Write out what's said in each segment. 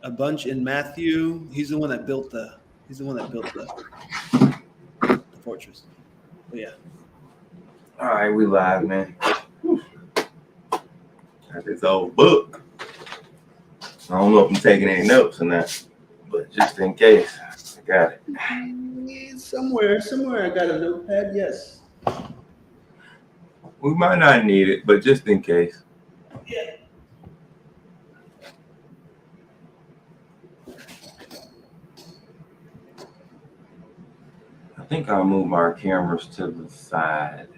a bunch in Matthew. He's the one that built the. He's the one that built the fortress. But yeah. All right, we live, man. Got this old book. I don't know if I'm taking any notes or not, but just in case, I got it. Somewhere I got a notepad. Yes. We might not need it, but just in case. Yeah. I think I'll move our cameras to the side.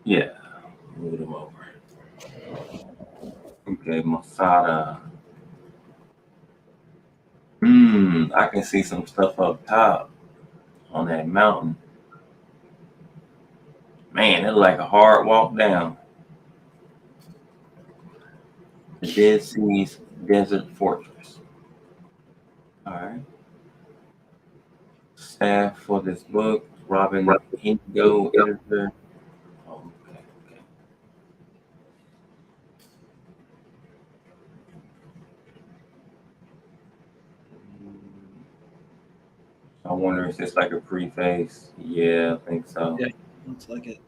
Yeah, move them over. Okay, Masada. I can see some stuff up top on that mountain. Man, it's like a hard walk down. The Dead Sea's Desert Fortress. All right. Staff for this book, Robin Indigo, editor. Okay. I wonder if it's like a preface. Yeah, I think so. Yeah, looks like it.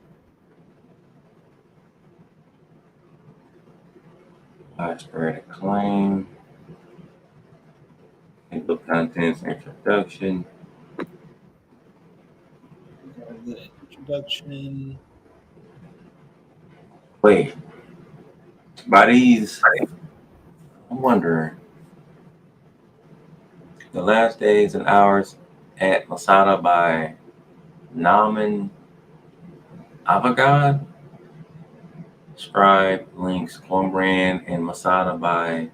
Widespread acclaim. Book contents, introduction. The introduction. Wait. By these, I'm wondering. The Last Days and Hours at Masada by Naaman Avagad. Scribe, links, Qumran, and Masada by.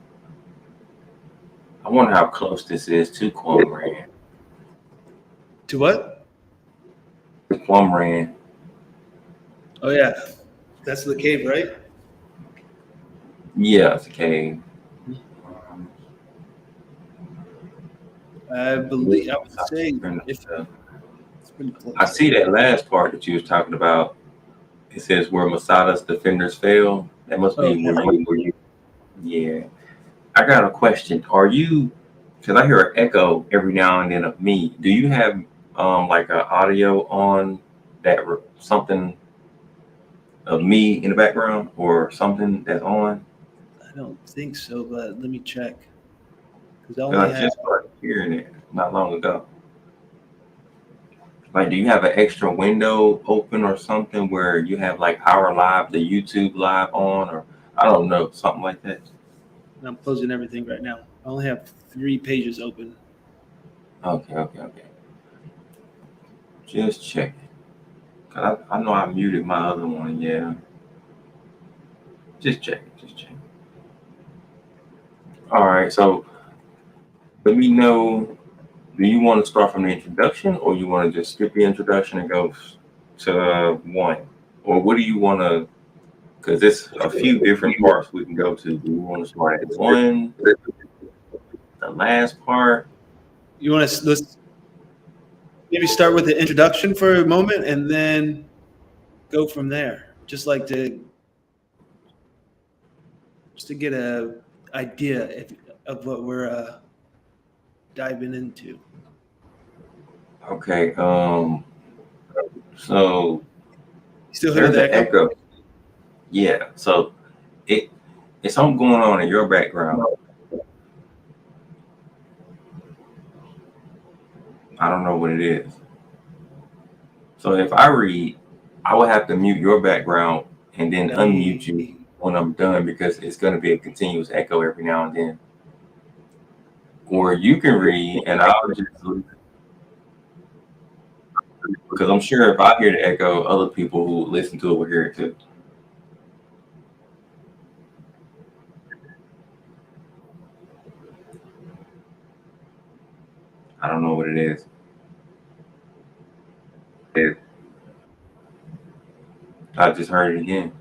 I wonder how close this is to Qumran. To what? Qumran. Oh yeah, that's the cave, right? Yeah, it's a cave. I believe. I would say if it's pretty close. I see that last part that you was talking about. It says where Masada's defenders fail. That must be where you. Yeah. I got a question. Are you? Because I hear an echo every now and then of me. Do you have like an audio on that something of me in the background or something that's on? I don't think so, but let me check. Because I just started hearing it not long ago. Like, do you have an extra window open or something where you have like our live, the YouTube live on, or I don't know, something like that? I'm closing everything right now. I only have 3 pages open. Okay. Just checking. Cause I know I muted my other one. Yeah. Just checking. All right. So let me know. Do you want to start from the introduction, or you want to just skip the introduction and go to 1, or what do you want to? Because there's a few different parts we can go to. Do you want to start at 1, the last part? You want to let's maybe start with the introduction for a moment, and then go from there. Just to get a idea of what we're diving into. Okay. So still hear the echo? Yeah. So it's something going on in your background. I don't know what it is. So if I read, I will have to mute your background and then unmute you when I'm done, because it's going to be a continuous echo every now and then. Or you can read and I'll just listen. Because I'm sure if I hear the echo, other people who listen to it will hear it too. I don't know what it is. I just heard it again.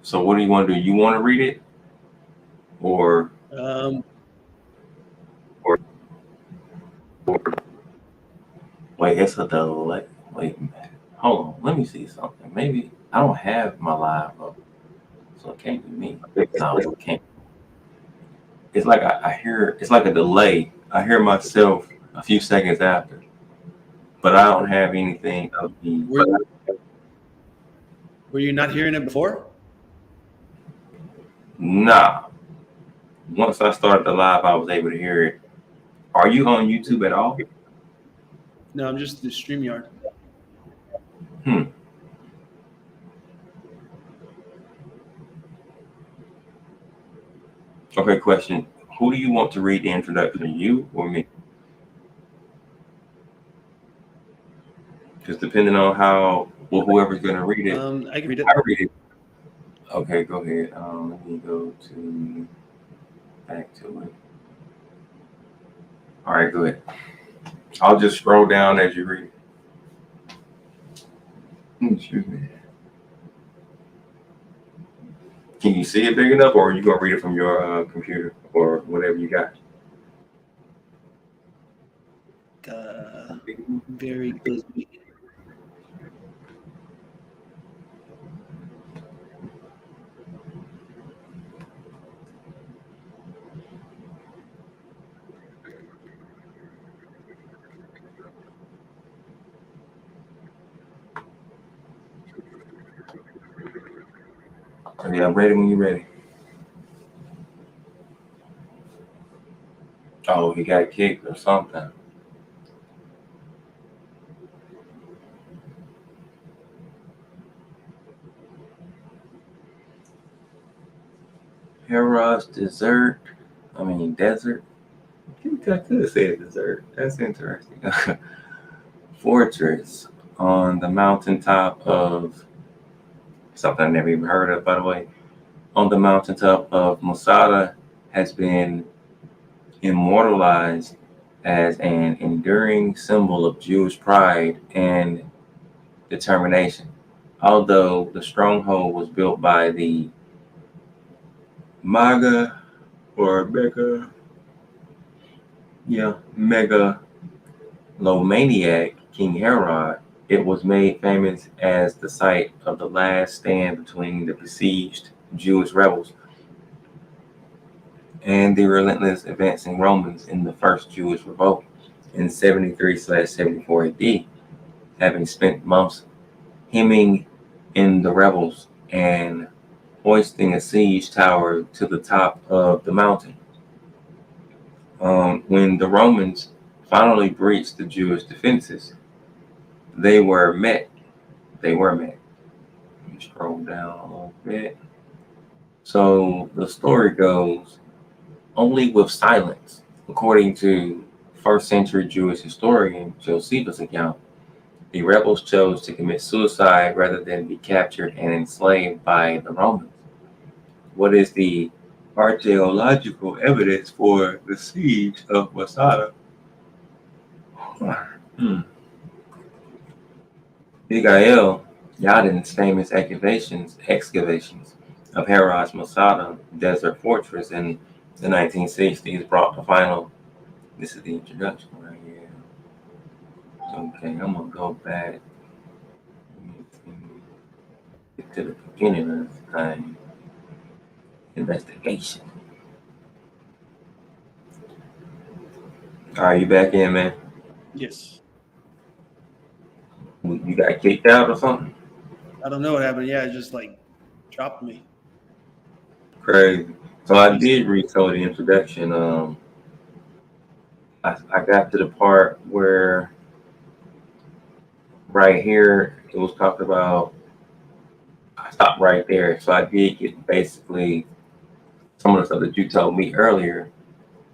So what do you want to do? You want to read it? Or wait, it's a delay. Wait a minute. Hold on. Let me see something. Maybe I don't have my live up, so it can't be me. No, it can't. it's like I hear, it's like a delay. I hear myself a few seconds after, but I don't have anything of the. Were you not hearing it before? Nah. Once I started the live, I was able to hear it. Are you on YouTube at all? No, I'm just the StreamYard. Okay, question. Who do you want to read the introduction, you or me? Because depending on how, well, whoever's going to read it. I can read it. I read it. Okay, go ahead. Let me go back to it. All right, go ahead. I'll just scroll down as you read it. Excuse me. Can you see it big enough, or are you going to read it from your computer or whatever you got? Very busy. Okay, I'm ready when you're ready. Oh, he got kicked or something. Herod's desert. I could have said desert. That's interesting. Fortress on the mountaintop of something I never even heard of, by the way. On the mountaintop of Masada has been immortalized as an enduring symbol of Jewish pride and determination. Although the stronghold was built by the Maga or megalomaniac King Herod, it was made famous as the site of the last stand between the besieged Jewish rebels and the relentless advancing Romans in the First Jewish Revolt in 73/74 AD, having spent months hemming in the rebels and hoisting a siege tower to the top of the mountain. When the Romans finally breached the Jewish defenses, they were met. Let me scroll down a little bit. So the story goes, only with silence, according to first century Jewish historian Josephus' account, the rebels chose to commit suicide rather than be captured and enslaved by the Romans. What is the archaeological evidence for the siege of Masada? Bigail Yadin's famous excavations of Herod's Masada desert fortress in the 1960s brought the final. This is the introduction right here. Okay, I'm gonna go back to the beginning of the thing. Investigation. All right, you back in, man? Yes. You got kicked out or something? I don't know what happened. Yeah, it just like dropped me. Crazy. So I did read some of the introduction. I got to the part where right here it was talked about. I stopped right there. So I did get basically some of the stuff that you told me earlier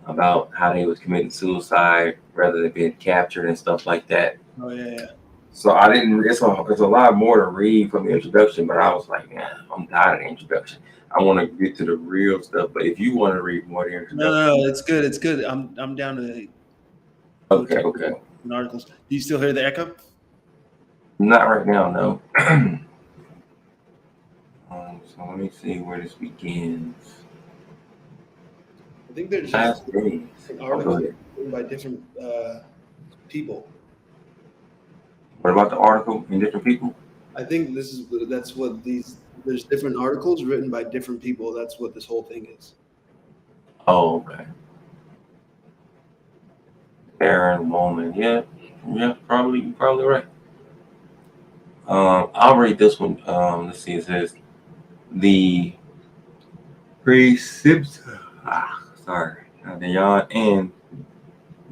about how they was committing suicide rather than being captured and stuff like that. Oh yeah. So I didn't. It's a lot more to read from the introduction, but I was like, man, I'm tired of the introduction. I want to get to the real stuff. But if you want to read more of the introduction, no, it's good. It's good. I'm down to. Okay. Articles. Do you still hear the echo? Not right now, no. So let me see where this begins. I think there's Last just days. articles written by different people. What about the article and different people? I think that's what there's different articles written by different people. That's what this whole thing is. Oh, okay. Barren woman. Yeah, yeah, probably you're probably right. I'll read this one. Let's see. It says the precipt. Sorry, the yawn and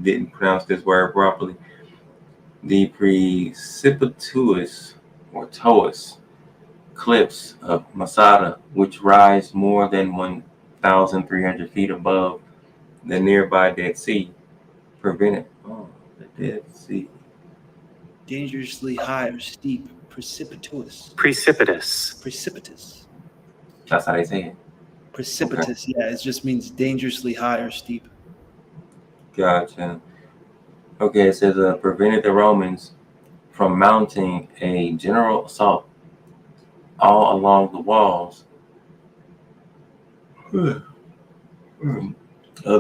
didn't pronounce this word properly. The precipitous or toous cliffs of Masada, which rise more than 1,300 feet above the nearby Dead Sea, prevented. Oh, the Dead Sea. Dangerously high or steep, precipitous. Precipitous. Precipitous. That's how they say it. Precipitous, yeah, it just means dangerously high or steep. Gotcha. Okay, it says prevented the Romans from mounting a general assault all along the walls of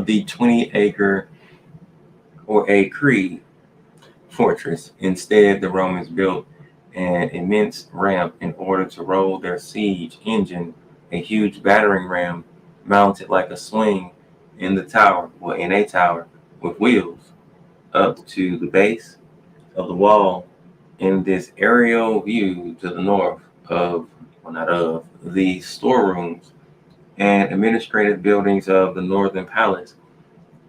the 20-acre or acre fortress. Instead, the Romans built an immense ramp in order to roll their siege engine, a huge battering ram mounted like a swing in a tower with wheels up to the base of the wall. In this aerial view to the north of, well, not of, the storerooms and administrative buildings of the northern palace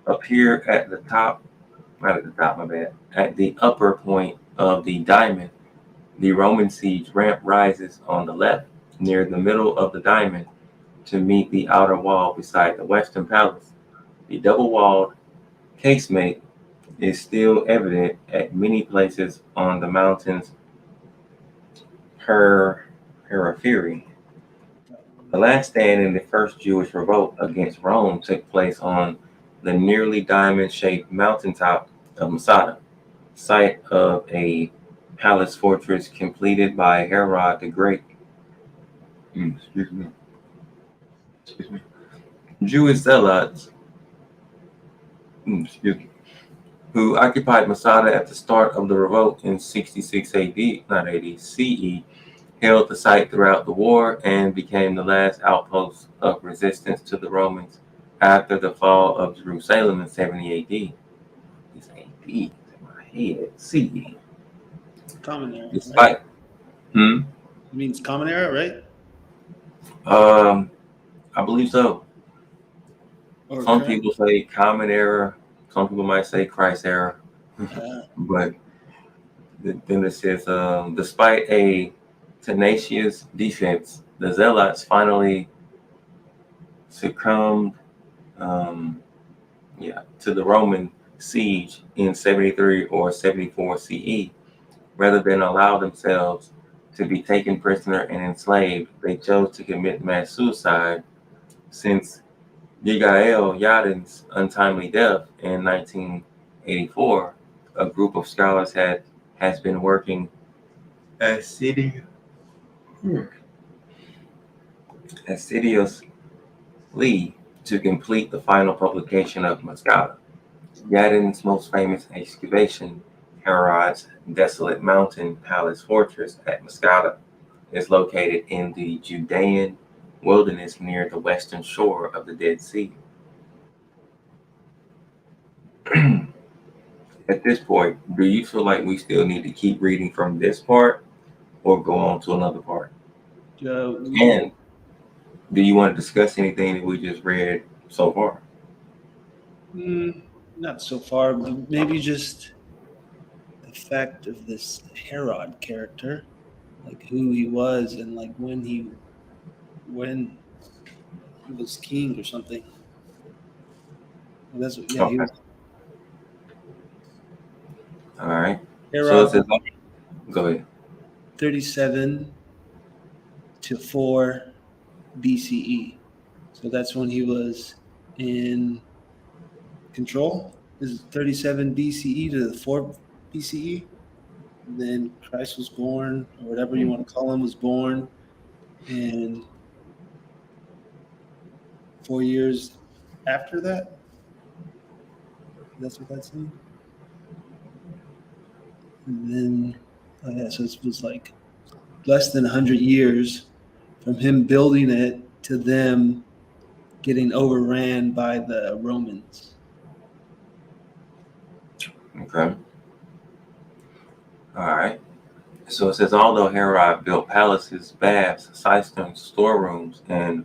appear at the top, not at the top, my bad, at the upper point of the diamond. The Roman siege ramp rises on the left near the middle of the diamond to meet the outer wall beside the western palace. The double-walled casemate is still evident at many places on the mountain's periphery. The last stand in the first Jewish revolt against Rome took place on the nearly diamond-shaped mountaintop of Masada, site of a palace fortress completed by Herod the Great. Excuse me. Jewish zealots, who occupied Masada at the start of the revolt in 66 AD, not AD, CE, held the site throughout the war and became the last outpost of resistance to the Romans after the fall of Jerusalem in 70 AD. It's AD in my head. CE. Common era. Despite, right? It means common era, right? I believe so. Or some current? people say common era. Some people might say Christ era. But then it says, despite a tenacious defense, the Zealots finally succumbed to the Roman siege in 73 or 74 CE. Rather than allow themselves to be taken prisoner and enslaved, they chose to commit mass suicide. Since Yigael Yadin's untimely death in 1984, a group of scholars has been working assiduously to complete the final publication of Masada. Yadin's most famous excavation, Herod's desolate mountain palace fortress at Masada, is located in the Judean wilderness near the western shore of the Dead Sea. At this point, do you feel like we still need to keep reading from this part or go on to another part? And do you want to discuss anything that we just read so far? Not so far, but maybe just the fact of this Herod character, like who he was and like when he was king or something. That's what, yeah. Okay. He was, all right. Herod, So it says, go ahead. 37 to 4 BCE. So that's when he was in control. This is 37 BCE to the 4 BCE. And then Christ was born, or whatever you want to call him, was born. And 4 years after that, that's what that's saying. And then, so it was like less than 100 years from him building it to them getting overran by the Romans. Okay. All right. So it says, although Herod built palaces, baths, cisterns, storerooms, and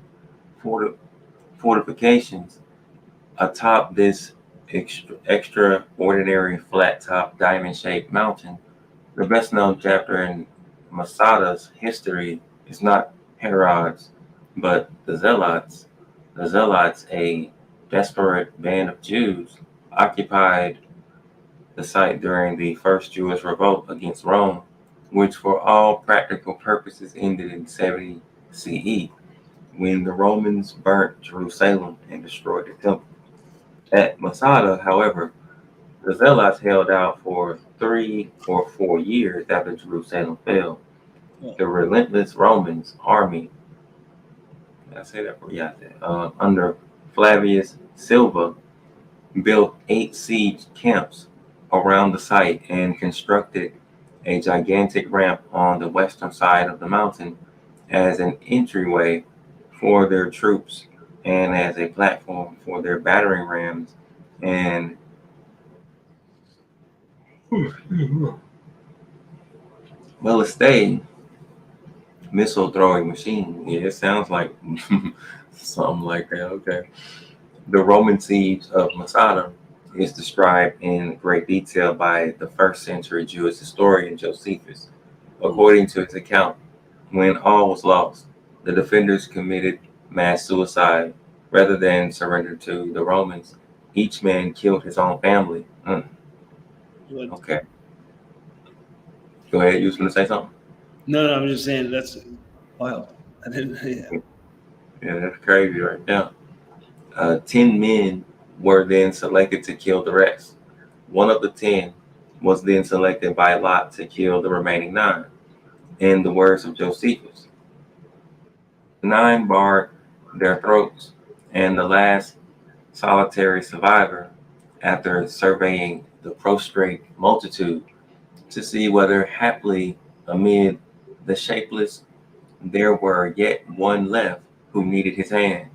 fortifications atop this extraordinary flat-top diamond-shaped mountain, the best-known chapter in Masada's history is not Herod's, but the Zealots. The Zealots, a desperate band of Jews, occupied the site during the First Jewish Revolt against Rome, which for all practical purposes ended in 70 CE, when the Romans burnt Jerusalem and destroyed the temple. At Masada, however, the Zealots held out for 3 or 4 years after Jerusalem fell. The relentless Romans army, did I say that? Yeah, under Flavius Silva, built 8 siege camps around the site and constructed a gigantic ramp on the western side of the mountain as an entryway for their troops and as a platform for their battering rams and stayed missile throwing machine. Yeah, it sounds like something like that. Okay. The Roman siege of Masada is described in great detail by the first century Jewish historian Josephus. According to his account, when all was lost, the defenders committed mass suicide rather than surrender to the Romans. Each man killed his own family. Okay. Go ahead. You was going to say something? No, I'm just saying that's wild. I didn't. Yeah. Yeah, that's crazy right now. 10 men were then selected to kill the rest. One of the 10 was then selected by lot to kill the remaining 9. In the words of Josephus, 9 barred their throats, and the last solitary survivor, after surveying the prostrate multitude to see whether haply amid the shapeless there were yet one left who needed his hand,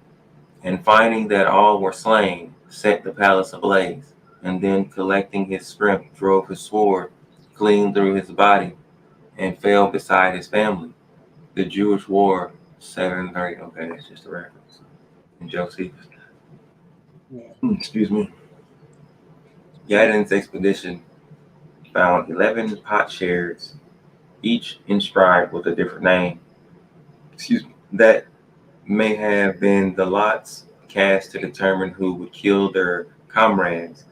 and finding that all were slain, set the palace ablaze, and then collecting his strength drove his sword clean through his body and fell beside his family. The Jewish War 730. Okay, that's just a reference. And Josephus. Excuse me. Yadin's expedition found 11 potsherds, each inscribed with a different name. That may have been the lots cast to determine who would kill their comrades.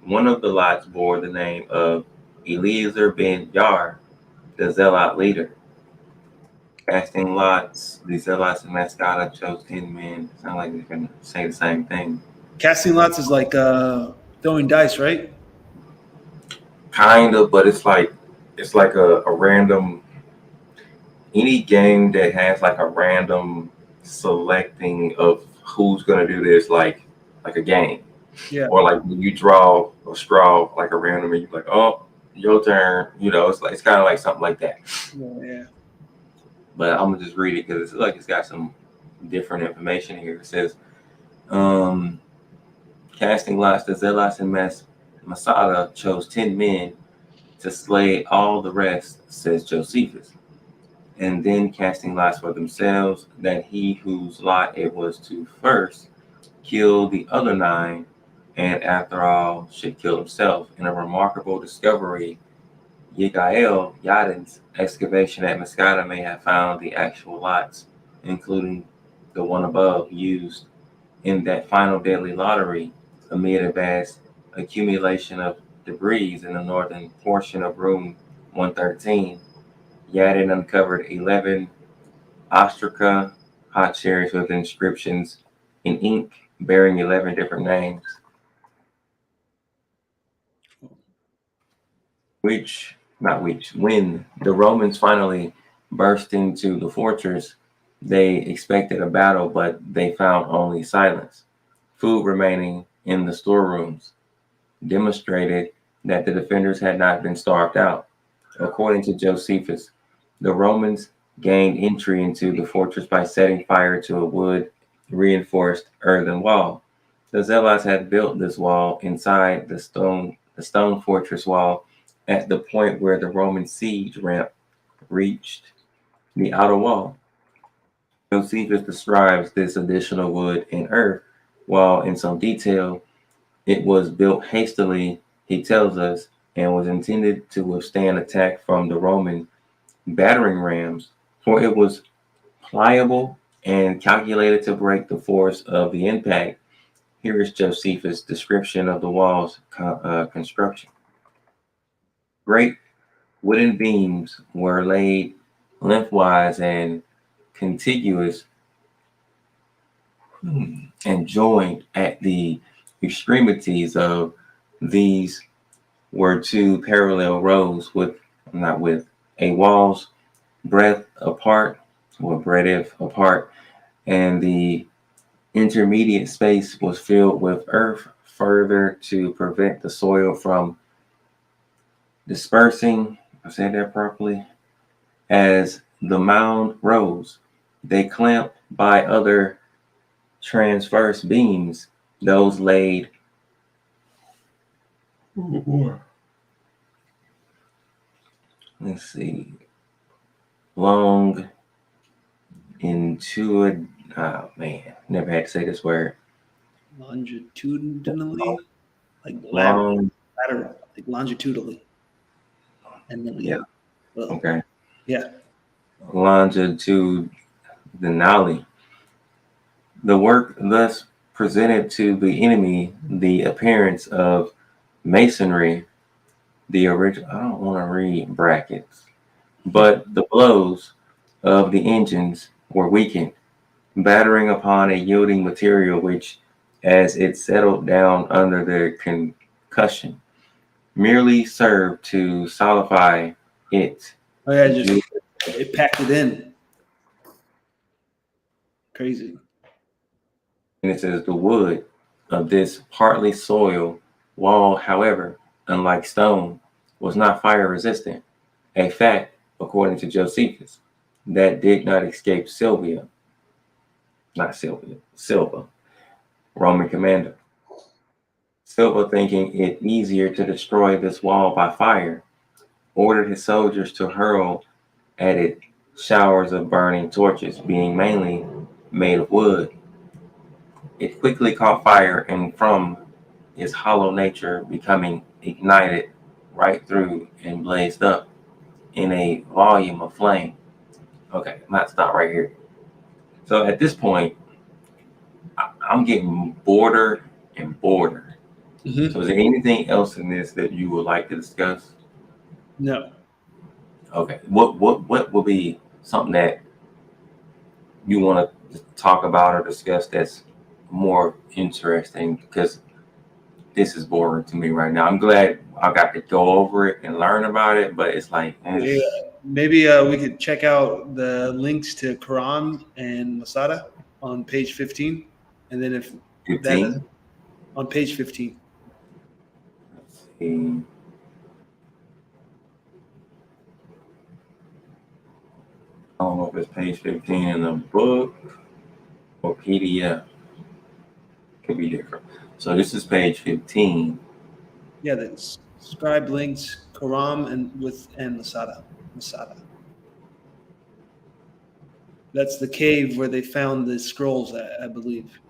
One of the lots bore the name of Eliezer ben Yair, the Zealot leader. Casting lots, the Zealots and Masada chose 10 men. Sound like they're going to say the same thing. Casting lots is like throwing dice, right? Kind of, but it's like a random. Any game that has like a random selecting of who's going to do this, like a game. Yeah. Or like when you draw a straw, like a random, and you're like, oh, your turn. You know, it's kind of like something like that. Yeah. But I'm gonna just read it because it's got some different information here. It says, casting lots, the Zealots and Masada chose 10 men to slay all the rest, says Josephus. And then casting lots for themselves, that he whose lot it was to first kill the other 9, and after all should kill himself. In a remarkable discovery, Yadin's excavation at Masada may have found the actual lots, including the one above, used in that final deadly lottery amid a vast accumulation of debris in the northern portion of room 113. Yadin uncovered 11 ostraca potsherds with inscriptions in ink bearing 11 different names. When the Romans finally burst into the fortress, they expected a battle, but they found only silence. Food remaining in the storerooms demonstrated that the defenders had not been starved out. According to Josephus, the Romans gained entry into the fortress by setting fire to a wood reinforced earthen wall. The Zealots had built this wall inside the stone fortress wall at the point where the Roman siege ramp reached the outer wall. Josephus describes this additional wood and earth, while in some detail it was built hastily, he tells us, and was intended to withstand attack from the Roman battering rams, for it was pliable and calculated to break the force of the impact. Here is Josephus' description of the wall's construction. Great wooden beams were laid lengthwise and contiguous and joined at the extremities of these were two parallel rows not with a wall's breadth apart or breadth apart, and the intermediate space was filled with earth further to prevent the soil from dispersing. I said that properly. As the mound rose, they clamped by other transverse beams, those laid let's see, long into oh man, never had to say this word. Longitudinally, like Long, lateral, like longitudinally. And then yeah. Well, Okay. yeah. Longitudinally. The work thus presented to the enemy the appearance of masonry. The original, I don't want to read brackets, but the blows of the engines were weakened, battering upon a yielding material which, as it settled down under the concussion, merely served to solidify it. Oh yeah, it packed it in. Crazy. And it says the wood of this partly soil wall, however, unlike stone, was not fire resistant, a fact, according to Josephus, that did not escape Silva, Roman commander. Silva, thinking it easier to destroy this wall by fire, ordered his soldiers to hurl at it showers of burning torches, being mainly made of wood. It quickly caught fire, and from its hollow nature becoming ignited right through and blazed up in a volume of flame. Okay, I might stop right here. So at this point, I'm getting border and border. Mm-hmm. So is there anything else in this that you would like to discuss? No. Okay. What would be something that you want to talk about or discuss that's more interesting? Because this is boring to me right now. I'm glad I got to go over it and learn about it, but it's like Yeah. Maybe we could check out the links to Quran and Masada on page 15, and then if 15. On page 15. Let's see. I don't know if it's page 15 in the book or PDF. Could be different. So this is page 15. Yeah, the scribe links Quran and Masada. That's the cave where they found the scrolls at, I believe.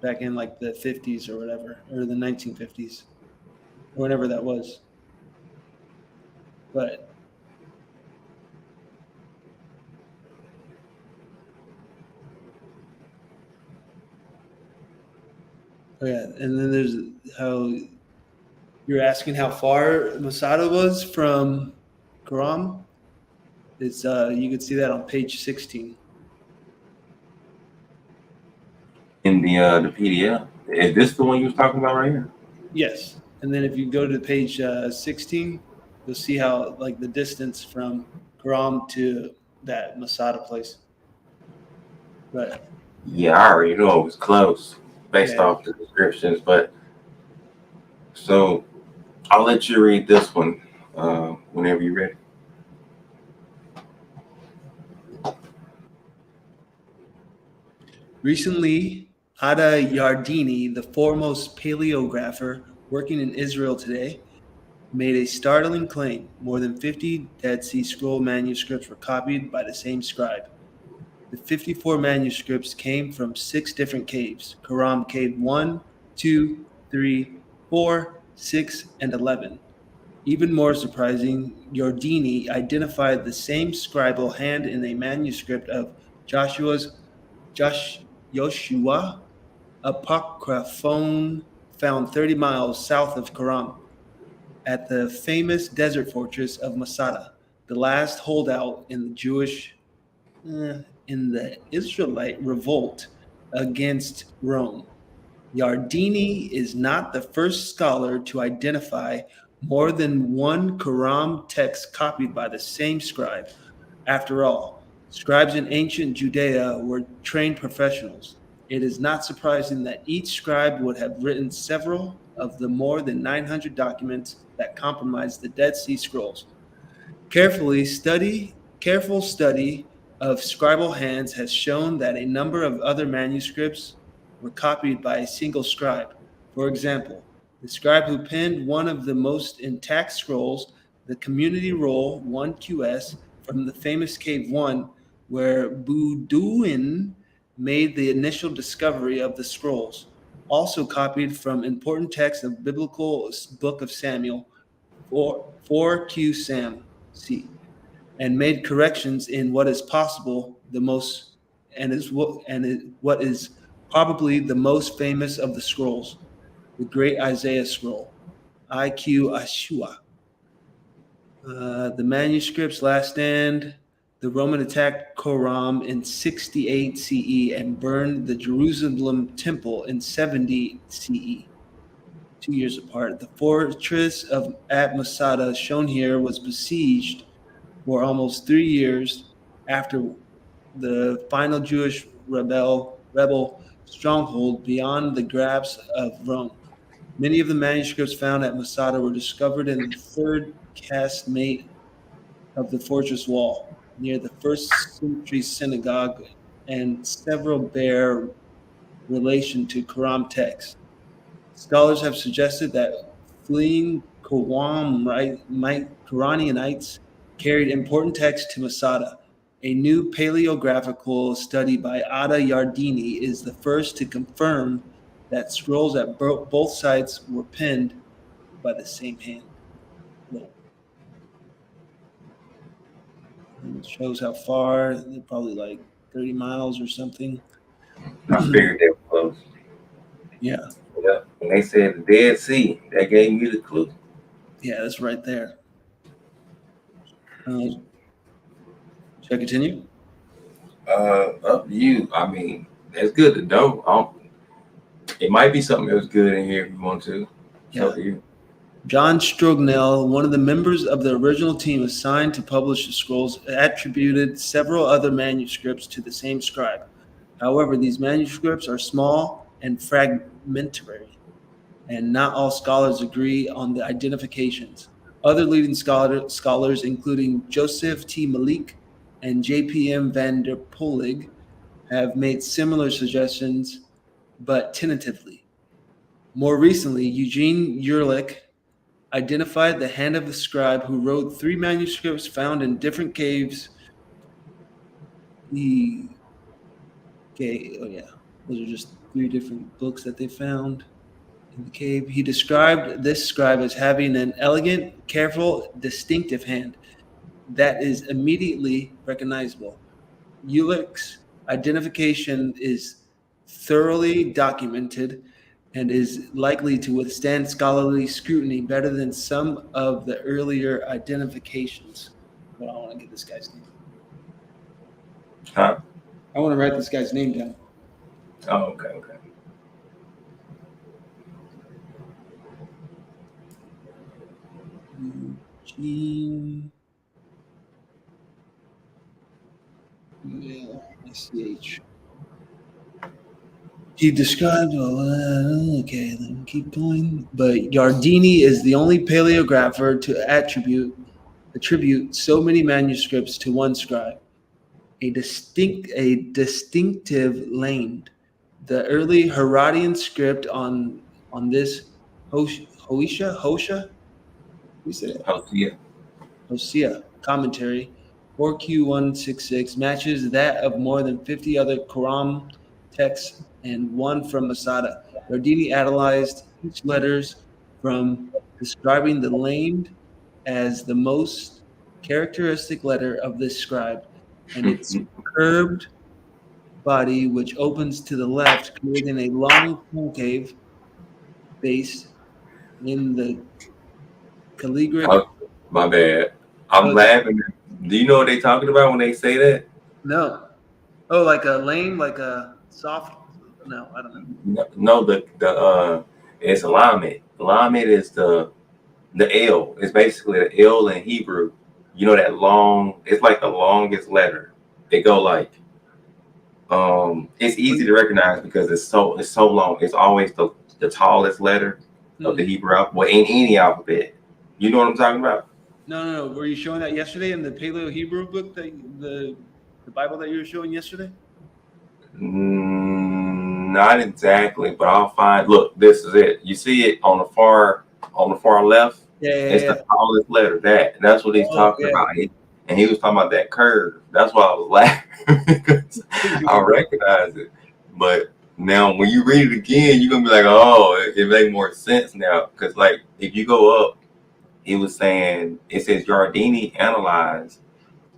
Back in like the 50s or whatever, or the 1950s, or whenever that was. But oh yeah, and then there's how you're asking how far Masada was from Quran. It's you can see that on page 16. In the PDF. Is this the one you was talking about right here? Yes, and then if you go to page 16, you'll see how like the distance from Quran to that Masada place. But Yeah, I already know it was close based off the descriptions, but so I'll let you read this one whenever you're ready. Recently, Ada Yardini, the foremost paleographer working in Israel today, made a startling claim. More than 50 Dead Sea Scroll manuscripts were copied by the same scribe. The 54 manuscripts came from 6 different caves: Karam Cave 1, 2, 3, 4, 6, and 11. Even more surprising, Yardini identified the same scribal hand in a manuscript of Joshua Apocryphon found 30 miles south of Karam at the famous desert fortress of Masada, the last holdout in the Israelite revolt against Rome. Yardini is not the first scholar to identify more than one Quran text copied by the same scribe. After all, scribes in ancient Judea were trained professionals. It is not surprising that each scribe would have written several of the more than 900 documents that comprise the Dead Sea Scrolls. Careful study of scribal hands has shown that a number of other manuscripts were copied by a single scribe. For example, the scribe who penned one of the most intact scrolls, the Community Roll 1QS from the famous Cave 1, where Boudiwin made the initial discovery of the scrolls, also copied from important texts of biblical Book of Samuel, 4Q Sam C, and made corrections in what is possible what is probably the most famous of the scrolls, the Great Isaiah Scroll, IQ Ashua. The manuscripts last stand. The Roman attacked Koram in 68 CE and burned the Jerusalem temple in 70 CE, 2 years apart. The fortress at Masada, shown here, was besieged for almost 3 years after the final Jewish rebel stronghold beyond the grasp of Rome. Many of the manuscripts found at Masada were discovered in the third casemate of the fortress wall, near the first century synagogue, and several bear relation to Quran texts. Scholars have suggested that fleeing Quranites carried important texts to Masada. A new paleographical study by Ada Yardini is the first to confirm that scrolls at both sites were penned by the same hand. And it shows how far, they're probably like 30 miles or something. I figured they were close. Yeah. Yeah. When they said the Dead Sea, that gave me the clue. Yeah, that's right there. Should I continue? Up to you. I mean, that's good to know. It might be something that was good in here if you want to. Yeah. Up to you. John Strugnell, one of the members of the original team assigned to publish the scrolls, attributed several other manuscripts to the same scribe. However, these manuscripts are small and fragmentary, and not all scholars agree on the identifications. Other leading scholars, including Joseph T. Malik and J.P.M. van der Poelig, have made similar suggestions, but tentatively. More recently, Eugene Ehrlich identified the hand of the scribe who wrote 3 manuscripts found in different caves. Those are just 3 different books that they found in the cave. He described this scribe as having an elegant, careful, distinctive hand that is immediately recognizable. Ehrlich's identification is thoroughly documented and is likely to withstand scholarly scrutiny better than some of the earlier identifications. But I want to get this guy's name. Huh? I want to write this guy's name down. Oh, okay. Eugene. Yeah, SCH. He described, okay, let me keep going. But Yardini is the only paleographer to attribute so many manuscripts to one scribe. a distinctive lane. The early Herodian script on this Hosea, we say that? Hosea. Hosea commentary 4Q166 matches that of more than 50 other Quran texts and one from Masada. Yardini analyzed each letters from describing the lame as the most characteristic letter of this scribe and its curved body, which opens to the left, creating a long concave base in the calligraph. Oh, my bad. I'm Oh, it's, laughing. Do you know what they talking about when they say that? no. Oh, like a lame, like a soft. No, I don't know. No, it's Lamed. Lamed is the L. It's basically the L in Hebrew. You know that long. It's like the longest letter. They go like it's easy to recognize because it's so long. It's always the tallest letter of the Hebrew alphabet in any alphabet. You know what I'm talking about? No. Were you showing that yesterday in the Paleo Hebrew book, that the Bible that you were showing yesterday? Not exactly, but I'll find. Look, this is it. You see it on the far left. It's the tallest letter. That's what he's talking about. And he was talking about that curve. That's why I was laughing because I recognize it. But now when you read it again, you're gonna be like, oh, it makes more sense now. Because like if you go up, he was saying it says Yardini analyzed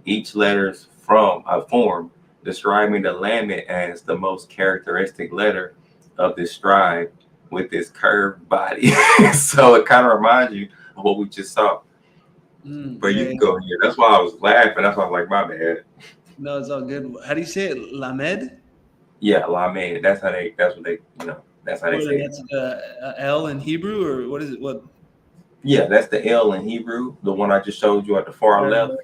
each letter's from a form, describing the lamet as the most characteristic letter of this scribe with this curved body. So it kind of reminds you of what we just saw. But you can go here. That's why I was laughing. That's why I was like, my bad. No, it's all good. How do you say it? Lamed? Yeah, lamed. That's what they say it. That's L in Hebrew, or what is it? What? Yeah, that's the L in Hebrew. The one I just showed you at the far left.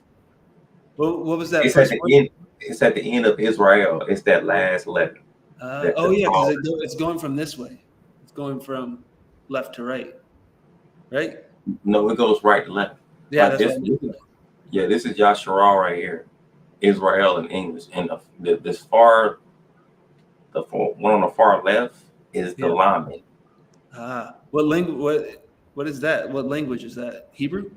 What was that? It's at the end. It's at the end of Israel. It's that last letter. Because it's going from this way. It's going from left to right. Right? No, it goes right to left. Yeah, like this is Yasharal right here. Israel in English. And the one on the far left is the Lamed. What language? What is that? What language is that? Hebrew?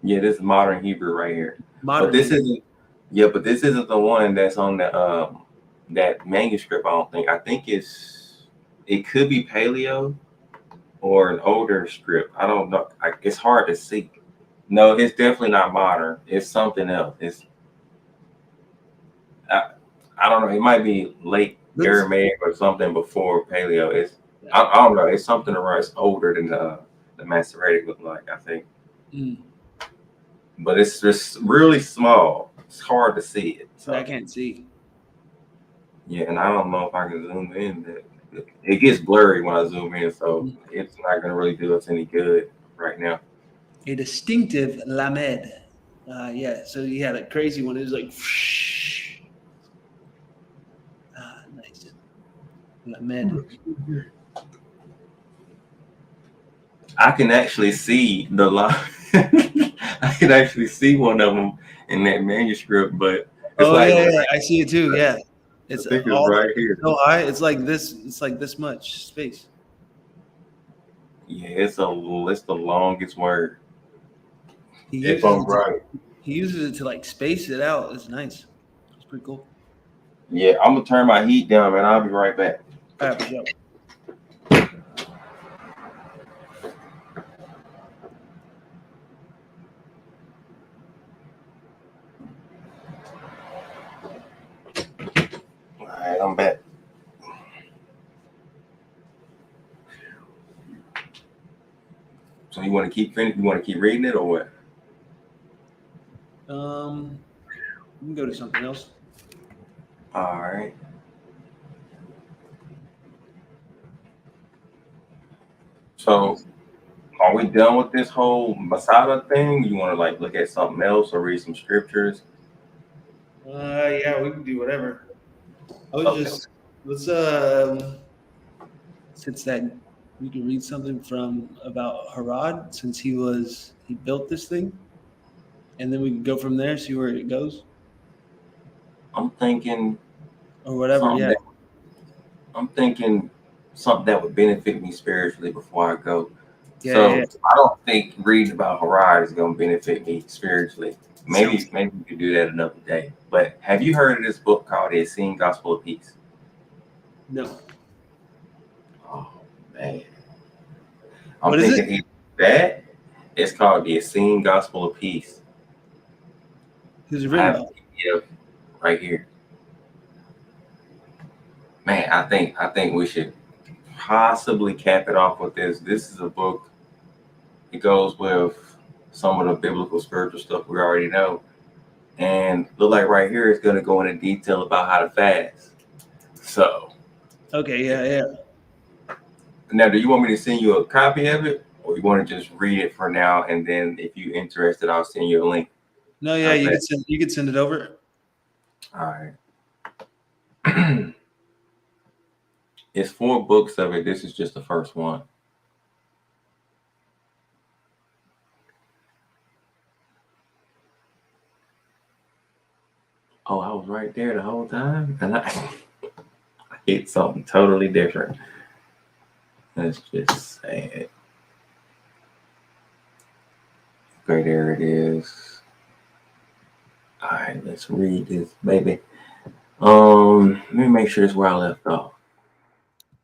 Yeah, this is modern Hebrew right here. Modern. But this isn't the one that's on the that manuscript. I don't think. I think it could be Paleo or an older script. I don't know. It's hard to see. No, it's definitely not modern. It's something else. I don't know. It might be late Aramaic or something before Paleo. I don't know. It's something around. It's older than the Masoretic look like, I think. But it's just really small. It's hard to see it. So I can't see. Yeah, and I don't know if I can zoom in. It gets blurry when I zoom in, so it's not going to really do us any good right now. A distinctive lamed. So you had a crazy one. It was like, nice. Lamed. I can actually see the line. I can actually see one of them in that manuscript, but it's I see it too. Yeah, it's all right here. So high. It's like this. It's like this much space. Yeah, it's the longest word. If I'm right, he uses it to like space it out. It's nice. It's pretty cool. Yeah, I'm gonna turn my heat down, man. I'll be right back. All right, for sure. All right, I'm back. So you want to keep reading it or what? We can go to something else. All right. So, are we done with this whole Masada thing? You want to like look at something else or read some scriptures? Yeah, we can do whatever. Let's since that we can read something about Herod, since he built this thing, and then we can go from there, see where it goes. I'm thinking or whatever. something Yeah. that I'm thinking something that would benefit me spiritually before I go. Yeah. So I don't think reading about Harad is going to benefit me spiritually. Maybe we could do that another day. But have you heard of this book called The Essene Gospel of Peace? No. Oh man, I'm What is thinking either that. It's called The Essene Gospel of Peace. Who's it I written have by? a PDF right here. Man, I think we should possibly cap it off with this. This is a book. It goes with some of the biblical spiritual stuff we already know. And look like right here is going to go into detail about how to fast. So Okay. Yeah. now, do you want me to send you a copy of it, or you want to just read it for now, and then if you're interested, I'll send you a link. No. Yeah. You could send it over. All right. It's 4 books of it. This is just the first one. Oh, I was right there the whole time, and I hit something totally different. Let's just say it. Okay, there it is. All right, let's read this, baby. Let me make sure it's where I left off.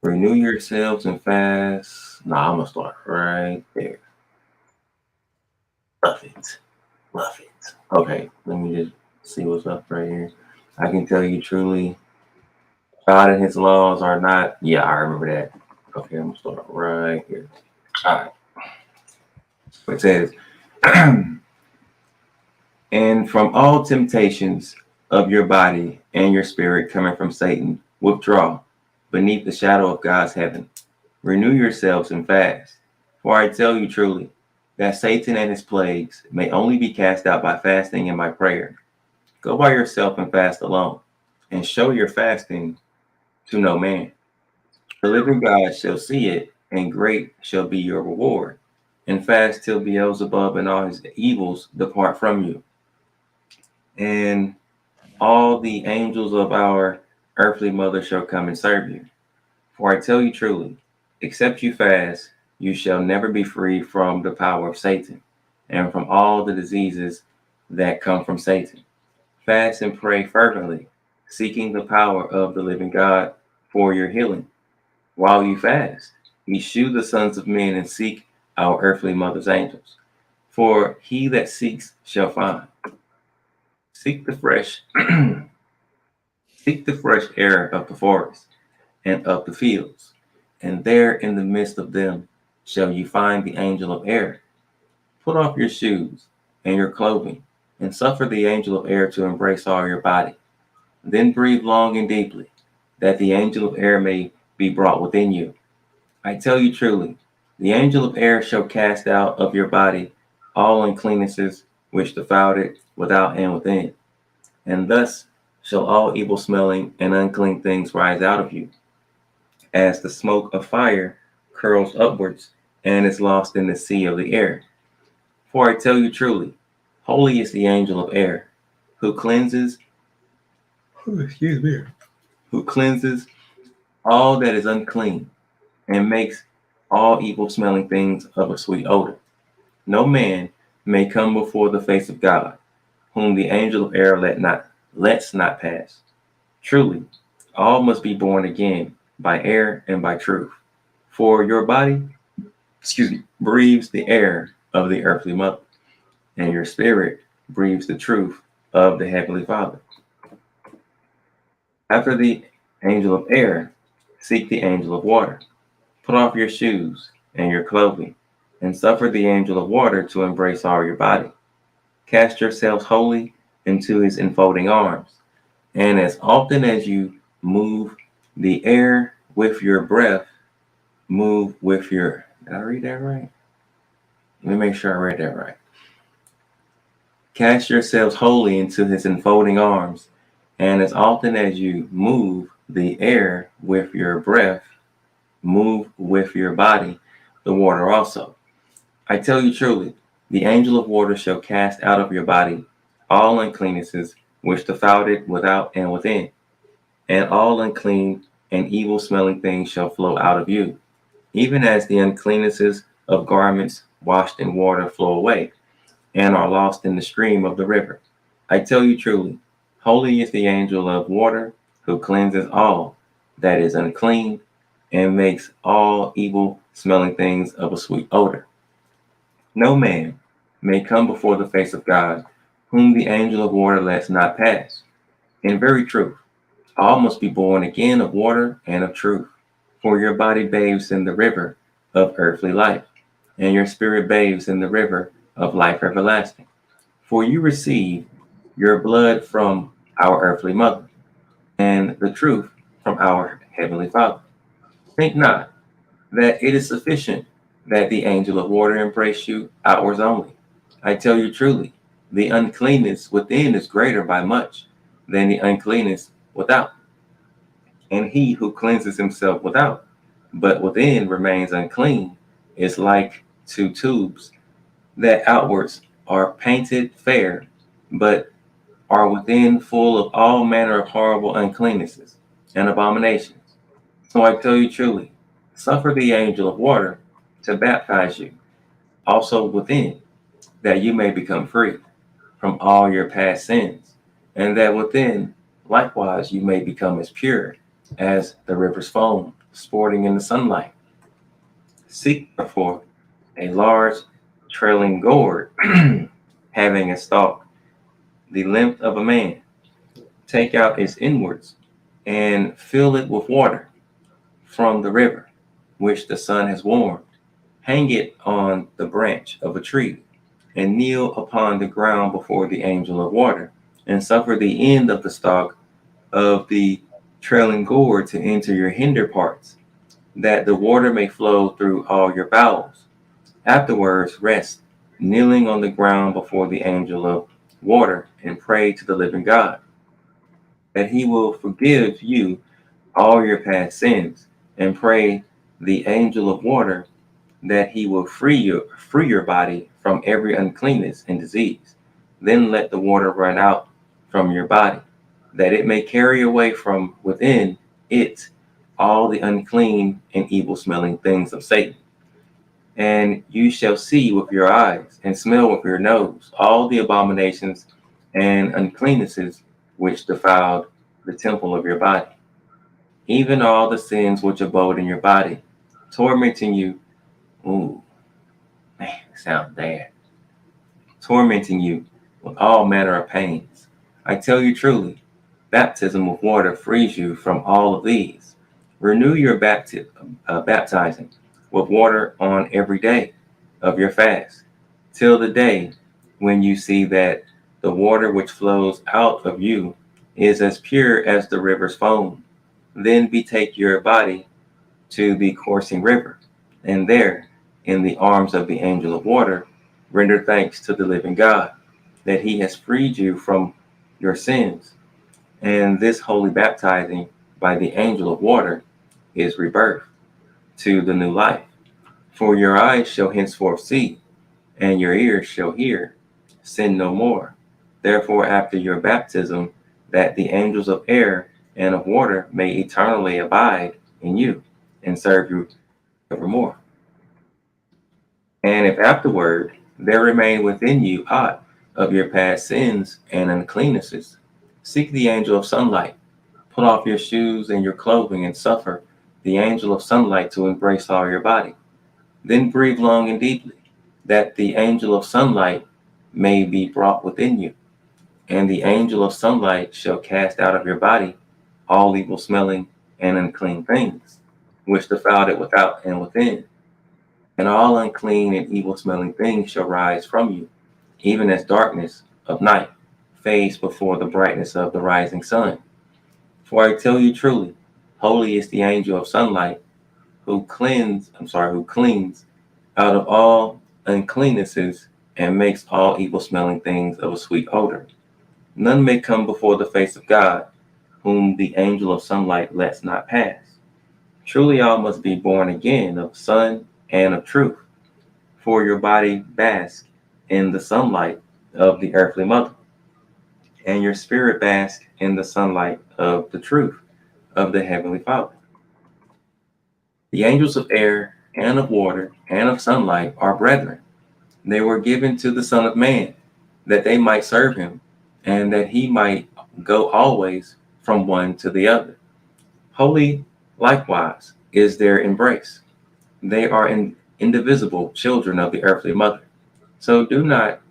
Renew yourselves and fast. Nah, I'm gonna start right there. Love it. Love it. Okay, let me just see what's up right here. I can tell you truly, God and his laws are not. Yeah, I remember that. Okay, I'm gonna start right here. All right. It says, and from all temptations of your body and your spirit coming from Satan, withdraw beneath the shadow of God's heaven. Renew yourselves and fast. For I tell you truly, that Satan and his plagues may only be cast out by fasting and by prayer. Go by yourself and fast alone, and show your fasting to no man. The living God shall see it, and great shall be your reward. And fast till Beelzebub and all his evils depart from you. And all the angels of our earthly mother shall come and serve you. For I tell you truly, except you fast, you shall never be free from the power of Satan and from all the diseases that come from Satan. Fast and pray fervently, seeking the power of the living God for your healing. While you fast, eschew the sons of men and seek our earthly mother's angels. For he that seeks shall find. Seek the fresh, seek the fresh air of the forest and of the fields, and there in the midst of them shall you find the angel of air. Put off your shoes and your clothing, and suffer the angel of air to embrace all your body. Then breathe long and deeply, that the angel of air may be brought within you. I tell you truly, the angel of air shall cast out of your body all uncleannesses which defiled it without and within. And thus shall all evil smelling and unclean things rise out of you, as the smoke of fire curls upwards and is lost in the sea of the air. For I tell you truly, holy is the angel of air, who cleanses, who cleanses all that is unclean, and makes all evil smelling things of a sweet odor. No man may come before the face of God, whom the angel of air lets not pass. Truly, all must be born again by air and by truth. For your body, breathes the air of the earthly mother, and your spirit breathes the truth of the heavenly Father. After the angel of air, seek the angel of water. Put off your shoes and your clothing, and suffer the angel of water to embrace all your body. Cast yourselves wholly into his enfolding arms, and as often as you move the air with your breath, move with your. Did I read that right? Let me make sure I read that right. Cast yourselves wholly into his enfolding arms, and as often as you move the air with your breath, move with your body the water also. I tell you truly, the angel of water shall cast out of your body all uncleannesses which defiled it without and within. And all unclean and evil smelling things shall flow out of you, even as the uncleannesses of garments washed in water flow away, and are lost in the stream of the river. I tell you truly, holy is the angel of water, who cleanses all that is unclean, and makes all evil smelling things of a sweet odor. No man may come before the face of God, whom the angel of water lets not pass. In very truth, all must be born again of water and of truth. For your body bathes in the river of earthly life, and your spirit bathes in the river of life everlasting. For you receive your blood from our earthly mother, and the truth from our heavenly Father. Think not that it is sufficient that the angel of water embrace you outwards only. I tell you truly, the uncleanness within is greater by much than the uncleanness without. And he who cleanses himself without, but within remains unclean, is like two tubes that outwards are painted fair, but are within full of all manner of horrible uncleannesses and abominations. So I tell you truly, suffer the angel of water to baptize you also within, that you may become free from all your past sins, and that within likewise you may become as pure as the river's foam, sporting in the sunlight. Seek therefore a large trailing gourd, having a stalk the length of a man. Take out its inwards, and fill it with water from the river, which the sun has warmed. Hang it on the branch of a tree, and kneel upon the ground before the angel of water, and suffer the end of the stalk of the trailing gourd to enter your hinder parts, that the water may flow through all your bowels. Afterwards, rest, kneeling on the ground before the angel of water, and pray to the living God, that he will forgive you all your past sins, and pray the angel of water that he will free your body from every uncleanness and disease. Then let the water run out from your body, that it may carry away from within it all the unclean and evil smelling things of Satan. And you shall see with your eyes and smell with your nose all the abominations and uncleannesses which defiled the temple of your body, even all the sins which abode in your body, tormenting you. Ooh, man, it sounds bad. Tormenting you with all manner of pains. I tell you truly, baptism with water frees you from all of these. Renew your baptizing with water on every day of your fast, till the day when you see that the water which flows out of you is as pure as the river's foam. Then betake your body to the coursing river, and there, in the arms of the angel of water, render thanks to the living God, that he has freed you from your sins. And this holy baptizing by the angel of water is rebirth to the new life. For your eyes shall henceforth see, and your ears shall hear. Sin no more. Therefore, after your baptism, that the angels of air and of water may eternally abide in you and serve you evermore. And if afterward there remain within you aught of your past sins and uncleannesses, seek the angel of sunlight, put off your shoes and your clothing, and suffer the angel of sunlight to embrace all your body. Then breathe long and deeply, that the angel of sunlight may be brought within you. And the angel of sunlight shall cast out of your body all evil smelling and unclean things, which defiled it without and within. And all unclean and evil smelling things shall rise from you, even as darkness of night fades before the brightness of the rising sun. For I tell you truly, holy is the angel of sunlight, who cleans out of all uncleannesses and makes all evil smelling things of a sweet odor. None may come before the face of God, whom the angel of sunlight lets not pass. Truly all must be born again of sun and of truth, for your body basks in the sunlight of the earthly mother. and your spirit bask in the sunlight of the truth of the Heavenly Father. The angels of air and of water and of sunlight are brethren. They were given to the Son of Man, that they might serve him, and that he might go always from one to the other. Holy likewise is their embrace. They are indivisible children of the earthly mother. So do not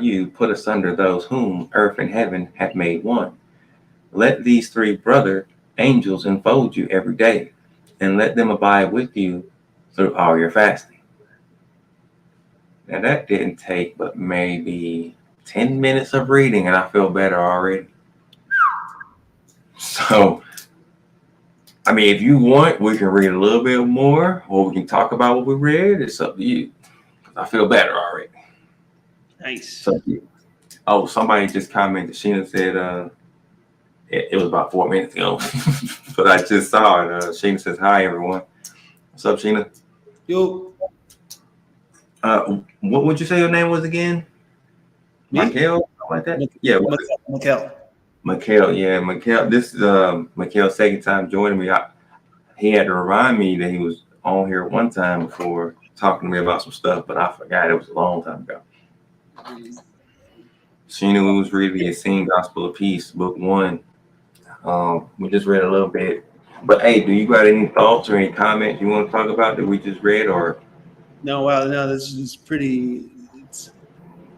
you put asunder those whom earth and heaven have made one. Let these three brother angels enfold you every day, and let them abide with you through all your fasting. Now that didn't take but maybe 10 minutes of reading, and I feel better already. So, I mean, if you want, we can read a little bit more, or we can talk about what we read. It's up to you. I feel better already. Nice. So, oh, somebody just commented. Sheena said it was about 4 minutes ago, but I just saw it. Sheena says, "Hi, everyone." What's up, Sheena? Yo. What would you say your name was again? Michael, something like that. Yeah, Michael. Yeah, Michael. This is Michael's second time joining me. He had to remind me that he was on here one time before talking to me about some stuff, but I forgot. It was a long time ago. Sheena was reading the Sing Gospel of Peace, book 1. We just read a little bit. But hey, do you got any thoughts or any comments you want to talk about that we just read, or? No, wow, no, this is pretty.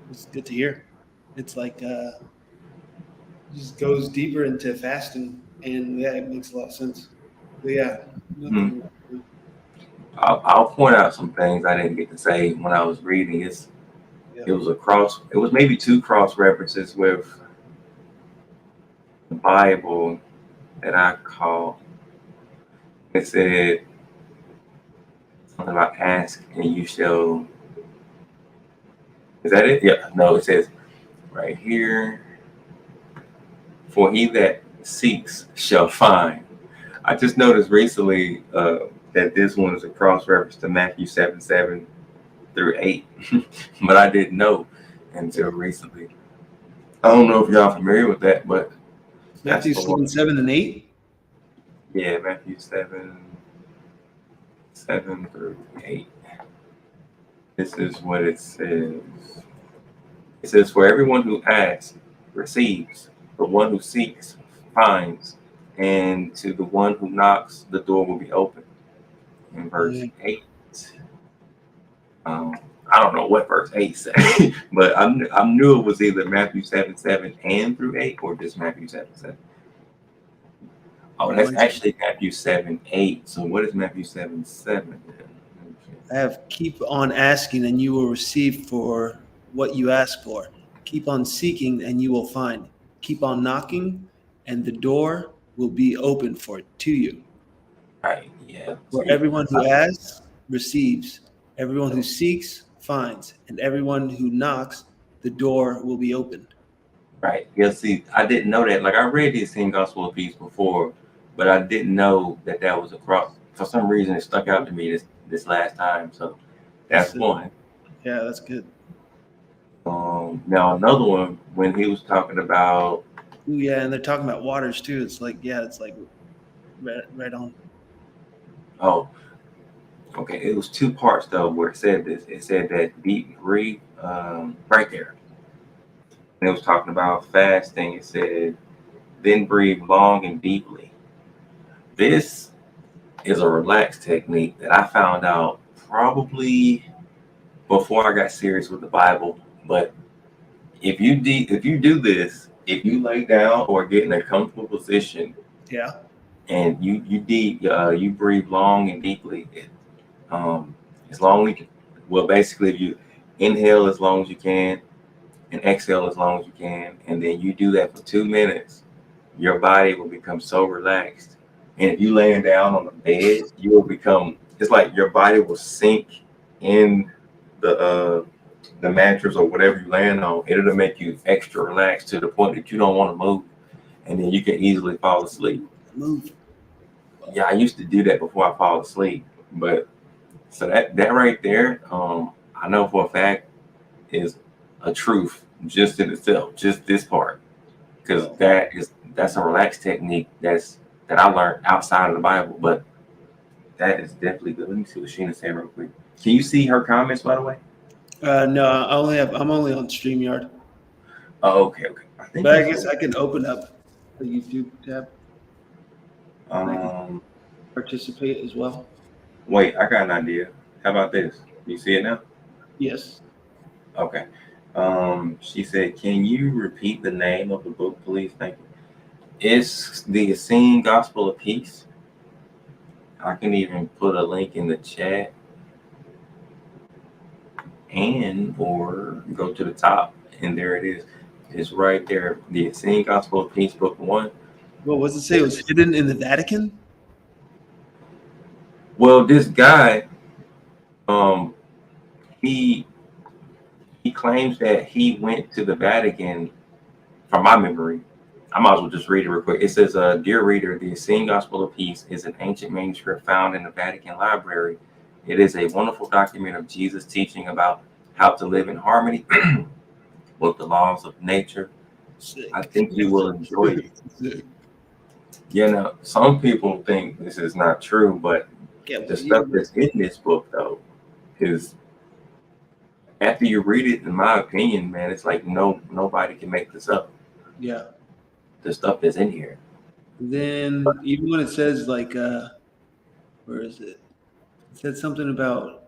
It's good to hear. It's like just goes deeper into fasting, and yeah, it makes a lot of sense. But yeah, I'll point out some things I didn't get to say when I was reading. It was maybe 2 cross references with the Bible that I caught. It said something about ask and you shall. Is that it? Yeah. No, it says right here, for he that seeks shall find. I just noticed recently that this one is a cross reference to Matthew 7:7 through 8, but I didn't know until recently. I don't know if y'all familiar with that, but Matthew 7 and 8. Yeah, Matthew 7 through 8. This is what it says. It says, "For everyone who asks receives, the one who seeks finds, and to the one who knocks, the door will be open." In verse 8. I don't know what verse 8 says, but I knew it was either Matthew 7:7 and through 8, or just Matthew 7:7. Oh, that's actually Matthew 7:8. So what is Matthew 7:7? I have keep on asking and you will receive for what you ask for. Keep on seeking and you will find. Keep on knocking and the door will be open to you. Right, yeah. For everyone who asks receives. Everyone who seeks finds. And everyone who knocks, the door will be opened. Right. Yeah, see, I didn't know that. Like, I read this in Gospel of Peace before, but I didn't know that was a cross. For some reason, it stuck out to me this last time. So that's one. Yeah, that's good. Now another one, when he was talking about. Ooh, yeah, and they're talking about waters too. It's like, yeah, it's like right on. Oh, okay. It was 2 parts though where it said this. It said that breathe right there. And it was talking about fasting. It said, then breathe long and deeply. This is a relaxed technique that I found out probably before I got serious with the Bible. But if you do this, if you lay down or get in a comfortable position, yeah, and you breathe long and deeply, as long as basically if you inhale as long as you can and exhale as long as you can, and then you do that for 2 minutes, your body will become so relaxed. And if you laying down on the bed, you will become, it's like your body will sink in the mattress or whatever you're laying on. It'll make you extra relaxed to the point that you don't want to move, and then you can easily fall asleep. Move. Yeah, I used to do that before I fall asleep, but so that right there, I know for a fact is a truth just in itself, just this part, because that's a relaxed technique that I learned outside of the Bible, but that is definitely good. Let me see what Sheena's saying real quick. Can you see her comments, by the way? No, I'm only on StreamYard. Oh, okay. But I guess I can open up the YouTube tab. Participate as well. Wait, I got an idea. How about this? You see it now? Yes. Okay. She said, "Can you repeat the name of the book, please? Thank you." It's the Essene Gospel of Peace. I can even put a link in the chat, or go to the top, and there it is. It's right there. The Essene Gospel of Peace, Book 1. What was it say? It was hidden in the Vatican? Well, this guy, he claims that he went to the Vatican. From my memory, I might as well just read it real quick. It says, "Dear reader, the Essene Gospel of Peace is an ancient manuscript found in the Vatican Library. It is a wonderful document of Jesus' teaching about how to live in harmony with the laws of nature. Sick. I think you will enjoy it." You know, some people think this is not true, but the stuff that's in this book, though, is, after you read it, in my opinion, man, it's like nobody can make this up. Yeah. The stuff that's in here. Then even when it says like, where is it? It said something about.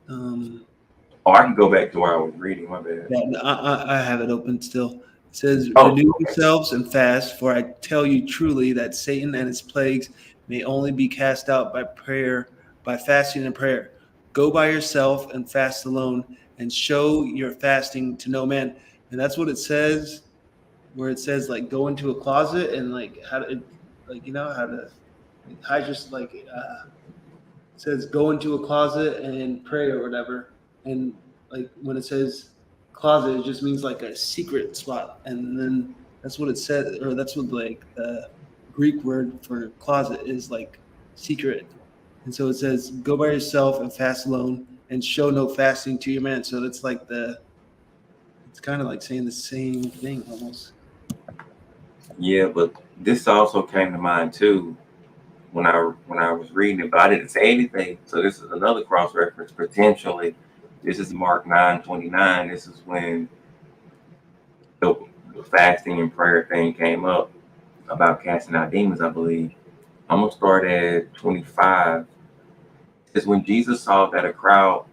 I can go back to where I was reading. My bad. Yeah, I have it open still. It says, "Renew yourselves and fast, for I tell you truly that Satan and his plagues may only be cast out by prayer, by fasting and prayer. Go by yourself and fast alone, and show your fasting to no man." And that's what it says, where it says like go into a closet and like how to, like how to hide just like it says go into a closet and pray or whatever. And like when it says closet, it just means like a secret spot. And then that's what it said, or that's what like the Greek word for closet is, like secret. And so it says go by yourself and fast alone and show no fasting to your man. So it's like it's kind of like saying the same thing almost. Yeah, but this also came to mind too when I was reading it, but I didn't say anything. So this is another cross reference potentially. This is Mark 9:29. This is when the fasting and prayer thing came up about casting out demons, I believe. I'm gonna start at 25. It says, "When Jesus saw that a crowd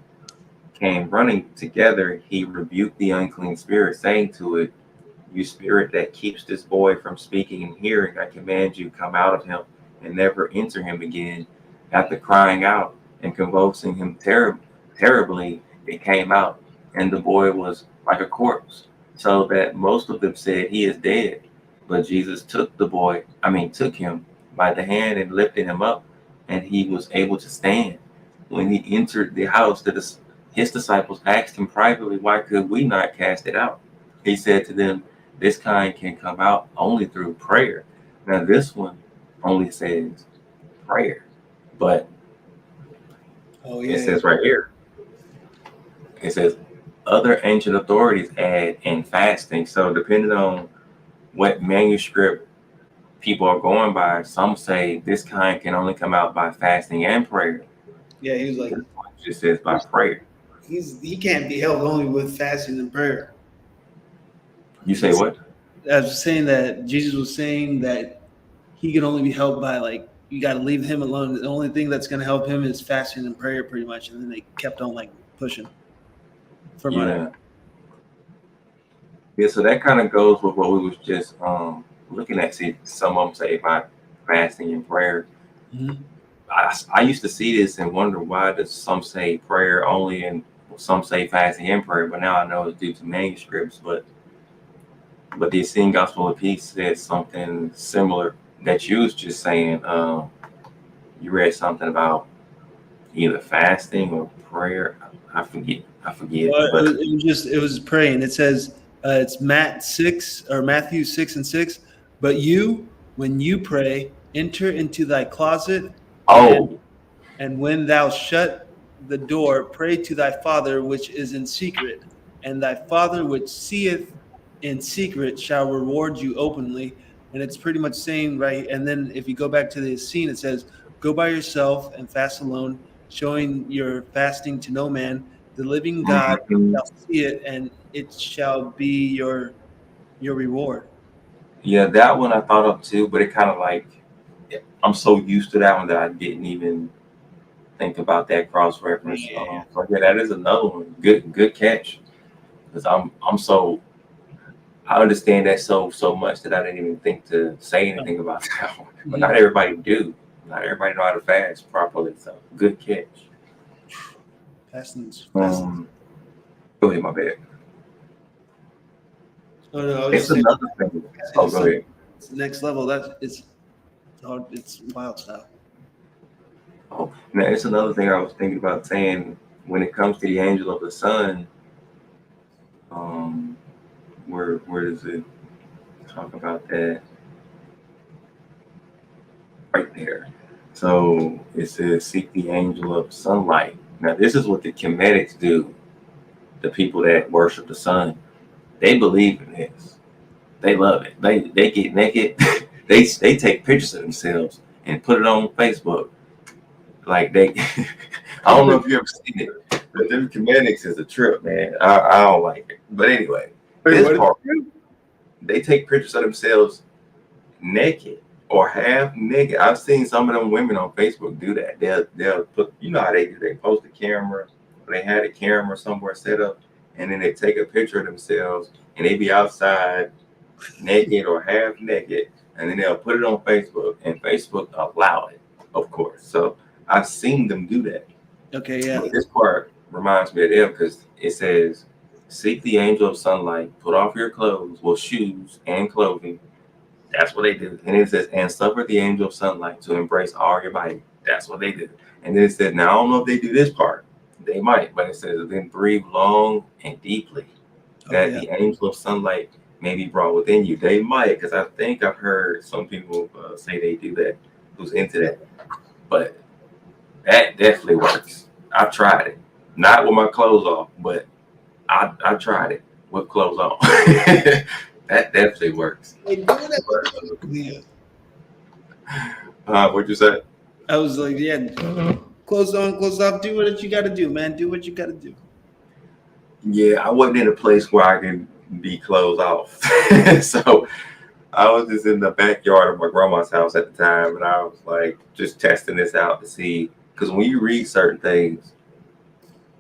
came running together, he rebuked the unclean spirit, saying to it, 'You spirit that keeps this boy from speaking and hearing, I command you, come out of him and never enter him again.' After crying out and convulsing him terribly, it came out, and the boy was like a corpse, so that most of them said, 'He is dead.' But Jesus took him by the hand and lifted him up, and he was able to stand. When he entered the house, his disciples asked him privately, 'Why could we not cast it out?' He said to them, 'This kind can come out only through prayer.'" Now this one only says prayer, but it says right here, it says other ancient authorities add and fasting. So depending on what manuscript people are going by, some say this kind can only come out by fasting and prayer. Yeah, he was like, it just says by prayer. He can't be helped only with fasting and prayer. You say what? I was saying that Jesus was saying that he can only be helped by, like, you got to leave him alone. The only thing that's going to help him is fasting and prayer, pretty much. And then they kept on like pushing for money. Yeah. So that kind of goes with what we was just looking at. See, some of them say by fasting and prayer. Mm-hmm. I used to see this and wonder why does some say prayer only and some say fasting and prayer, but now I know it's due to manuscripts. But the Essene Gospel of Peace said something similar that you was just saying. You read something about either fasting or prayer. I forget. Well, but it was praying. It says it's Matthew 6:6. But you, when you pray, enter into thy closet. And when thou shut the door, pray to thy Father which is in secret, and thy Father which seeth in secret shall reward you openly. And it's pretty much saying, right? And then if you go back to the scene, it says, go by yourself and fast alone, showing your fasting to no man. The living God Mhm. shall see it, and it shall be your reward. Yeah, that one I thought of too, but it kind of like I'm so used to that one that I didn't even think about that cross reference. Yeah. So yeah, that is another one. Good catch. Because I understand that so much that I didn't even think to say anything about that one. But not everybody do. Not everybody know how to fast properly. So good catch. Fasting's. Go ahead, my bad. Oh no, I was It's just saying, another thing. Oh, go ahead. it's the next level. That is hard. It's wild stuff. Oh, now it's another thing I was thinking about saying when it comes to the angel of the sun. Um, where does it talk about that? Right there. So it says, seek the angel of sunlight. Now, this is what the Kemetics do. The people that worship the sun, they believe in this. They love it. They get naked. they take pictures of themselves and put it on Facebook. Like they, I don't know if you ever seen it, but them Kemetics is a trip, man. I don't like it. But anyway, this part, they take pictures of themselves naked or half naked. I've seen some of them women on Facebook do that. They'll put, you know how they do. They post a camera, or they had a camera somewhere set up, and then they take a picture of themselves, and they be outside naked or half naked, and then they'll put it on Facebook, and Facebook allow it, of course. So I've seen them do that. Okay, yeah. But this part reminds me of them because it says, "Seek the angel of sunlight, put off your clothes, well, shoes and clothing." That's what they do. And it says, and suffer the angel of sunlight to embrace all your body. That's what they do. And then it says, now I don't know if they do this part. They might, but it says, then breathe long and deeply, that the angel of sunlight may be brought within you. They might, because I think I've heard some people say they do that, who's into that. But that definitely works. I've tried it. Not with my clothes off, but I tried it with clothes on. That definitely works. Yeah. What'd you say? I was like, yeah, clothes on, clothes off. Do what you got to do, man. Do what you got to do. Yeah, I wasn't in a place where I could be closed off. So I was just in the backyard of my grandma's house at the time, and I was like just testing this out to see, because when you read certain things,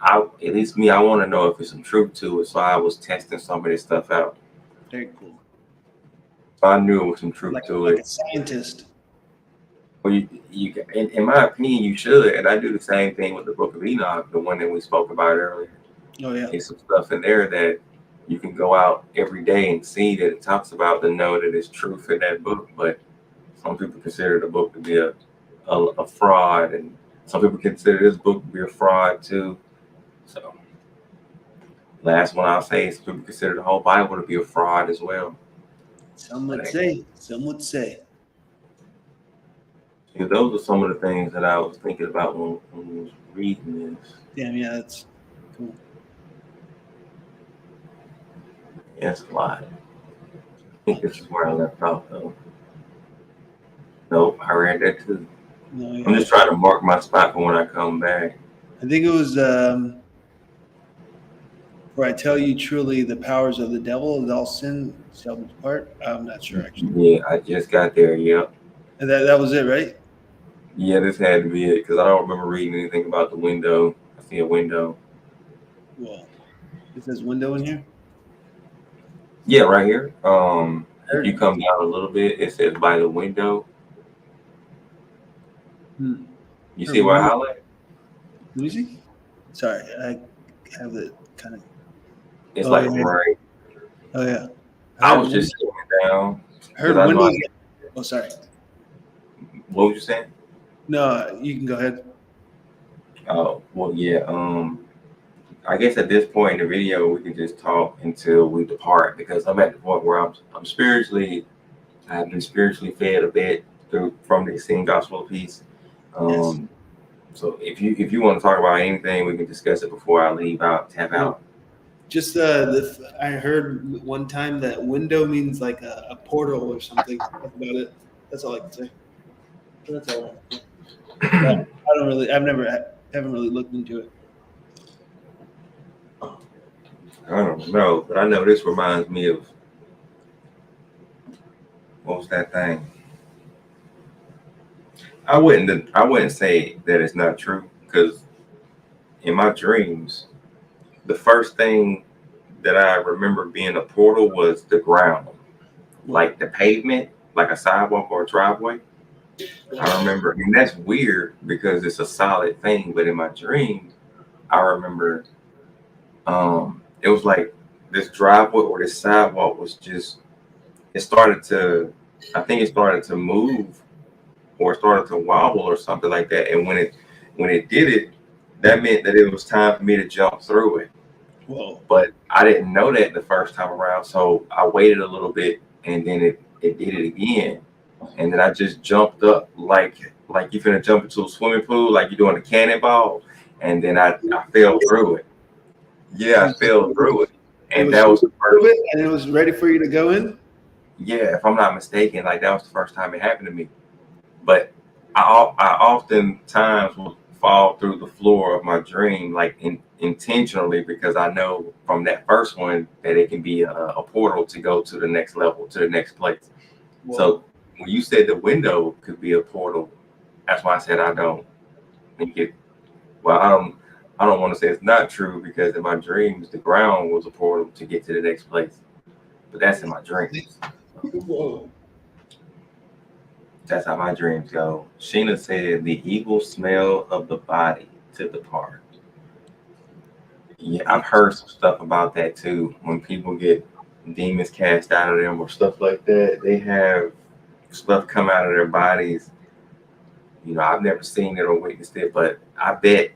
at least me, I want to know if there's some truth to it. So I was testing some of this stuff out. Very cool. So I knew it was some truth to it. Like a scientist. Well, in my opinion, you should. And I do the same thing with the Book of Enoch, the one that we spoke about earlier. Oh yeah. There's some stuff in there that you can go out every day and see that it talks about, to know that it's truth in that book. But some people consider the book to be a fraud, and some people consider this book to be a fraud too. So last one I'll say is people consider the whole Bible to be a fraud as well. Some would say. Some would say. Yeah, those are some of the things that I was thinking about when we was reading this. Damn, yeah, that's cool. Yeah, it's a lot. I think this is where I left off though. Nope, I read that too. No, yeah. I'm just trying to mark my spot for when I come back. I think it was where I tell you truly the powers of the devil and all sin shall depart. I'm not sure actually. Yeah, I just got there. Yep. And that was it, right? Yeah, this had to be it because I don't remember reading anything about the window. I see a window. Well, it says window in here. Yeah, right here. If you come down a little bit, it says by the window. You see where I highlight? Let me see. Sorry, I have it kind of. It's like right. Oh yeah. I was just sitting down. Heard windows. Oh, sorry. What was you saying? No, you can go ahead. Oh, well, yeah. I guess at this point in the video, we can just talk until we depart, because I'm at the point where I'm spiritually, I've been spiritually fed a bit from the Sing Gospel of Peace. Yes. So if you want to talk about anything, we can discuss it before I leave out, tap out. Just I heard one time that window means like a portal or something. That's about it. That's all I can say. That's all. But I don't really. Haven't really looked into it. I don't know, but I know this reminds me of what was that thing? I wouldn't say that it's not true because in my dreams, the first thing that I remember being a portal was the ground, like the pavement, like a sidewalk or a driveway. I remember, and that's weird because it's a solid thing, but in my dreams, I remember it was like this driveway or this sidewalk was just it started to I think it started to move or it started to wobble or something like that. And when it did it, that meant that it was time for me to jump through it. Whoa. But I didn't know that the first time around, so I waited a little bit and then it did it again. And then I just jumped up like you're gonna jump into a swimming pool, like you're doing a cannonball, and then I fell through it. Yeah, I fell through it. And that was the first and it was ready for you to go in? Yeah, if I'm not mistaken, like that was the first time it happened to me. But I oftentimes will fall through the floor of my dream, like intentionally, because I know from that first one that it can be a portal to go to the next level, to the next place. Whoa. So when you said the window could be a portal, that's why I said I don't think it. Well, I don't want to say it's not true because in my dreams the ground was a portal to get to the next place, but that's in my dreams. Whoa. That's how my dreams go. Sheena said the evil smell of the body to depart. Yeah, I've heard some stuff about that too. When people get demons cast out of them or stuff like that, they have stuff come out of their bodies. You know, I've never seen it or witnessed it, but I bet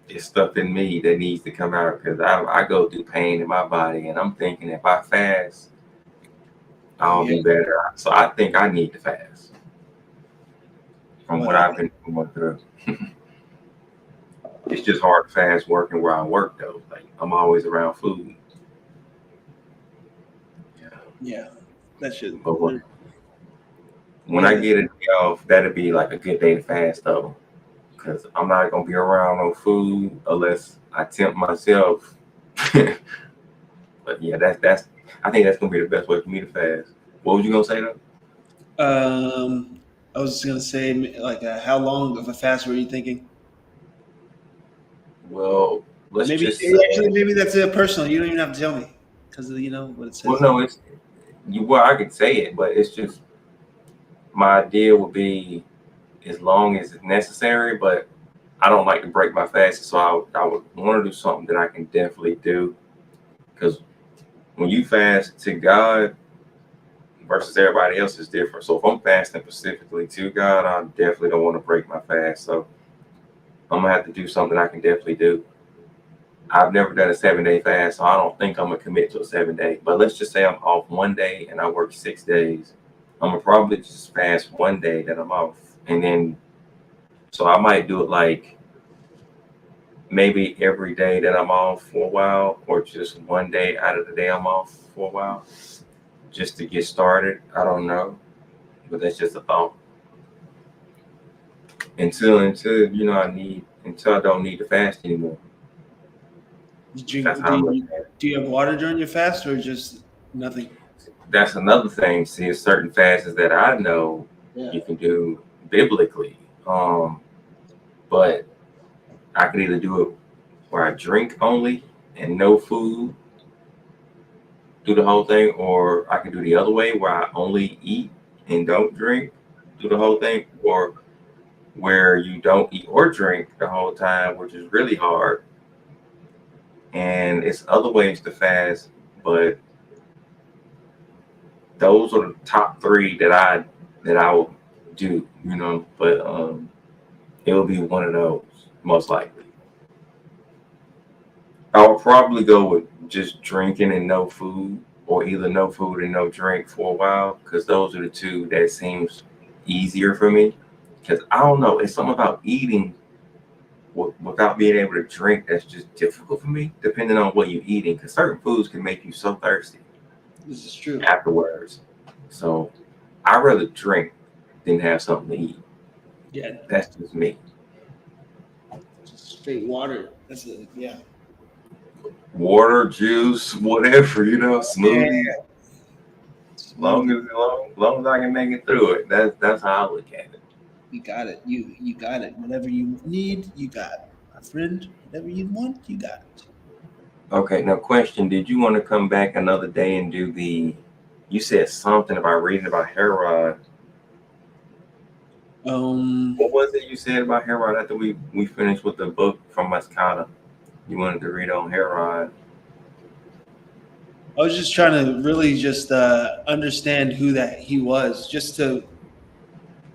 it's stuff in me that needs to come out because I go through pain in my body, and I'm thinking if I fast, I'll be better. So I think I need to fast from what I've been going through. It's just hard to fast working where I work though. Like I'm always around food. Yeah, that should. But when I get a day off, that'd be like a good day to fast though, because I'm not gonna be around no food unless I tempt myself. But yeah, that's. I think that's gonna be the best way for me to fast. What was you gonna say though? I was just gonna say, like, how long of a fast were you thinking? Well, maybe that's personal. You don't even have to tell me because you know what it says. Well, no, it's I could say it, but it's just my idea would be as long as it's necessary. But I don't like to break my fast, so I would want to do something that I can definitely do. Because when you fast to God versus everybody else is different. So if I'm fasting specifically to God, I definitely don't want to break my fast. So I'm gonna have to do something I can definitely do. I've never done a 7-day fast, so I don't think I'm gonna commit to a 7-day. But let's just say I'm off one day and I work 6 days. I'm gonna probably just fast one day that I'm off, and then so I might do it like maybe every day that I'm off for a while, or just one day out of the day I'm off for a while, just to get started. I don't know, but that's just a thought. Until you know until I don't need to fast anymore. Do you have water during your fast or just nothing? That's another thing. See, certain fasts that I know you can do biblically, but I can either do it where I drink only and no food, do the whole thing, or I can do the other way where I only eat and don't drink, do the whole thing, or where you don't eat or drink the whole time, which is really hard. And it's other ways to fast, but those are the top 3 that I will do, you know. But it will be one of those most likely. I will probably go with just drinking and no food, or either no food and no drink for a while, because those are the 2 that seems easier for me. Because I don't know, it's something about eating without being able to drink, that's just difficult for me, depending on what you're eating. Because certain foods can make you so thirsty This is true. afterwards. So I'd rather drink than have something to eat. Yeah, That's just me. just straight water. That's it. Yeah. Water, juice, whatever, smoothie. Yeah. Long as I can make it through it. That's how I look at it. You got it. You got it. Whatever you need, you got it. My friend, whatever you want, you got it. Okay, now question, did you want to come back another day and do you said something about reading about Herod. What was it you said about Herod after we finished with the book from Mascata? You wanted to read on Herod. I was just trying to really just understand who that he was,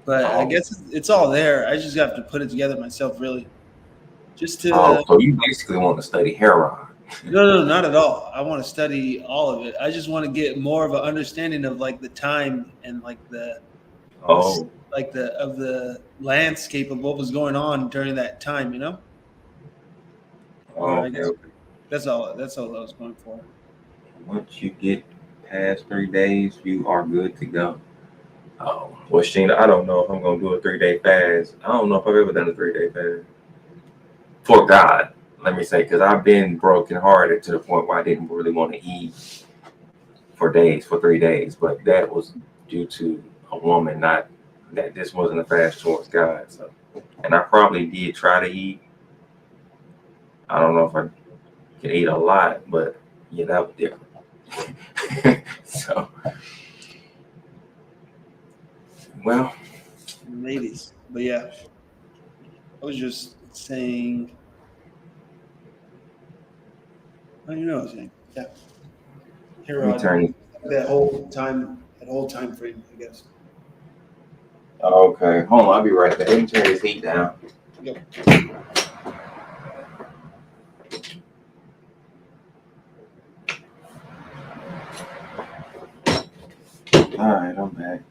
but I guess it's all there. I just have to put it together myself, really. Just to. So you basically want to study Herod? No, not at all. I want to study all of it. I just want to get more of an understanding of like the time and like the landscape of what was going on during that time. Okay. That's all I was going for. Once you get past 3 days, you are good to go. Oh, well, Sheena, I don't know if I'm gonna do a 3-day fast. I don't know if I've ever done a 3-day fast for God. Let me say, because I've been brokenhearted to the point where I didn't really want to eat for 3 days, but that was due to a woman, not that this wasn't a fast towards God. So, and I probably did try to eat. I don't know if I can eat a lot, but yeah, that was different. So, well, ladies, but yeah, I was just saying. I don't know what I was saying. Yeah, Herod. That whole time frame, I guess. Okay, hold on, I'll be right back. Let me turn this heat down. Yep. All right, I'm back.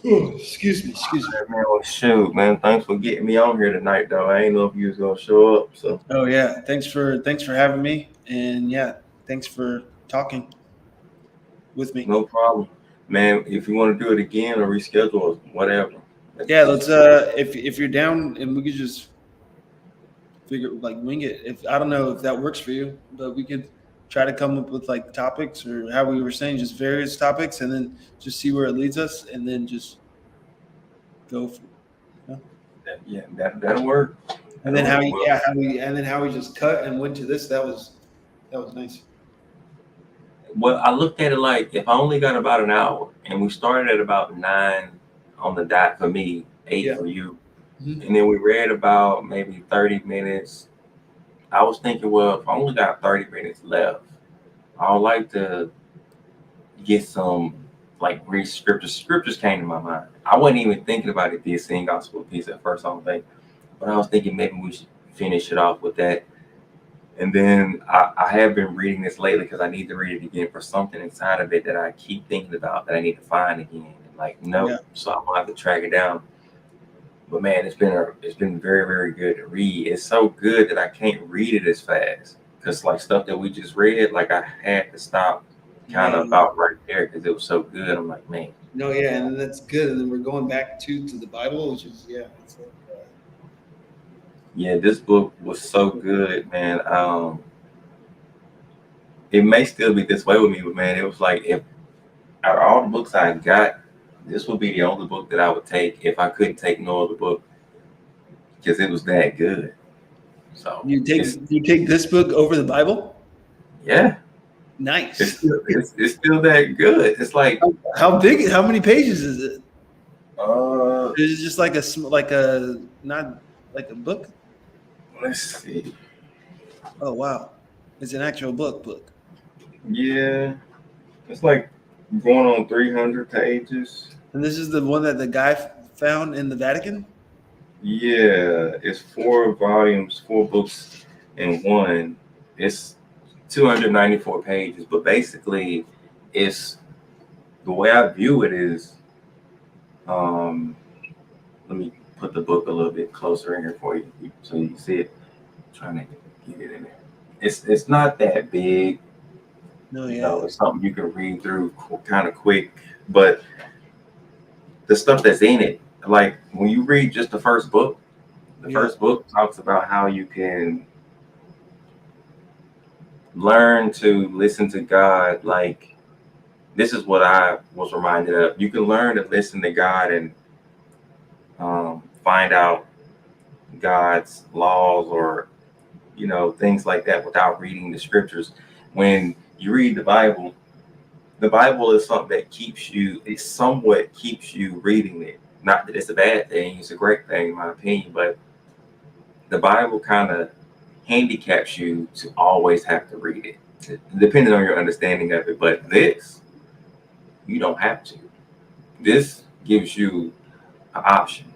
Oh, excuse me. Man, well, shoot, man. Thanks for getting me on here tonight, though. I ain't know if you was gonna show up. So. Oh yeah, thanks for having me, and yeah, thanks for talking with me. No problem, man. If you want to do it again or reschedule or whatever. Yeah, let's. If you're down, and we could just wing it. If I don't know if that works for you, but we could try to come up with like topics or how we were saying, just various topics, and then just see where it leads us, and then just go. That'll work. And then how we just cut and went to this. That was nice. Well, I looked at it like if I only got about an hour, and we started at about 9 on the dot for me, 8 for you, and then we read about maybe 30 minutes. I was thinking, well, if I only got 30 minutes left, I would like to get some read scriptures. Scriptures came to my mind. I wasn't even thinking about it being sing gospel piece at first, I don't think, but I was thinking maybe we should finish it off with that. And then I have been reading this lately because I need to read it again for something inside of it that I keep thinking about that I need to find again. So I'm gonna have to track it down. But man, it's been very, very good to read. It's so good that I can't read it as fast because stuff that we just read, I had to stop kind of about right there because it was so good. I'm like, man. No, yeah, and that's good. And then we're going back to the Bible, which is it's yeah, this book was so good, man. It may still be this way with me, but man, it was like if out of all the books I got, this would be the only book that I would take if I couldn't take no other book because it was that good. So you take this book over the Bible? Yeah. Nice. It's still that good. It's like how big? How many pages is it? Is it just not like a book? Let's see. Oh wow, it's an actual book. Yeah, it's like going on 300 pages. And this is the one that the guy found in the Vatican? Yeah, it's 4 volumes, 4 books in one. It's 294 pages, but basically it's the way I view it is let me put the book a little bit closer in here for you so you can see it. trying to get it in there. It's not that big. No, You yeah. know, it's something you can read through kind of quick, but the stuff that's in it, like when you read just the first book, the first book talks about how you can learn to listen to God. Like, this is what I was reminded of. You can learn to listen to God and find out God's laws or, you know, things like that without reading the scriptures. When you read the Bible is something that keeps you, it somewhat keeps you reading it. Not that it's a bad thing, it's a great thing in my opinion, but the Bible kind of handicaps you to always have to read it, depending on your understanding of it. But this, you don't have to. This gives you an option.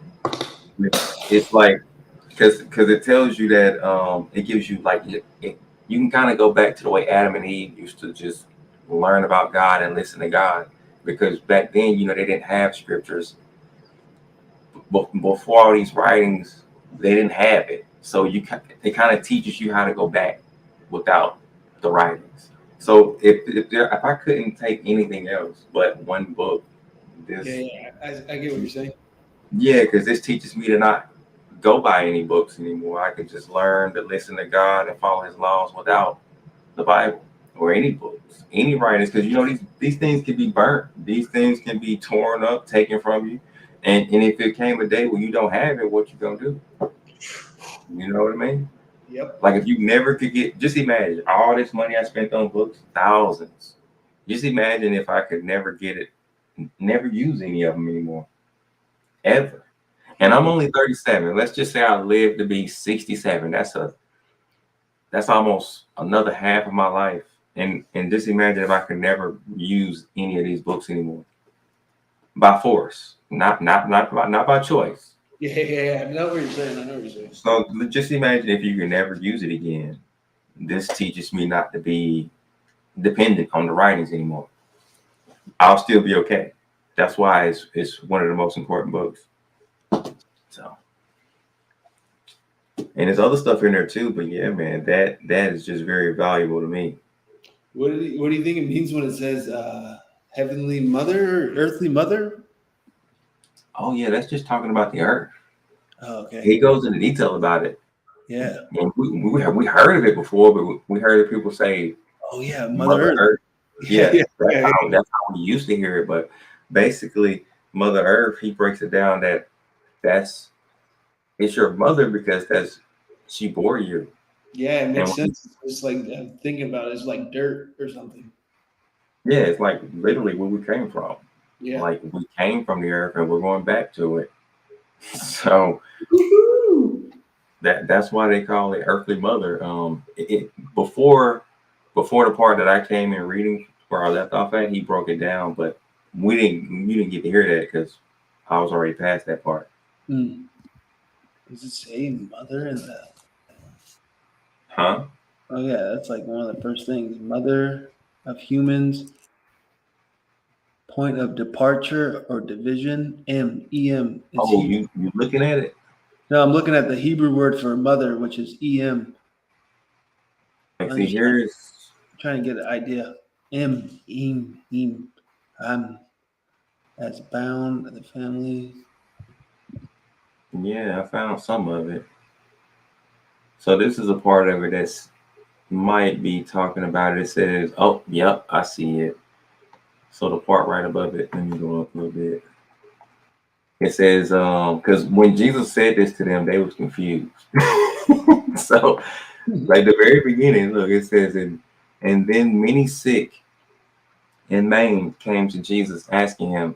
It's like, because it tells you that it gives you like you can kind of go back to the way Adam and Eve used to just learn about God and listen to God, because back then, you know, they didn't have scriptures. But before all these writings, they didn't have it. So it kind of teaches you how to go back without the writings. So if I couldn't take anything else but one book, this I get what you're saying. Yeah, because this teaches me to not go by any books anymore. I can just learn to listen to God and follow His laws without the Bible or any books, any writings. Because you know these things can be burnt. These things can be torn up, taken from you. And if it came a day where you don't have it, what you gonna do? You know what I mean? Yep. Like if you never could get, just imagine all this money I spent on books, thousands. Just imagine if I could never get it, never use any of them anymore, ever. And I'm only 37. Let's just say I live to be 67. That's almost another half of my life. And just imagine if I could never use any of these books anymore. By force, not by choice. Yeah. I know what you're saying. So just imagine if you can never use it again. This teaches me not to be dependent on the writings anymore. I'll still be okay. That's why it's one of the most important books. So, and there's other stuff in there too, but yeah, man, that is just very valuable to me. What do you think it means when it says heavenly mother, earthly mother? Oh yeah, that's just talking about the earth. Oh, okay. He goes into detail about it. Yeah. And we heard of it before, but we heard of people say, "Oh yeah, Mother Earth." Yeah, that's how we used to hear it. But basically, Mother Earth, he breaks it down that it's your mother because she bore you. Yeah, it makes sense. It's like I'm thinking about it. It's like dirt or something. Yeah, it's like literally where we came from. Yeah, like we came from the earth and we're going back to it. So that's why they call it earthly mother. Before the part that I came in reading where I left off at, he broke it down, but you didn't get to hear that because I was already past that part. Does it say mother in the? Huh? Oh yeah, that's like one of the first things. Mother of humans. Point of departure or division. EM. Oh, you looking at it? No, I'm looking at the Hebrew word for mother, which is EM. See, here's trying to get an idea. Em. As bound the family. Yeah, I found some of it. So this is a part of it that's might be talking about it. It says, oh, yep, I see it. So the part right above it, let me go up a little bit. It says, because when Jesus said this to them, they was confused. So, like the very beginning, look, it says, and then many sick and maimed came to Jesus, asking him,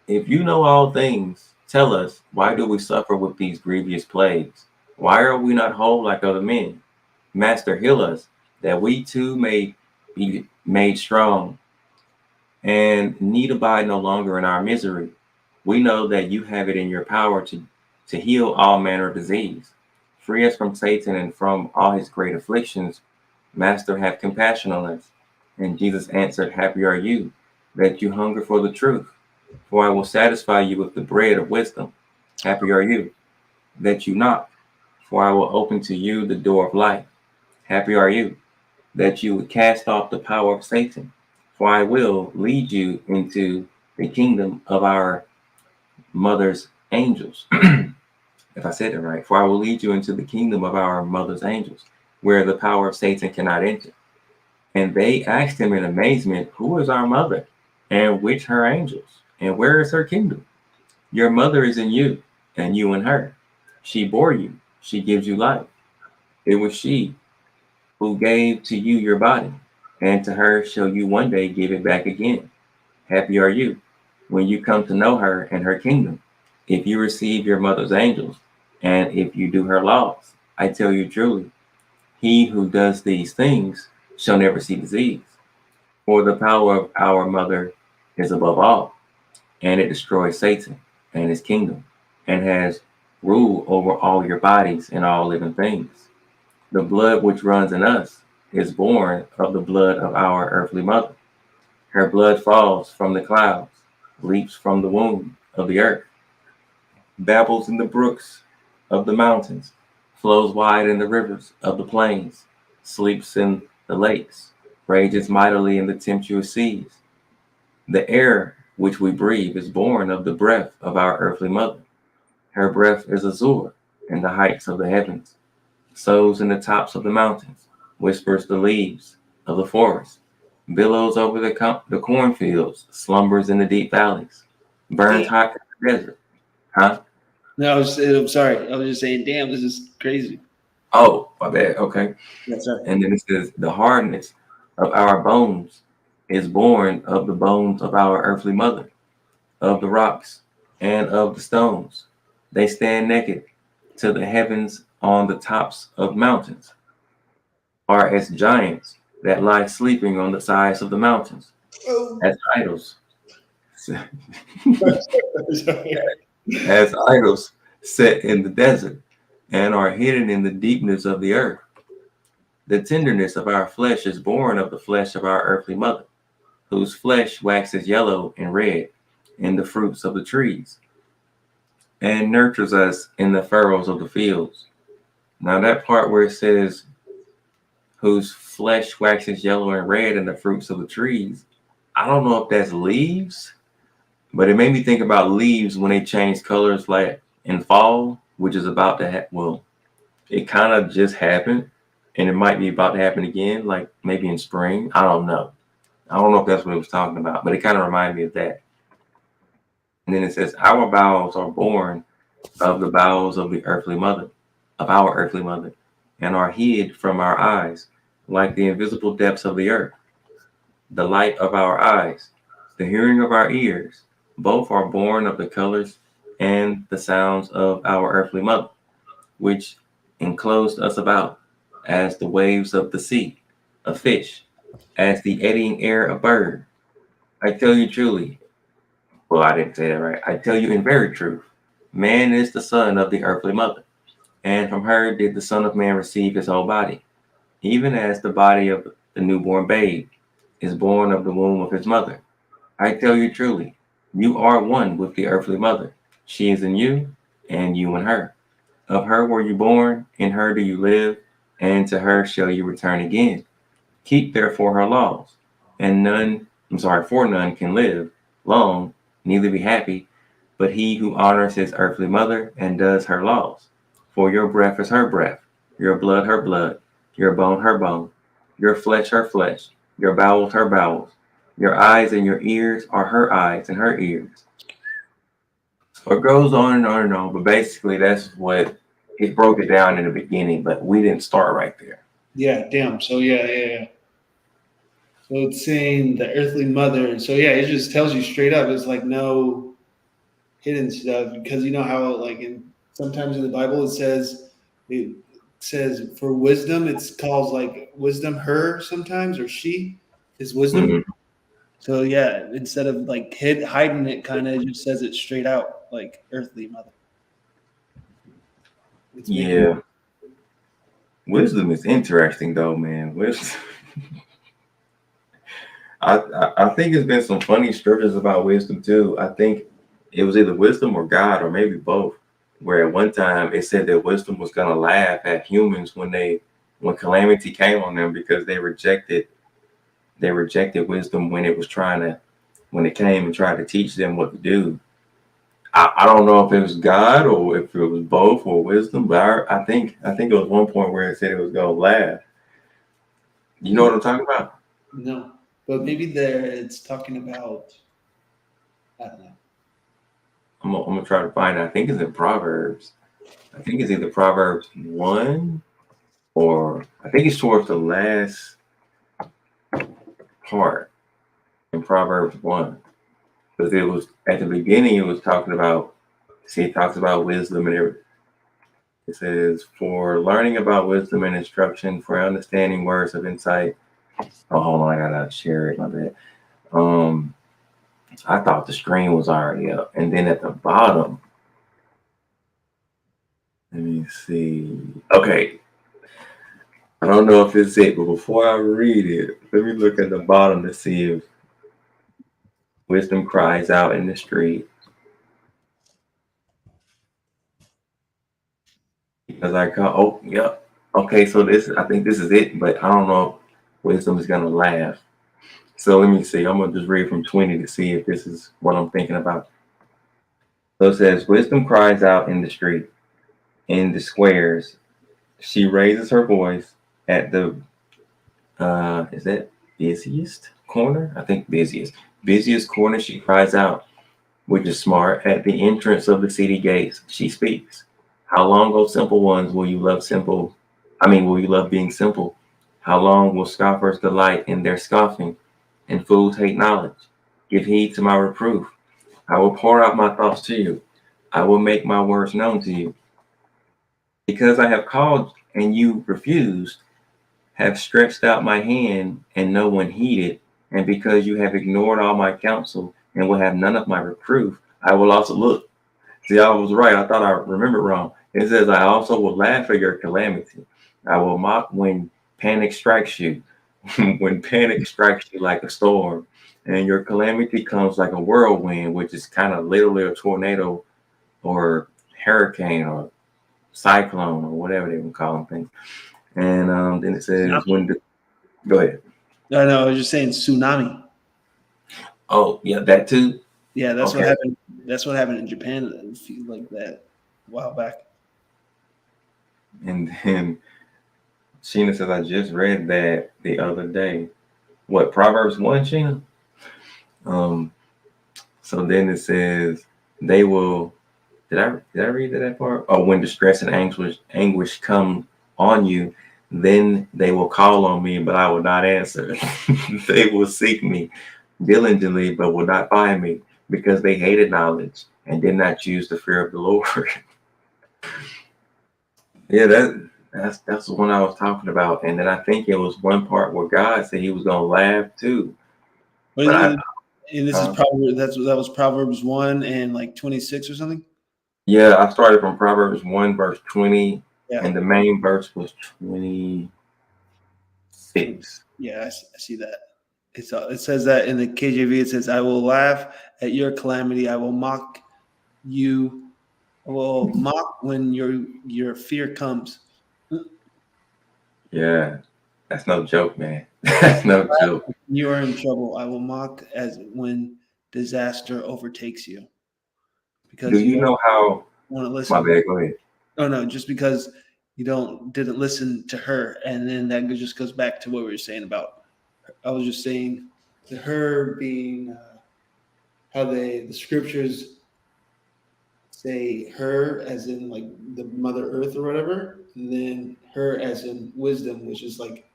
if you know all things, tell us, why do we suffer with these grievous plagues? Why are we not whole like other men? Master, heal us, that we too may be made strong and need abide no longer in our misery. We know that you have it in your power to heal all manner of disease. Free us from Satan and from all his great afflictions. Master, have compassion on us. And Jesus answered, happy are you that you hunger for the truth, for I will satisfy you with the bread of wisdom. Happy are you that you knock, for I will open to you the door of life. Happy are you that you would cast off the power of Satan, for I will lead you into the kingdom of our mother's angels. If I said it right, for I will lead you into the kingdom of our mother's angels, where the power of Satan cannot enter. And they asked him in amazement, who is our mother, and which her angels, and where is her kingdom? Your mother is in you, and you in her. She bore you, she gives you life. It was she who gave to you your body, and to her shall you one day give it back again. Happy are you when you come to know her and her kingdom, if you receive your mother's angels, and if you do her laws. I tell you truly, he who does these things shall never see disease. For the power of our mother is above all, and it destroys Satan and his kingdom, and has rule over all your bodies and all living things. The blood which runs in us is born of the blood of our earthly mother. Her blood falls from the clouds, leaps from the womb of the earth, babbles in the brooks of the mountains, flows wide in the rivers of the plains, sleeps in the lakes, rages mightily in the tempestuous seas. The air which we breathe is born of the breath of our earthly mother. Her breath is azure in the heights of the heavens, sows in the tops of the mountains, whispers the leaves of the forest, billows over the cornfields, slumbers in the deep valleys, burns hot in the desert. Huh? No, I'm sorry. I was just saying, damn, this is crazy. Oh, my bad. Okay. That's right. And then it says, the hardness of our bones is born of the bones of our earthly mother, of the rocks and of the stones. They stand naked to the heavens on the tops of mountains, are as giants that lie sleeping on the sides of the mountains, as idols, as idols set in the desert, and are hidden in the deepness of the earth. The tenderness of our flesh is born of the flesh of our earthly mother, whose flesh waxes yellow and red in the fruits of the trees, and nurtures us in the furrows of the fields. Now that part where it says, whose flesh waxes yellow and red in the fruits of the trees, I don't know if that's leaves, but it made me think about leaves when they change colors like in fall, which is about to happen. Well, it kind of just happened, and it might be about to happen again, like maybe in spring. I don't know. I don't know if that's what it was talking about, but it kind of reminded me of that. And then it says, our bowels are born of the bowels of the earthly mother, of our earthly mother, and are hid from our eyes, like the invisible depths of the earth. The light of our eyes, the hearing of our ears, both are born of the colors and the sounds of our earthly mother, which enclosed us about, as the waves of the sea, a fish, as the eddying air a bird. I tell you truly, well, I didn't say that right. I tell you in very truth, man is the son of the earthly mother, and from her did the Son of Man receive his whole body, even as the body of the newborn babe is born of the womb of his mother. I tell you truly, you are one with the earthly mother. She is in you, and you in her. Of her were you born, in her do you live, and to her shall you return again. Keep therefore her laws, and for none can live long, neither be happy, but he who honors his earthly mother and does her laws. For your breath is her breath, your blood her blood, your bone her bone, your flesh her flesh, your bowels her bowels, your eyes and your ears are her eyes and her ears. So it goes on and on and on, but basically that's what it broke it down in the beginning, but we didn't start right there. Yeah, damn. So yeah. So it's saying the earthly mother. So yeah, it just tells you straight up. It's like no hidden stuff, because you know how like sometimes in the Bible it says for wisdom it's calls like wisdom her sometimes, or she is wisdom. Mhm. So yeah, instead of like hiding it, kind of just says it straight out like earthly mother. It's Yeah. Wisdom is interesting though, man. Wisdom. I think there's been some funny scriptures about wisdom too. I think it was either wisdom or God or maybe both. where at one time it said that wisdom was going to laugh at humans when calamity came on them, because they rejected wisdom when it came and tried to teach them what to do. I don't know if it was God or if it was both or wisdom, but I think it was one point where it said it was going to laugh. You know what I'm talking about? No, but maybe there it's talking about, I don't know. I'm gonna try to find it. I think it's in Proverbs. I think it's either Proverbs 1 or I think it's towards the last part in Proverbs 1. Because it was at the beginning, it was talking about, it talks about wisdom and everything. It says, for learning about wisdom and instruction, for understanding words of insight. Oh, hold on, I gotta share it, my bad. I thought the screen was already up. And then at the bottom, let me see. Okay. I don't know if it's it, but before I read it, let me look at the bottom to see if wisdom cries out in the street. Because yep. Okay, so I think this is it, but I don't know if wisdom is gonna laugh. So let me see. I'm gonna just read from 20 to see if this is what I'm thinking about. So it says, wisdom cries out in the street, in the squares. She raises her voice at the is that busiest corner? I think busiest corner. She cries out, which is smart. At the entrance of the city gates, she speaks. How long, O simple ones, will you love being simple? How long will scoffers delight in their scoffing, and fools hate knowledge? Give heed to my reproof. I will pour out my thoughts to you. I will make my words known to you. Because I have called and you refused, have stretched out my hand and no one heeded, and because you have ignored all my counsel and will have none of my reproof, I will also look. See, I was right. I thought I remembered wrong. It says, I also will laugh at your calamity. I will mock when panic strikes you, when panic strikes you like a storm, and your calamity comes like a whirlwind, which is kind of literally a tornado or hurricane or cyclone or whatever they would call them things. And then it says, go ahead. No, I was just saying tsunami. Oh, yeah, that too. Yeah, that's what happened. That's what happened in Japan. I feel like that a while back. And then Sheena says, I just read that the other day. What, Proverbs 1, Sheena? So then it says, they will. Did I read that part? Oh, when distress and anguish come on you, then they will call on me, but I will not answer. They will seek me diligently, but will not find me, because they hated knowledge and did not choose the fear of the Lord. Yeah, that's the one I was talking about. And then I think it was one part where God said he was gonna laugh too. And this is probably that was Proverbs 1 and like 26 or something. Yeah, I started from Proverbs 1 verse 20, yeah. And the main verse was 26. Yeah, I see that. It says that in the KJV. It says, "I will laugh at your calamity. I will mock you. I will mock when your fear comes." Yeah, that's no joke, man. That's no joke. You are in trouble. I will mock as when disaster overtakes you. Because do you know how? Want to listen? My bad. Go ahead. Oh no, just because you didn't listen to her, and then that just goes back to what we were saying about. I was just saying to her being how the scriptures say her as in like the Mother Earth or whatever, and then her as in wisdom, which is like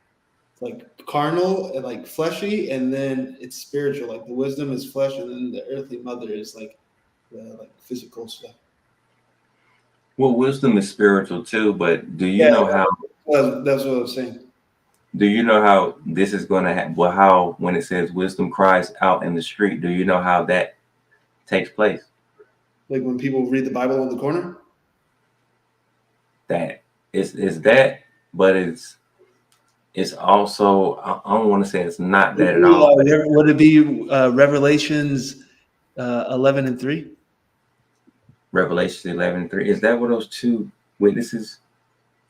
carnal and like fleshy, and then it's spiritual. Like the wisdom is flesh, and then the earthly mother is like the physical stuff. Well, wisdom is spiritual too, but do you know how? That's what I was saying. Do you know how this is going to happen? Well, how when it says wisdom cries out in the street, do you know how that takes place? Like when people read the Bible on the corner? That is that, but it's also, I don't want to say it's not that at all. Would it be Revelations 11 and 3? Revelation 11:3. Is that what those two witnesses?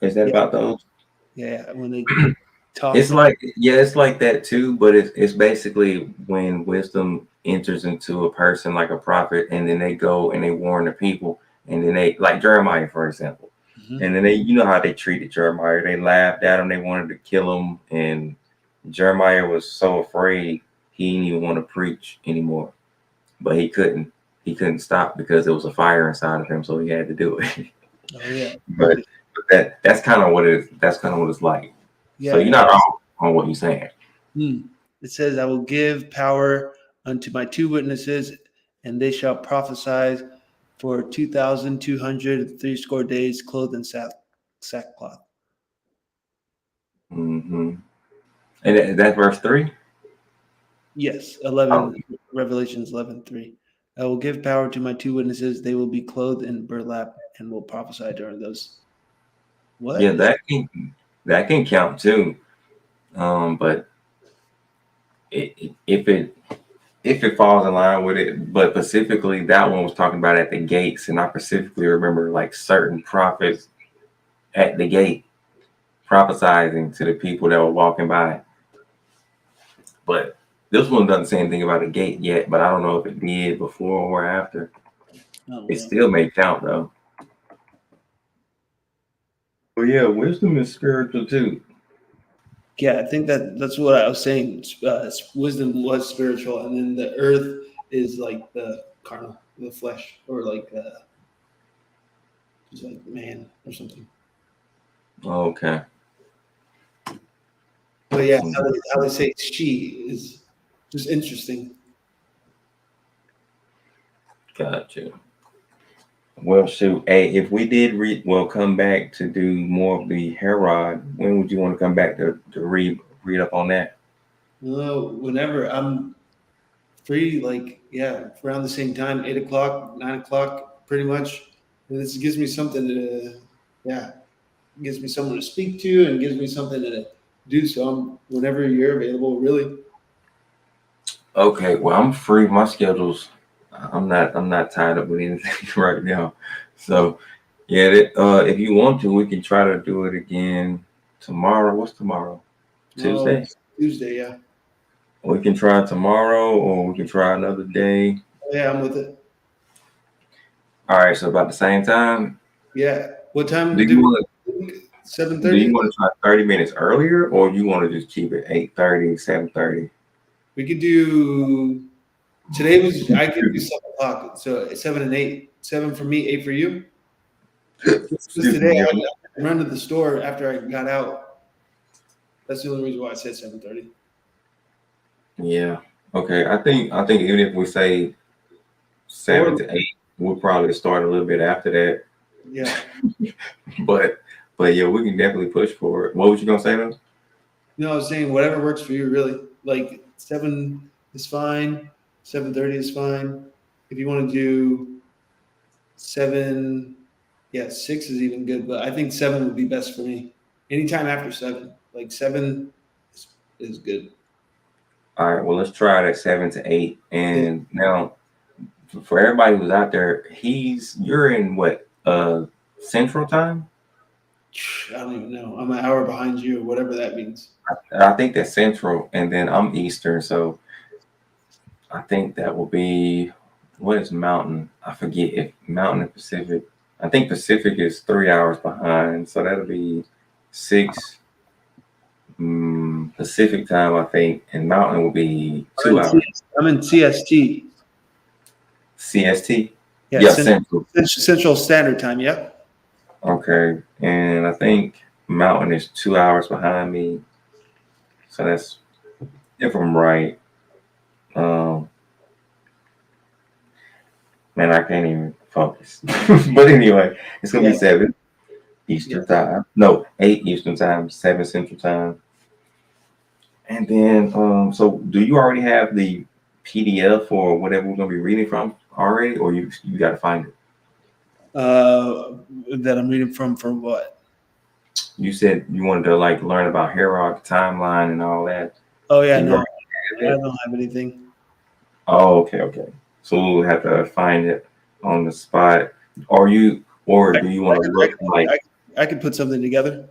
Is that Yeah. about those? Yeah, when they talk. It's like, yeah, it's like that too, but it's basically when wisdom enters into a person like a prophet, and then they go and they warn the people, and then they, like Jeremiah, for example, and then they, you know how they treated Jeremiah. They laughed at him, they wanted to kill him, and Jeremiah was so afraid he didn't even want to preach anymore, but he couldn't. He couldn't stop because there was a fire inside of him, so he had to do it. Oh yeah. but that's kind of what it's like. Yeah. So you're not wrong on what you're saying. It says, I will give power unto my 2 witnesses, and they shall prophesy for 2,203 days, clothed in sackcloth. Mm-hmm. And that's verse 3? Yes, 11, Revelations 11:3. I will give power to my 2 witnesses. They will be clothed in burlap and will prophesy during those. What? Yeah, that can count too. But if it falls in line with it, but specifically that one was talking about at the gates, and I specifically remember like certain prophets at the gate prophesying to the people that were walking by. But this one doesn't say anything about a gate yet, but I don't know if it did before or after. It still may count though. Well, yeah, wisdom is spiritual too. Yeah, I think that's what I was saying. Wisdom was spiritual, and then the earth is like the carnal, the flesh, or like just like man or something. Okay. But yeah, how they say she is just interesting. Gotcha. Well, shoot. Hey, if we did come back to do more of the Herod, when would you want to come back to read up on that? Whenever I'm free, like around the same time, 8 o'clock, 9 o'clock, pretty much. And this gives me something to, gives me someone to speak to, and gives me something to do. So whenever you're available, really. Okay. Well, I'm free. My schedule's. I'm not tied up with anything right now. So, yeah. If you want to, we can try to do it again tomorrow. What's tomorrow? Tuesday. Tuesday, yeah. We can try tomorrow, or we can try another day. Yeah, I'm with it. All right. So about the same time. Yeah. What time do you want? 7:30. Do you want to try 30 minutes earlier, or you want to just keep it 8:30, 7:30? We could do. Today I could do 7 o'clock. So 7 and 8. 7 for me, 8 for you. Today I ran to the store after I got out. That's the only reason why I said 7:30. Yeah. Okay. I think even if we say 7 to 8, we'll probably start a little bit after that. Yeah. but yeah, we can definitely push for it. What was you gonna say though? No, I was saying whatever works for you, really. Like 7 is fine. 7:30 is fine. If you want to do 7, 6 is even good. But I think 7 would be best for me. Anytime after 7, like 7 is good. All right. Well, let's try it at 7 to 8. And now, for everybody who's out there, you're in what Central Time? I don't even know. I'm an hour behind you, or whatever that means. I think that's Central, and then I'm Eastern, so I think that will be, what is Mountain? I forget if Mountain and Pacific. I think Pacific is 3 hours behind, so that'll be 6 Pacific time, I think, and Mountain will be 2 hours. I'm in CST. CST? Yeah, Central. Central Standard Time, yeah. Okay, and I think Mountain is 2 hours behind me, so that's, if I'm right. Man, I can't even focus. But anyway, it's gonna be 7 Eastern time. No, 8 Eastern time, 7 Central time. And then, so do you already have the PDF or whatever we're gonna be reading from already, or you got to find it? That I'm reading from for what? You said you wanted to like learn about Herod, the timeline, and all that. Oh yeah, no, I don't have anything. Oh, okay. So we'll have to find it on the spot. Or do you want to look like? I could put something together.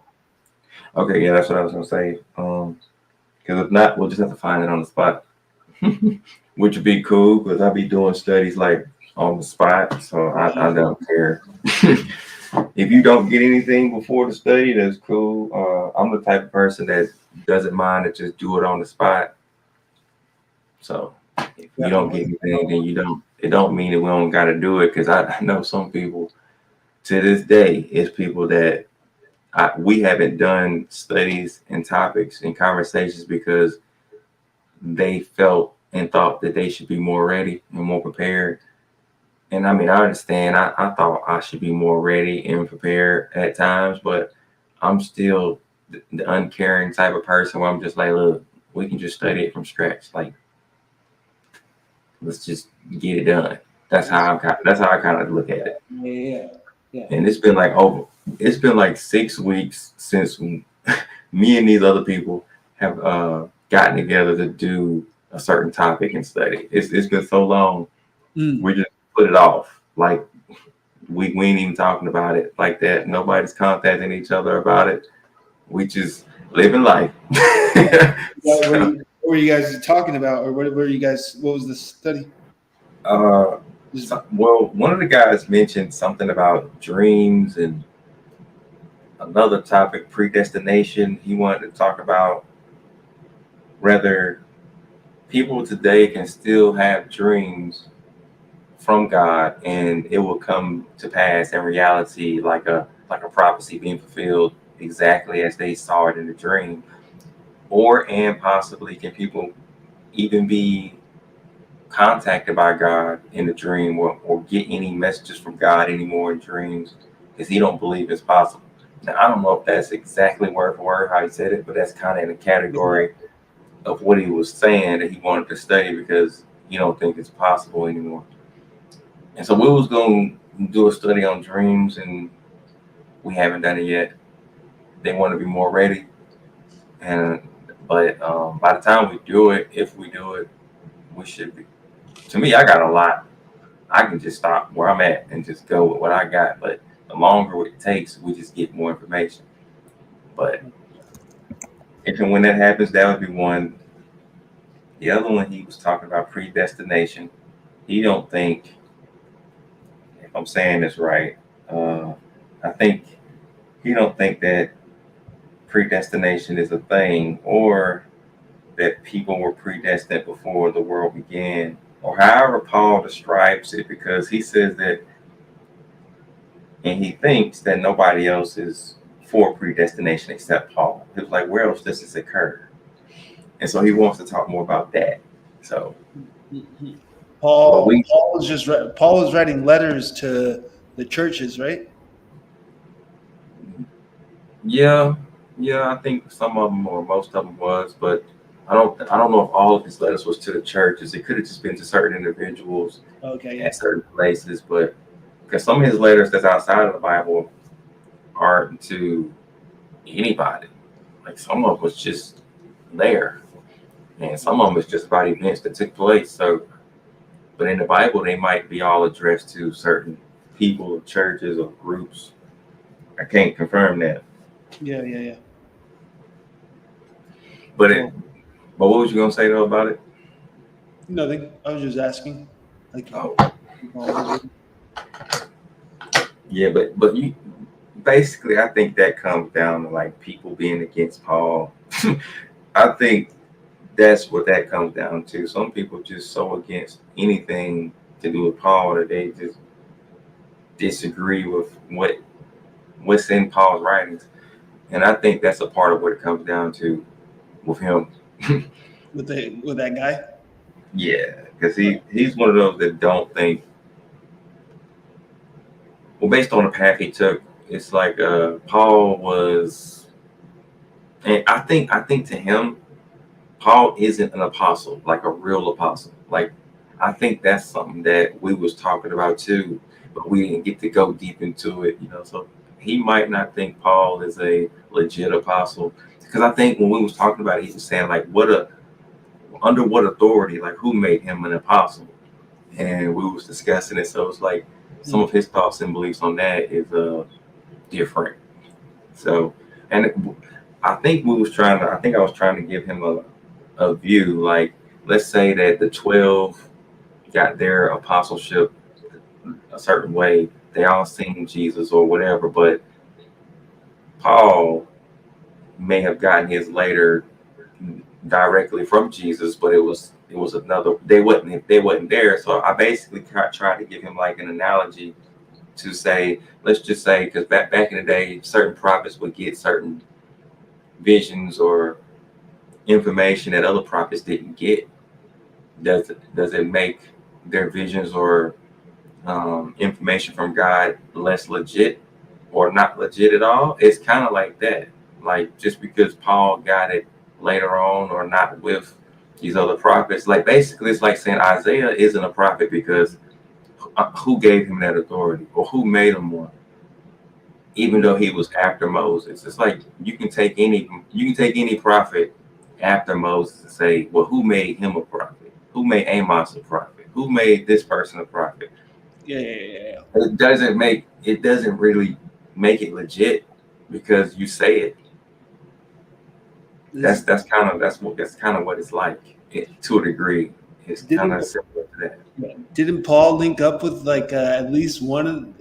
Okay, yeah, that's what I was gonna say. Because if not, we'll just have to find it on the spot, which would be cool. Because I'll be doing studies like on the spot, so I don't care. If you don't get anything before the study, that's cool. I'm the type of person that doesn't mind to just do it on the spot. So if you don't get anything, then you don't. It don't mean that we don't got to do it. Because I know some people to this day, it's people that we haven't done studies and topics and conversations because they felt and thought that they should be more ready and more prepared. And I mean, I understand. I thought I should be more ready and prepared at times, but I'm still the uncaring type of person where I'm just like, look, we can just study it from scratch. Like, let's just get it done. That's how I kind of look at it. Yeah. And it's been like 6 weeks since me and these other people have gotten together to do a certain topic and study. It's been so long. We just put it off. Like we ain't even talking about it like that. Nobody's contacting each other about it. We just living life. What were you guys talking about, or what was the study? Well, one of the guys mentioned something about dreams, and another topic, predestination. He wanted to talk about whether people today can still have dreams from God and it will come to pass in reality, like a prophecy being fulfilled exactly as they saw it in the dream. And possibly can people even be contacted by God in the dream, or get any messages from God anymore in dreams, because he don't believe it's possible. Now, I don't know if that's exactly word for word how he said it, but that's kind of in the category of what he was saying, that he wanted to study because he don't think it's possible anymore. And so we was going to do a study on dreams, and we haven't done it yet. They want to be more ready, but by the time we do it, if we do it, we should be. To me, I got a lot. I can just stop where I'm at and just go with what I got. But the longer it takes, we just get more information. But if and when that happens, that would be one. The other one, he was talking about predestination. He don't think, if I'm saying this right, I think he don't think that predestination is a thing, or that people were predestined before the world began, or however Paul describes it, because he says that, and he thinks that nobody else is for predestination except Paul. He was like, where else does this occur? And so he wants to talk more about that. So Paul was writing letters to the churches, right? Yeah, I think some of them or most of them was, but I don't know if all of his letters was to the churches. It could have just been to certain individuals at certain places, but because some of his letters that's outside of the Bible aren't to anybody. Like some of them was just there, and some of them is just about events that took place. So, but in the Bible, they might be all addressed to certain people, churches, or groups. I can't confirm that. Yeah. But what was you gonna say though about it? Nothing. I was just asking. Yeah, but you basically, I think that comes down to like people being against Paul. I think that's what that comes down to. Some people just so against anything to do with Paul that they just disagree with what's in Paul's writings. And I think that's a part of what it comes down to with him. with that guy? Yeah, because he's one of those that don't think, well, based on the path he took, it's like Paul was, and I think to him, Paul isn't an apostle, like a real apostle. Like, I think that's something that we was talking about too, but we didn't get to go deep into it, So he might not think Paul is a legit apostle, because I think when we was talking about it, he was saying like, under what authority, like who made him an apostle? And we was discussing it. So it's like, some of his thoughts and beliefs on that is different. So, and I think I was trying to give him a view. Like, let's say that the 12 got their apostleship a certain way. They all seen Jesus or whatever, but Paul may have gotten his later directly from Jesus, but it was another. They wasn't there. So I basically tried to give him like an analogy to say, let's just say, because back in the day, certain prophets would get certain visions or information that other prophets didn't get. Does it make their visions or information from God less legit or not legit at all? It's kind of like that. Like, just because Paul got it later on or not with these other prophets, like basically it's like saying Isaiah isn't a prophet because who gave him that authority or who made him one? Even though he was after Moses, it's like you can take any prophet after Moses and say, well, who made him a prophet? Who made Amos a prophet? Who made this person a prophet? Yeah. It doesn't really make it legit because you say it. That's kind of what it's like to a degree. It's kind of similar to that. Didn't Paul link up with like at least one of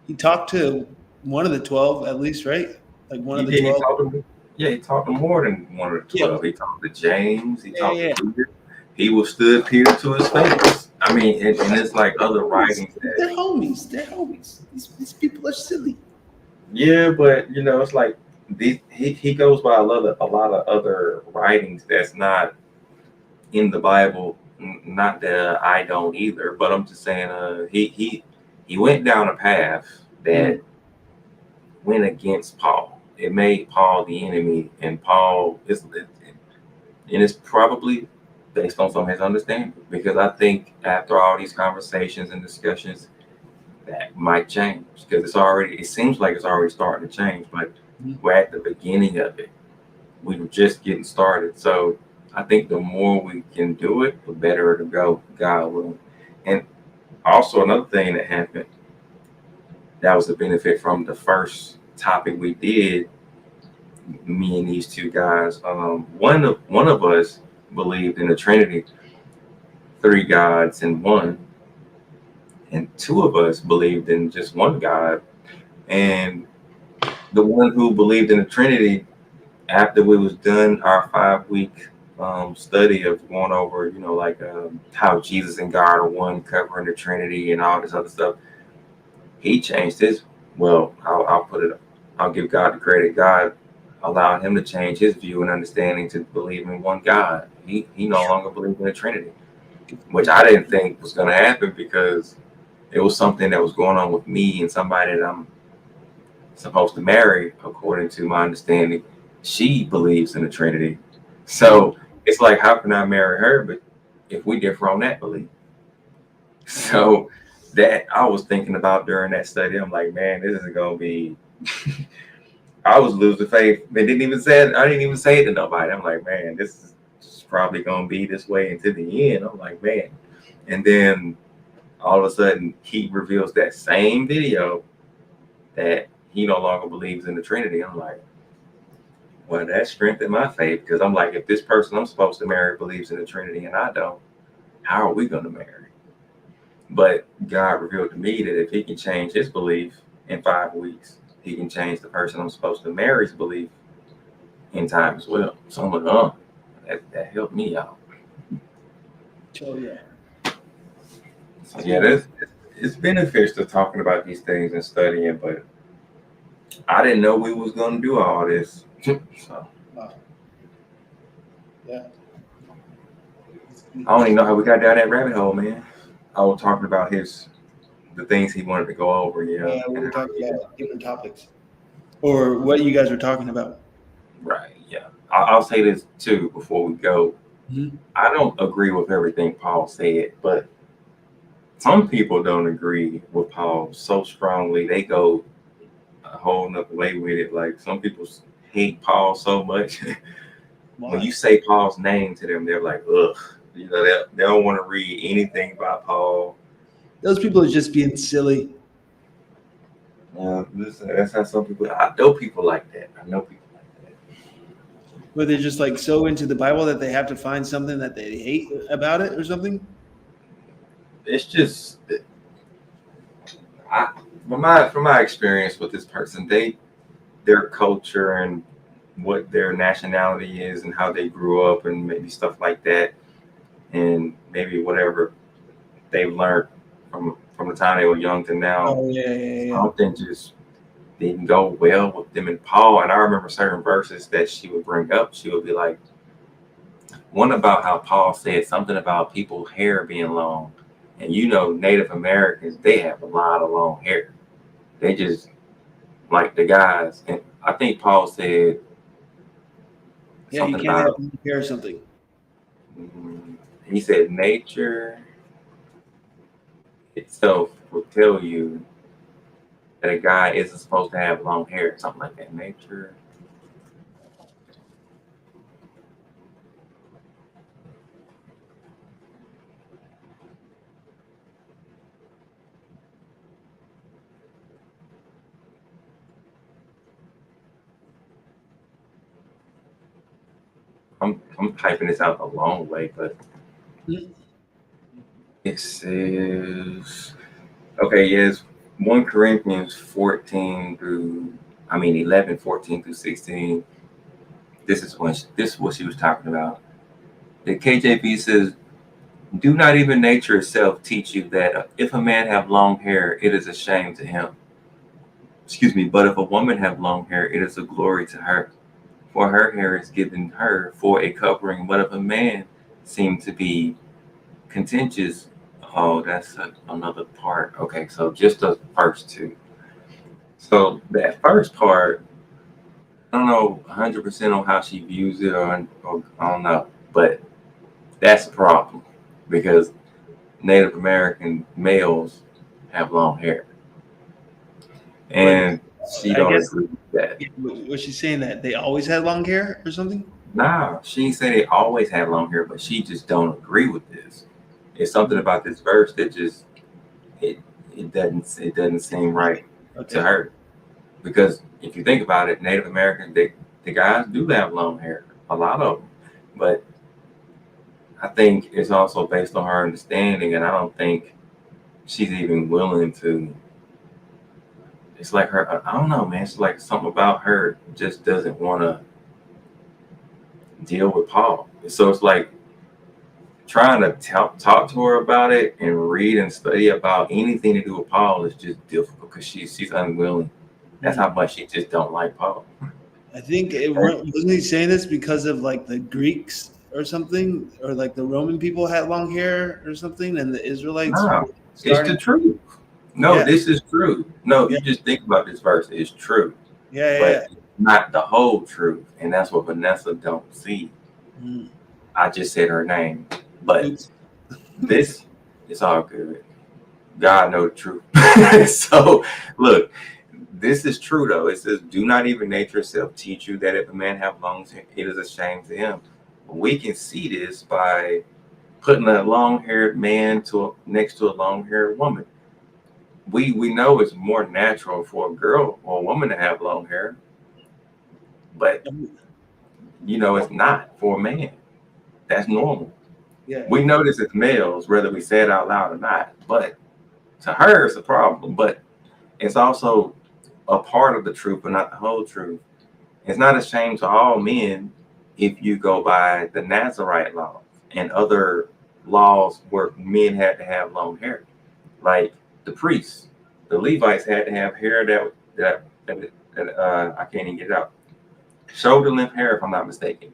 he talked to one of the 12 at least, right? Like one of the 12. He talked to more than one of the 12. He talked to James. He talked to Peter. He withstood Peter to his face. I mean, and it's like other writings. They're homies. These people are silly. Yeah, but it's like he goes by a lot of other writings that's not in the Bible. Not that I don't either, but I'm just saying he went down a path that went against Paul. It made Paul the enemy, and Paul it's probably based on some of his understanding, because I think after all these conversations and discussions, that might change, because it seems like it's already starting to change, but we're at the beginning of it. We were just getting started. So I think the more we can do it, the better it'll go, God will. And also another thing that happened, that was the benefit from the first topic we did, me and these two guys. One of us believed in the Trinity, 3 gods in one, and 2 of us believed in just one God. And the one who believed in the Trinity, after we was done our 5-week study of going over, how Jesus and God are one, covering the Trinity and all this other stuff, he changed his. Well, I'll give God the credit. God allowed him to change his view and understanding to believe in one God. He no longer believed in the Trinity, which I didn't think was going to happen, because it was something that was going on with me and somebody that I'm supposed to marry, according to my understanding. She believes in the Trinity. So it's like, how can I marry her? But if we differ on that belief. So that I was thinking about during that study. I'm like, man, this isn't going to be, I was losing faith. I didn't even say it to nobody. I'm like, man, this is probably going to be this way until the end. I'm like, man. And then all of a sudden he reveals that same video that he no longer believes in the Trinity. I'm like, well, that strengthened my faith, because I'm like, if this person I'm supposed to marry believes in the Trinity and I don't, how are we going to marry? But God revealed to me that if he can change his belief in 5 weeks, he can change the person I'm supposed to marry's belief in time as well. So I'm like, that helped me out. Oh, yeah. So yeah, it's beneficial talking about these things and studying, but I didn't know we was going to do all this. So. Yeah. I don't even know how we got down that rabbit hole, man. I was talking about the things he wanted to go over. Yeah, we were talking about different topics, or what you guys were talking about. Right. Yeah. I'll say this too before we go. Mm-hmm. I don't agree with everything Paul said, but some people don't agree with Paul so strongly. They go a whole nother way with it. Like, some people hate Paul so much. When you say Paul's name to them, they're like, ugh. They don't want to read anything about Paul. Those people are just being silly. That's how some people. I know people like that. Where they're just like so into the Bible that they have to find something that they hate about it or something. It's just, from my experience with this person, their culture and what their nationality is and how they grew up and maybe stuff like that, and maybe whatever they've learned from the time they were young to now. Oh yeah. Something just didn't go well with them and Paul. And I remember certain verses that she would bring up. She would be like, one about how Paul said something about people's hair being long. And Native Americans, they have a lot of long hair. They just like the guys. And I think Paul said something you can't have hair or something. He said nature itself will tell you that a guy isn't supposed to have long hair, something like that. Nature. I'm typing this out a long way, but it says, okay, yes, 1 Corinthians 11, 14 through 16. This is what she was talking about. The KJV says, do not even nature itself teach you that if a man have long hair, it is a shame to him. But if a woman have long hair, it is a glory to her. For her hair is given her for a covering. But if a man seem to be contentious, oh, that's another part. Okay, so just the first two. So that first part, I don't know 100% on how she views it, or I don't know, but that's a problem because Native American males have long hair, and she don't agree with that. Was she saying that they always had long hair or something? Nah, she ain't say they always had long hair, but she just don't agree with this. It's something about this verse that just it doesn't seem right to her. Because if you think about it, Native Americans, the guys do have long hair, a lot of them. But I think it's also based on her understanding, and I don't think she's even willing to. It's like her, I don't know, man. It's like something about her just doesn't want to deal with Paul. So it's like trying to talk to her about it and read and study about anything to do with Paul is just difficult because she's unwilling. That's how much she just don't like Paul. I think wasn't he saying this because of like the Greeks or something, or like the Roman people had long hair or something, and the Israelites. No, it's the truth. No, this is true. No, you just think about this verse. It's true. But not the whole truth, and that's what Vanessa don't see. I just said her name, but this is all good. God knows the truth. So look. This is true, though. It says, do not even nature itself teach you that if a man have long hair, it is a shame to him. We can see this by putting a long-haired man next to a long-haired woman. We know it's more natural for a girl or a woman to have long hair, but it's not for a man. That's normal. Yeah. We know this as males, whether we say it out loud or not, but to her, it's a problem. But it's also a part of the truth, but not the whole truth. It's not a shame to all men if you go by the Nazarite law and other laws where men had to have long hair, like the priests, the Levites had to have hair that I can't even get it out. Shoulder length hair, if I'm not mistaken.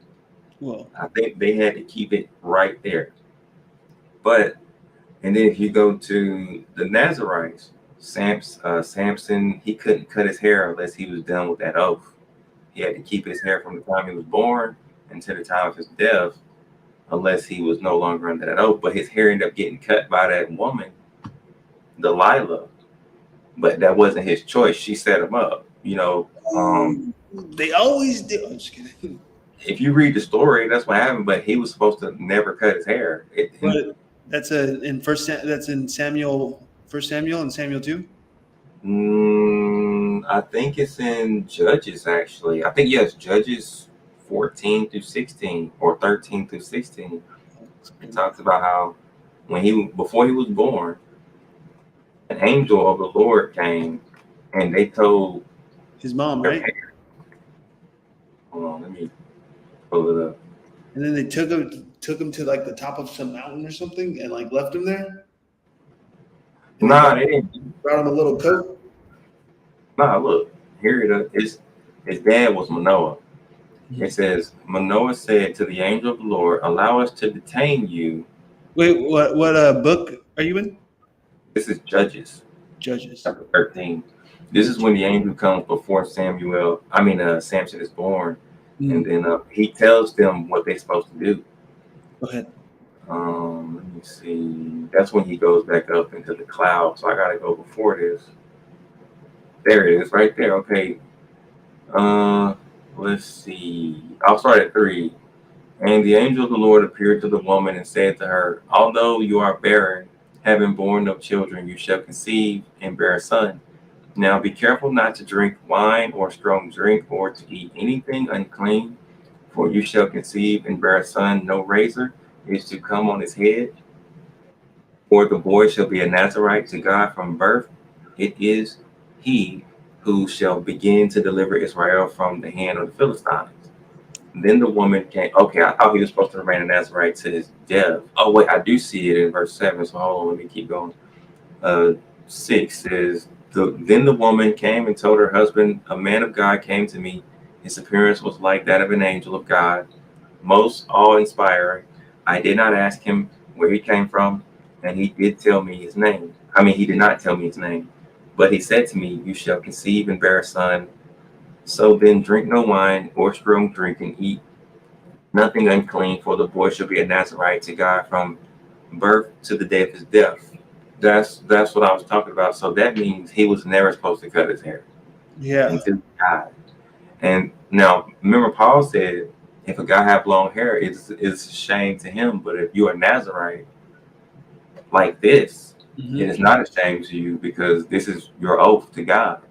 Well, I think they had to keep it right there. And then if you go to the Nazarites, Samson, he couldn't cut his hair unless he was done with that oath. He had to keep his hair from the time he was born until the time of his death, unless he was no longer under that oath. But his hair ended up getting cut by that woman, Delilah. But that wasn't his choice. She set him up. They always do. I'm just kidding. If you read the story, that's what happened. But he was supposed to never cut his hair. That's in Samuel First Samuel and Samuel 2? I think it's in Judges, actually. I think, yes, Judges 14 through 16 or 13 through 16. It talks about how before he was born, an angel of the Lord came and they told his mom, right? Hold on, let me pull it up. And then they took him to like the top of some mountain or something and like left him there? Nah, they didn't. Brought him a little coat? Nah, look, here it is. His dad was Manoah. It says, Manoah said to the angel of the Lord, allow us to detain you. Wait, what book are you in? This is Judges. Judges. Chapter 13. This is when the angel comes before Samson is born. And then he tells them what they're supposed to do. Go ahead. Let me see. That's when he goes back up into the cloud. So I got to go before this. There it is, right there. Okay. Let's see. I'll start at 3. And the angel of the Lord appeared to the woman and said to her, although you are barren, having borne no children, you shall conceive and bear a son. Now be careful not to drink wine or strong drink or to eat anything unclean, for you shall conceive and bear a son. No razor is to come on his head, or the boy shall be a Nazarite to God from birth. It is he who shall begin to deliver Israel from the hand of the Philistines. Then the woman came. Okay, I thought he was supposed to remain a Nazarite to his death. Oh, wait, I do see it in verse 7. So hold on, let me keep going. 6 says, then the woman came and told her husband, a man of God came to me. His appearance was like that of an angel of God, most awe-inspiring. I did not ask him where he came from, and he did tell me his name. He did not tell me his name. But he said to me, you shall conceive and bear a son. So then drink no wine or strong drink, and eat nothing unclean, for the boy shall be a Nazarite to God from birth to the day of his death. That's what I was talking about. So that means he was never supposed to cut his hair. Yeah. Until he died. And now remember, Paul said, if a guy have long hair, it's a shame to him. But if you are Nazarite like this, it is not a shame to you, because this is your oath to God.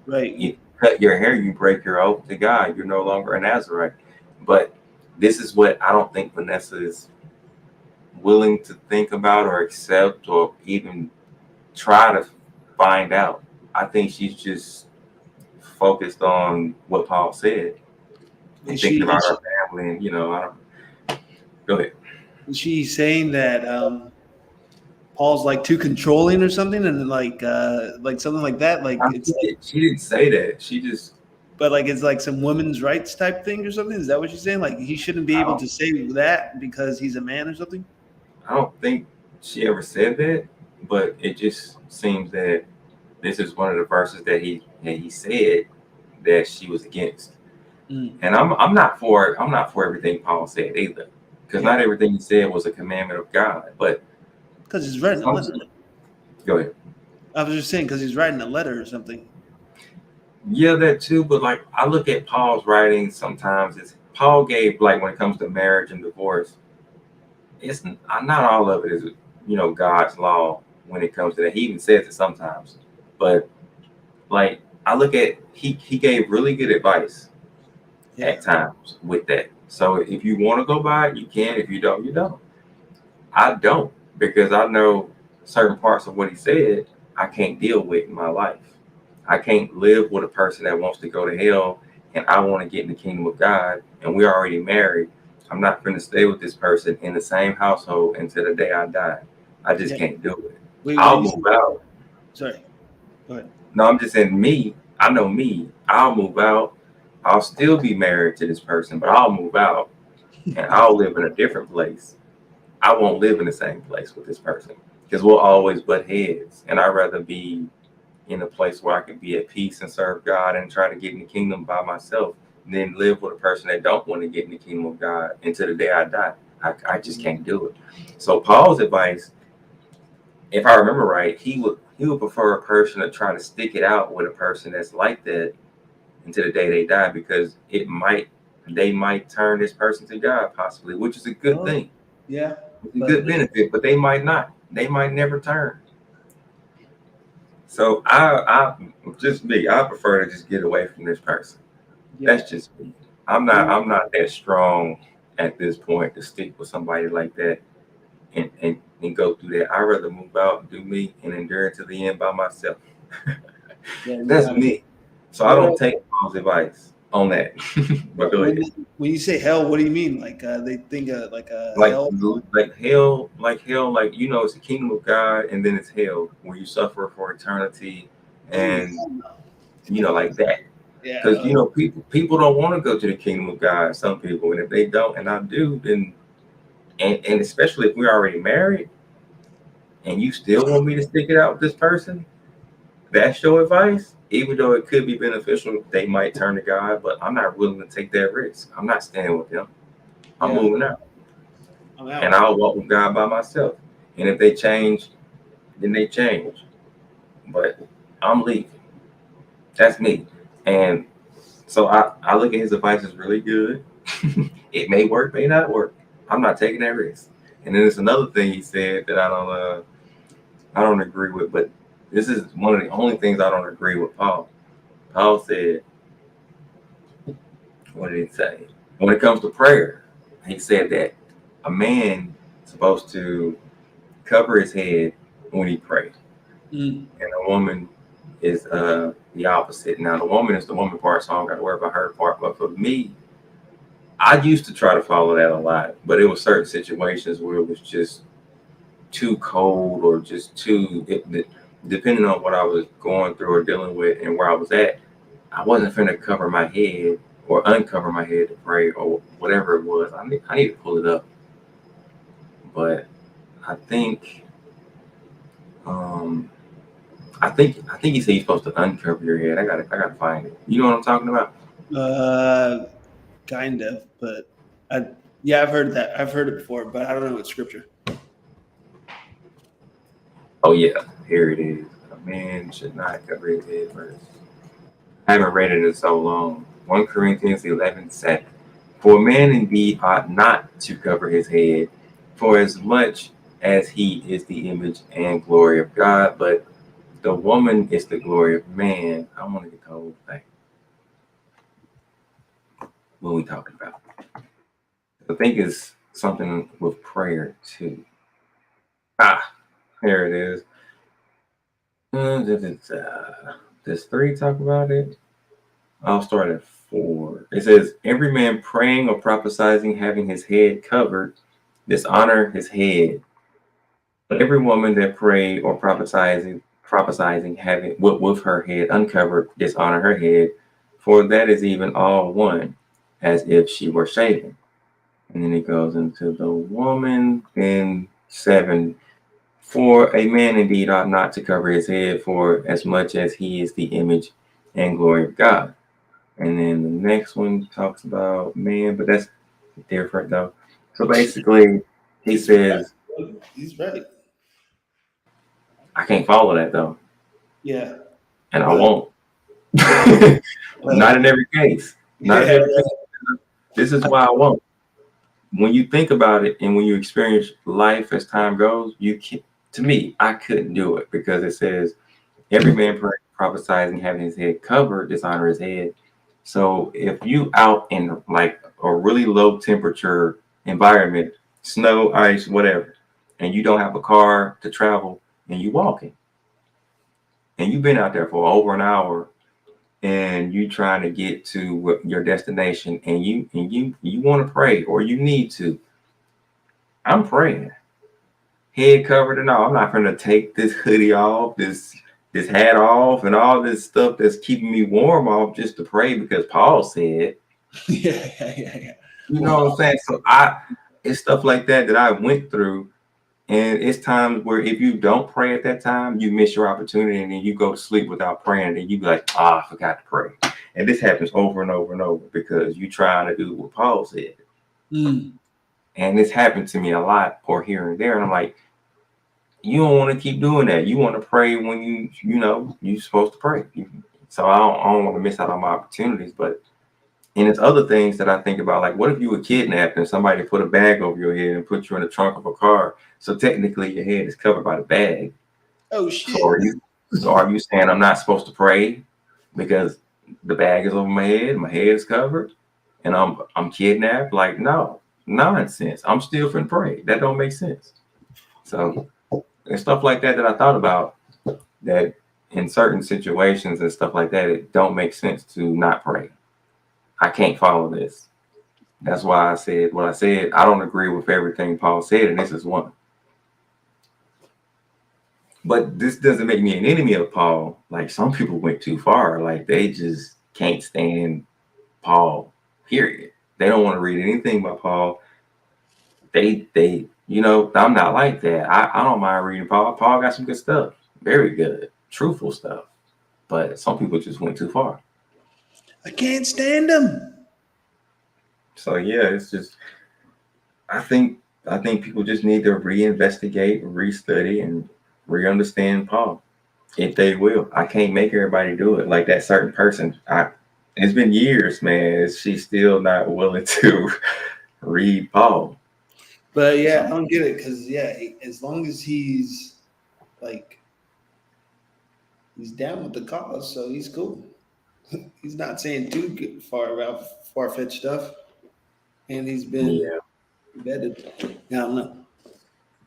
Right. You cut your hair, you break your oath to God. You're no longer a Nazarite. But this is what I don't think Vanessa is willing to think about or accept or even try to find out. I think she's just focused on what Paul said and thinking about her family, and I don't. Go ahead. She's saying that Paul's like too controlling or something, and like something like that. Like she didn't say that. She just. But like it's like some women's rights type thing or something. Is that what she's saying? Like he shouldn't be able to say that because he's a man or something? I don't think she ever said that, but it just seems that this is one of the verses that he said that she was against. And I'm not for everything Paul said either, because not everything he said was a commandment of God. But because he's writing a letter. Go ahead. I was just saying because he's writing a letter or something. Yeah, that too. But like I look at Paul's writings sometimes. Paul gave, like, when it comes to marriage and divorce, it's not all of it is God's law when it comes to that. He even says it sometimes. But like I look at he gave really good advice at times with that. So if you want to go by it, you can. If you don't, you don't. I don't, because I know certain parts of what he said I can't deal with in my life. I can't live with a person that wants to go to hell and I want to get in the kingdom of God, and we're already married. I'm not going to stay with this person in the same household until the day I die. I just can't do it. I'll move out. Sorry. Go ahead. No, I'm just saying me. I know me. I'll move out. I'll still be married to this person, but I'll move out and I'll live in a different place. I won't live in the same place with this person because we'll always butt heads. And I'd rather be in a place where I can be at peace and serve God and try to get in the kingdom by myself than live with a person that don't want to get in the kingdom of God until the day I die. I just can't do it. So Paul's advice, if I remember right, he would prefer a person to try to stick it out with a person that's like that until the day they die, because they might turn this person to God possibly, which is a good thing. Yeah. It's a good benefit, but they might not. They might never turn. So I just me. I prefer to just get away from this person. Yeah. That's just me. I'm not that strong at this point to stick with somebody like that and go through that. I'd rather move out, do me, and endure it to the end by myself. Yeah, you That's got it. me. So I What don't take Paul's advice on that. But go ahead. when you say hell, what do you mean? Like they think like a Like hell? hell, like it's the kingdom of God, and then it's hell where you suffer for eternity, and like that. Yeah. Because people don't want to go to the kingdom of God. Some people, and if they don't, and I do, then and especially if we're already married, and you still want me to stick it out with this person, that's your advice. Even though it could be beneficial, they might turn to God, but I'm not willing to take that risk. I'm not staying with them. I'm moving out, I'm out. and I'll walk with God by myself. And if they change, then they change. But I'm leaving. That's me. And so I look at his advice as really good. It may work, may not work. I'm not taking that risk. And then there's another thing he said that I don't agree with, but this is one of the only things I don't agree with Paul. Paul said, what did he say? When it comes to prayer, he said that a man is supposed to cover his head when he prays. And a woman is the opposite. Now the woman is the woman part, so I don't got to worry about her part. But for me, I used to try to follow that a lot, but it was certain situations where it was just too cold or just depending on what I was going through or dealing with and where I was at, I wasn't finna cover my head or uncover my head to pray or whatever it was. I need to pull it up. But I think he said you're supposed to uncover your head. I gotta find it. You know what I'm talking about? Kind of, but I've heard that. I've heard it before, but I don't know what scripture. Oh yeah, here it is. A man should not cover his head first. I haven't read it in so long. 1 Corinthians 11:7. For a man indeed ought not to cover his head, for as much as he is the image and glory of God, but the woman is the glory of man. I want to get the whole thing. What are we talking about? I think it's something with prayer too. Here it is. Does 3 talk about it? I'll start at 4. It says, every man praying or prophesying having his head covered dishonor his head. But every woman that pray or prophesying having with her head uncovered dishonor her head, for that is even all one, as if she were shaven. And then it goes into the woman in 7. For a man indeed ought not to cover his head, for as much as he is the image and glory of God. And then the next one talks about man, but that's different though. So basically, he says, he's right. I can't follow that though. Yeah. And I won't. Not in every case. Not in every case. This is why I won't. When you think about it and when you experience life as time goes, you can't. To me, I couldn't do it because it says every man prophesying having his head covered dishonor his head. So if you out in like a really low temperature environment, snow, ice, whatever, and you don't have a car to travel and you walking, and you've been out there for over an hour, and you trying to get to your destination, and you want to pray or you need to, I'm praying. Head covered and all. I'm not going to take this hoodie off, this hat off, and all this stuff that's keeping me warm off just to pray because Paul said. Yeah. You know what I'm saying? So it's stuff like that I went through, and it's times where if you don't pray at that time, you miss your opportunity, and then you go to sleep without praying, and you be like, I forgot to pray. And this happens over and over and over because you trying to do what Paul said. And this happened to me a lot, or here and there. And I'm like, you don't want to keep doing that. You want to pray when you're supposed to pray. So I don't want to miss out on my opportunities. And it's other things that I think about, like, what if you were kidnapped and somebody put a bag over your head and put you in the trunk of a car? So technically your head is covered by the bag. Oh shit. So are you saying I'm not supposed to pray because the bag is over my head is covered, and I'm kidnapped? Like, no, nonsense. I'm still finna pray. That don't make sense. So and stuff like that I thought about, that in certain situations and stuff like that, it don't make sense to not pray. I can't follow this. That's why I said what I said. I don't agree with everything Paul said, and this is one. But this doesn't make me an enemy of Paul. Like, some people went too far. Like, they just can't stand Paul, period. They don't want to read anything by Paul. They I'm not like that. I don't mind reading Paul. Paul got some good stuff. Very good, truthful stuff. But some people just went too far. I can't stand him. So yeah, it's just, I think people just need to reinvestigate, restudy, and re-understand Paul, if they will. I can't make everybody do it. Like that certain person, it's been years, man. She's still not willing to read Paul. But yeah, I don't get it because as long as he's like he's down with the cause, so he's cool. He's not saying too far about far-fetched stuff, and he's been vetted. I don't know.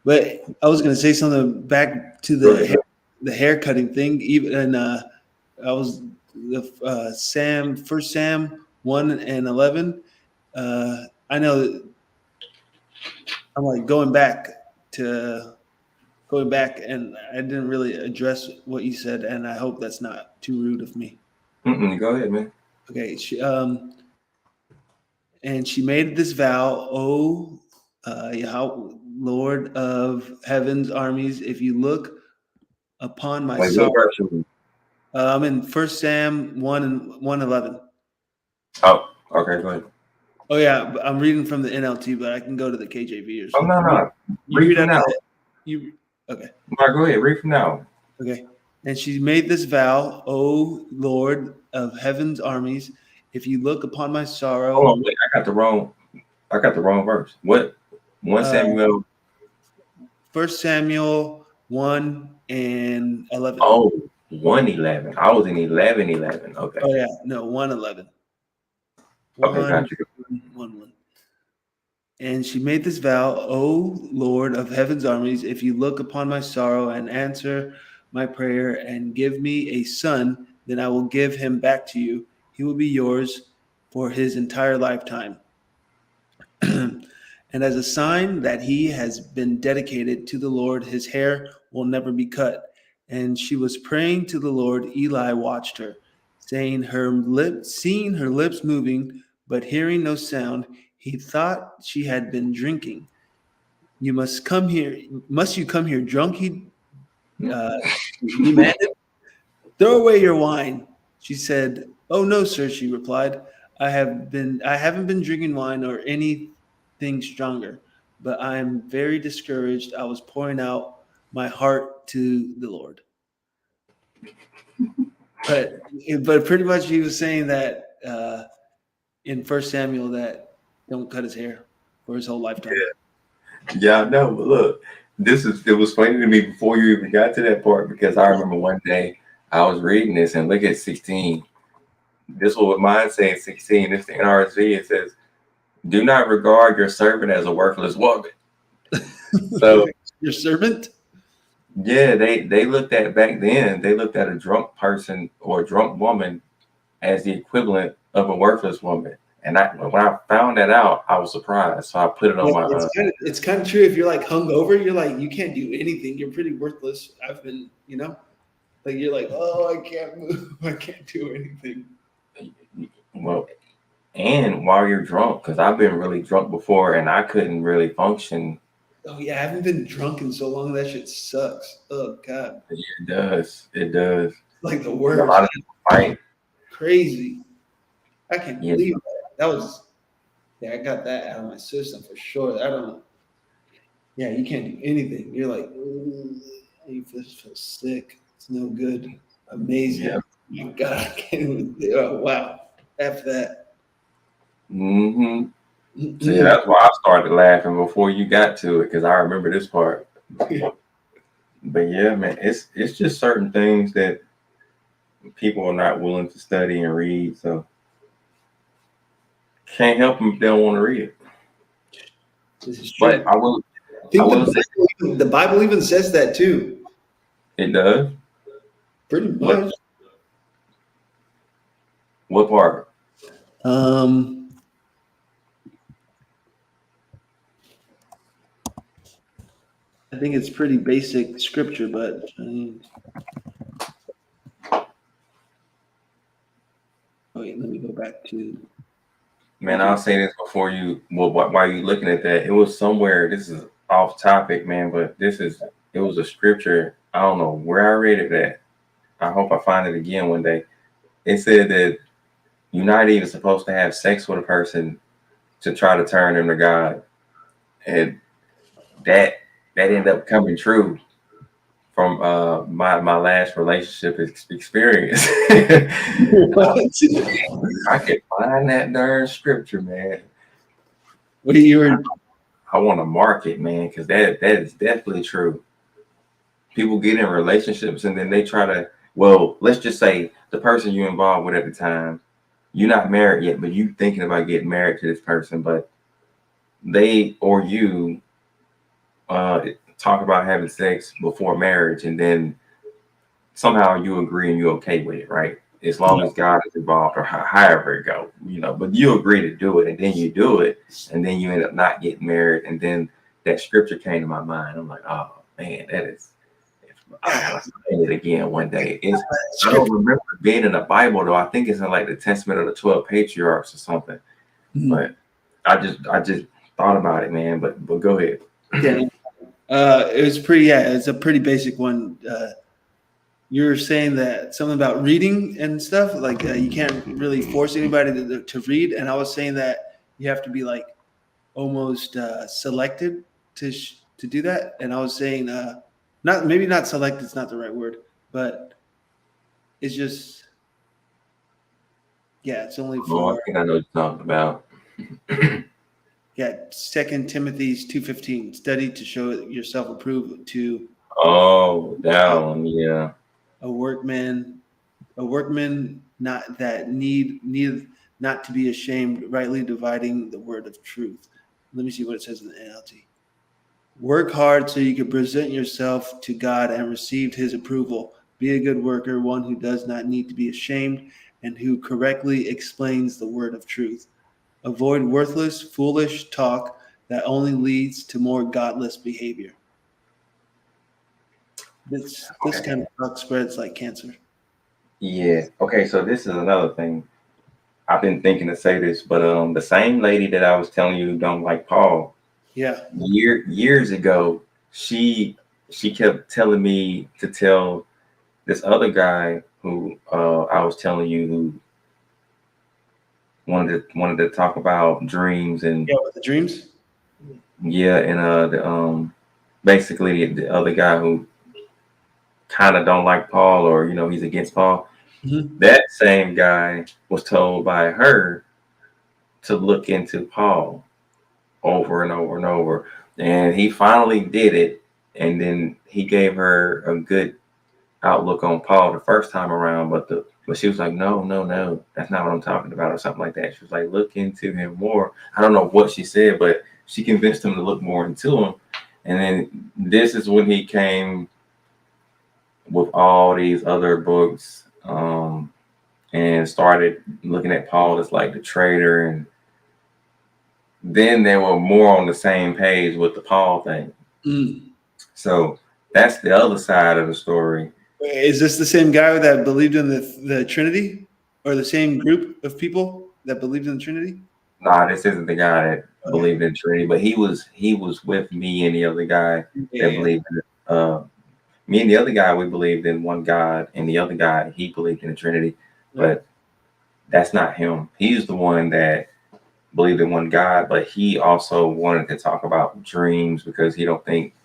But I was gonna say something back to the hair cutting thing. Even I was the First Sam 1:11. I know I'm like going back, and I didn't really address what you said, and I hope that's not too rude of me. Go ahead, man. Okay. And she made this vow, Yahweh, Lord of heaven's armies, if you look upon my sorrow. I'm in 1 Sam 1:11. Oh, okay, go ahead. Oh yeah, I'm reading from the NLT, but I can go to the KJV or something. Oh no. Read from now. Okay. No, go ahead. Read from now. Okay. And she made this vow, O Lord of heaven's armies, if you look upon my sorrow. Hold on, wait, I got the wrong verse. What? 1 Samuel. 1 Samuel 1:11. Oh, 1:11. I was in 11:11. Okay. Oh yeah, no, 1:11. Okay, got you. 1:1. And she made this vow, O Lord of heaven's armies, if you look upon my sorrow and answer my prayer and give me a son, then I will give him back to you. He will be yours for his entire lifetime. And as a sign that he has been dedicated to the Lord, his hair will never be cut. And she was praying to the Lord. Eli watched her, seeing her lips moving, but hearing no sound. He thought she had been drinking. Must you come here drunk? He demanded. Throw away your wine. She said, "Oh no, sir," she replied. I haven't been drinking wine or anything stronger, but I am very discouraged. I was pouring out my heart to the Lord. But pretty much he was saying that in 1 Samuel that don't cut his hair for his whole lifetime. Yeah, I know. But look, it was funny to me before you even got to that part, because I remember one day I was reading this and look at 16. This was what mine saying 16. It's the NRSV. It says, "Do not regard your servant as a worthless woman." So your servant? Yeah, they looked at back then. They looked at a drunk person or a drunk woman as the equivalent of a worthless woman. And when I found that out, I was surprised. So I put it on my. It's kind of true. If you're like hungover, you're like you can't do anything. You're pretty worthless. I've been, like you're like, oh, I can't move. I can't do anything. Well, and while you're drunk, because I've been really drunk before and I couldn't really function. Oh yeah, I haven't been drunk in so long. That shit sucks. Oh god. Yeah, it does. It does. Like the worst. A lot of people fight. Crazy. I can't believe that. That was. Yeah, I got that out of my system for sure. I don't know. Yeah, you can't do anything. You're like, you feel sick. It's no good. Amazing. Yeah. Oh my god, I can't even. Oh wow. After that. Mm-hmm. So yeah, that's why I started laughing before you got to it, because I remember this part. But yeah, man, it's just certain things that people are not willing to study and read. So can't help them if they don't want to read it. This is But true. I think the Bible even says that too. It does. Pretty much. What part? I think it's pretty basic scripture, but I mean, wait, let me go back to. Man, I'll say this before you. Well, while you looking at that, it was somewhere. This is off topic, man, but it was a scripture. I don't know where I read it at. I hope I find it again one day. It said that you're not even supposed to have sex with a person to try to turn them to God, and that ended up coming true from my last relationship experience. I could find that darn scripture, man. What you were? I want to mark it, man, because that is definitely true. People get in relationships and then they try to. Well, let's just say the person you're involved with at the time, you're not married yet, but you thinking about getting married to this person, but they or you talk about having sex before marriage, and then somehow you agree and you're okay with it, right? As long as God is involved, or however it go, but you agree to do it, and then you do it, and then you end up not getting married, and then that scripture came to my mind. I'm like, oh man, that is. I gotta say it again one day. I don't remember being in the Bible though. I think it's in like the Testament of the 12 Patriarchs or something. Mm-hmm. But I just thought about it, man. But go ahead. Yeah, it was pretty. Yeah, it's a pretty basic one. You're saying that something about reading and stuff, like you can't really force anybody to read. And I was saying that you have to be like almost selected to do that. And I was saying not select. It's not the right word, but it's just it's only for. I think I know what you're talking about. Yeah, 2 Timothy 2:15. Study to show yourself approved to. Oh, that one, yeah. A workman not that need not to be ashamed, rightly dividing the word of truth. Let me see what it says in the NLT. Work hard so you can present yourself to God and receive his approval. Be a good worker, one who does not need to be ashamed and who correctly explains the word of truth. Avoid worthless, foolish talk that only leads to more godless behavior. This kind of talk spreads like cancer. Yeah. Okay. So this is another thing. I've been thinking to say this, but the same lady that I was telling you who don't like Paul. Yeah. Years ago, she kept telling me to tell this other guy who I was telling you who wanted to talk about dreams and the dreams. Yeah, and basically the other guy who kind of don't like Paul, or he's against Paul. Mm-hmm. That same guy was told by her to look into Paul over and over and over, and he finally did it. And then he gave her a good outlook on Paul the first time around, but she was like, no, that's not what I'm talking about, or something like that. She was like, look into him more. I don't know what she said, but she convinced him to look more into him. And then this is when he came with all these other books, and started looking at Paul as like the traitor. And then they were more on the same page with the Paul thing. Mm. So that's the other side of the story. Is this the same guy that believed in the Trinity, or the same group of people that believed in the Trinity? Nah, this isn't the guy that believed in Trinity, but he was with me and the other guy that believed in me and the other guy, we believed in one God, and the other guy, he believed in the Trinity. But that's not him. He's the one that believed in one God, but he also wanted to talk about dreams because he don't think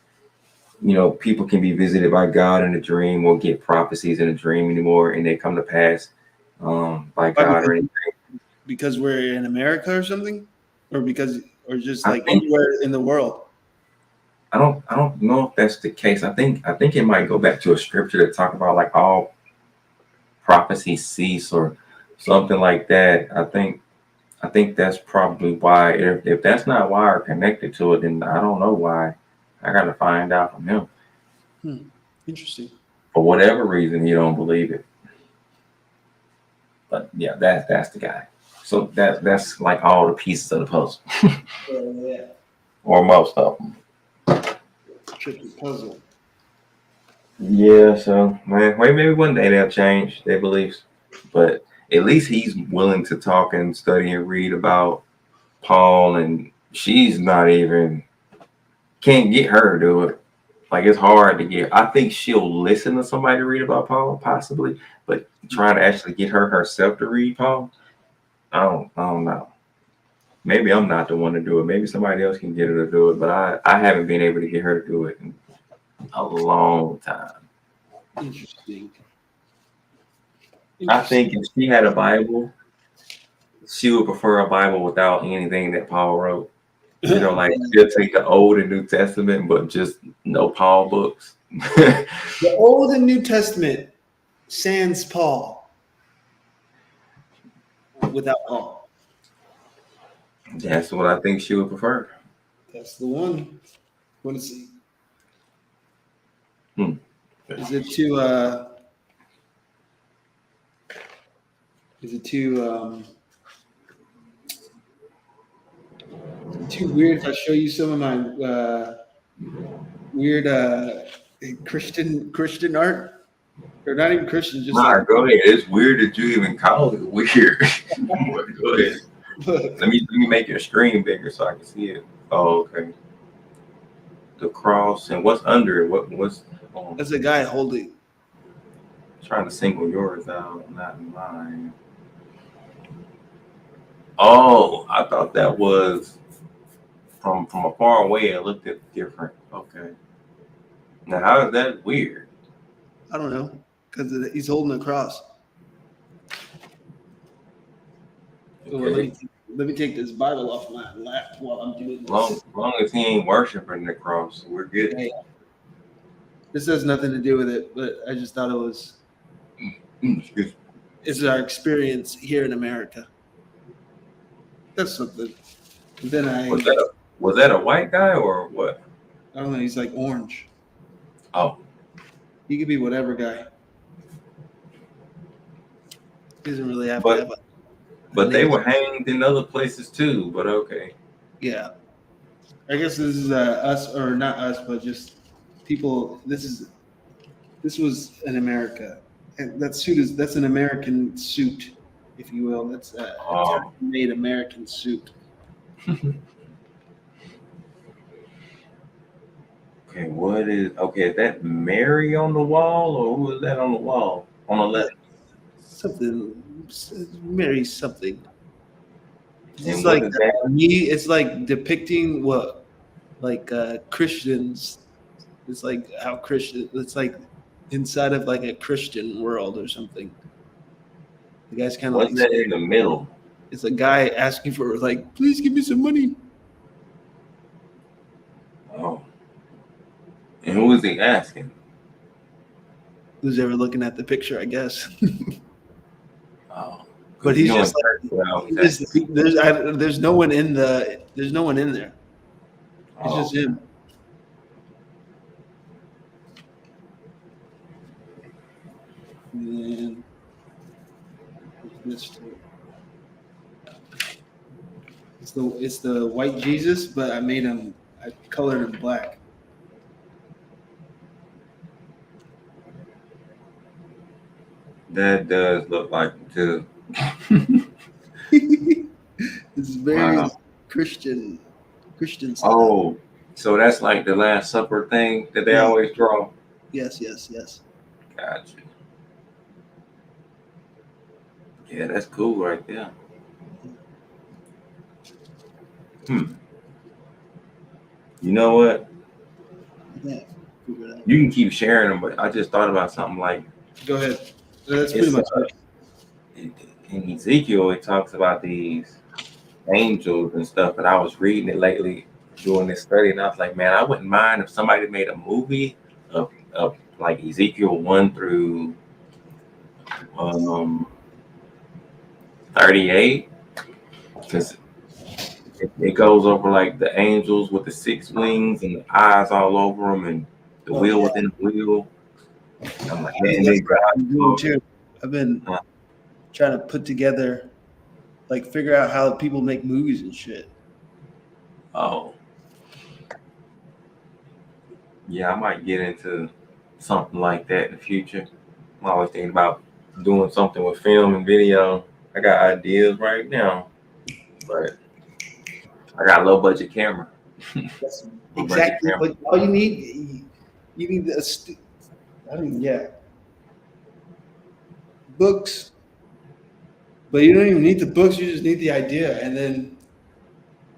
people can be visited by God in a dream or get prophecies in a dream anymore, and they come to pass by God or anything. Because we're in America or something, or just like anywhere in the world. I don't know if that's the case. I think it might go back to a scripture that talk about like all prophecy cease or something like that. I think that's probably why. If that's not why or connected to it, then I don't know why. I gotta find out from him. Interesting. For whatever reason, he don't believe it. But yeah, that's the guy. So that's like all the pieces of the puzzle, Yeah. or most of them. Tricky puzzle. Yeah. So man, wait, maybe one day they'll change their beliefs. But at least he's willing to talk and study and read about Paul, and she's not even can't get her to do it. Like it's hard to get. I think she'll listen to somebody read about Paul, possibly, but trying to actually get her herself to read Paul, I don't know. Maybe I'm not the one to do it. Maybe somebody else can get her to do it, but I haven't been able to get her to do it in a long time. Interesting. I think if she had a Bible, she would prefer a Bible without anything that Paul wrote. You know, like she'll take the Old and New Testament, but just no Paul books. The Old and New Testament, sans Paul, without Paul. That's what I think she would prefer. That's the one. Want to see? Is it too? Is it too? Too weird if I show you some of my weird Christian art, or not even Christian, just Nah, like, go ahead. It's weird that you even call it weird. Go ahead. Let me make your screen bigger so I can see it. Oh, okay. The cross and what's under it? What's that's a guy holding. trying to single yours out, not mine. Oh, I thought that was from afar away. It looked different. Okay. Now how is that weird? I don't know, because he's holding a cross. Okay. Let me take this Bible off my lap while I'm doing this. Long as he ain't worshiping the cross, we're good. Yeah. This has nothing to do with it, but I just thought it was. Excuse me. It's our experience here in America. That's something. And then Was that a white guy or what? I don't know. He's like orange. Oh, He could be whatever guy. He doesn't really have But- to have a. but they were hanged in other places too. But okay. Yeah. I guess this is us, or not us, but just people. This was in America. And that's an American suit, if you will. That's a made American suit. Okay, is that Mary on the wall or who is that on the wall? On the left. Something, Mary something. And It's what like is that? it's like depicting what, like Christians. It's like how Christian. It's like inside of like a Christian world or something. The guy's kind of What's like that in the middle? it's a guy asking for like, please give me some money. Oh. And who is he asking? Who's ever looking at the picture, I guess. Oh. But he's just Well, there's no one in there. It's just him. And it's the white Jesus, but I colored him black. that does look like it too. It's very Wow. Christian style. Oh, so that's like the Last Supper thing that they Yeah. always draw. Yes. Gotcha. Yeah, that's cool right there. You know what? Yeah. Figure it out. You can keep sharing them, but I just thought about something like Go ahead. That's pretty It's, much it. in Ezekiel, it talks about these angels and stuff, and I was reading it lately, doing this study, and I was like, man, I wouldn't mind if somebody made a movie of like Ezekiel 1 through 38, because it goes over like the angels with the 6 wings and the eyes all over them and the wheel within the wheel. I'm like, man, they I've been trying to put together, like, figure out how people make movies and shit. Oh, yeah, I might get into something like that in the future. I'm always thinking about doing something with film and video. I got ideas right now, but I got a low budget camera. That's exactly what all you need. You need books, but you don't even need the books. You just need the idea, and then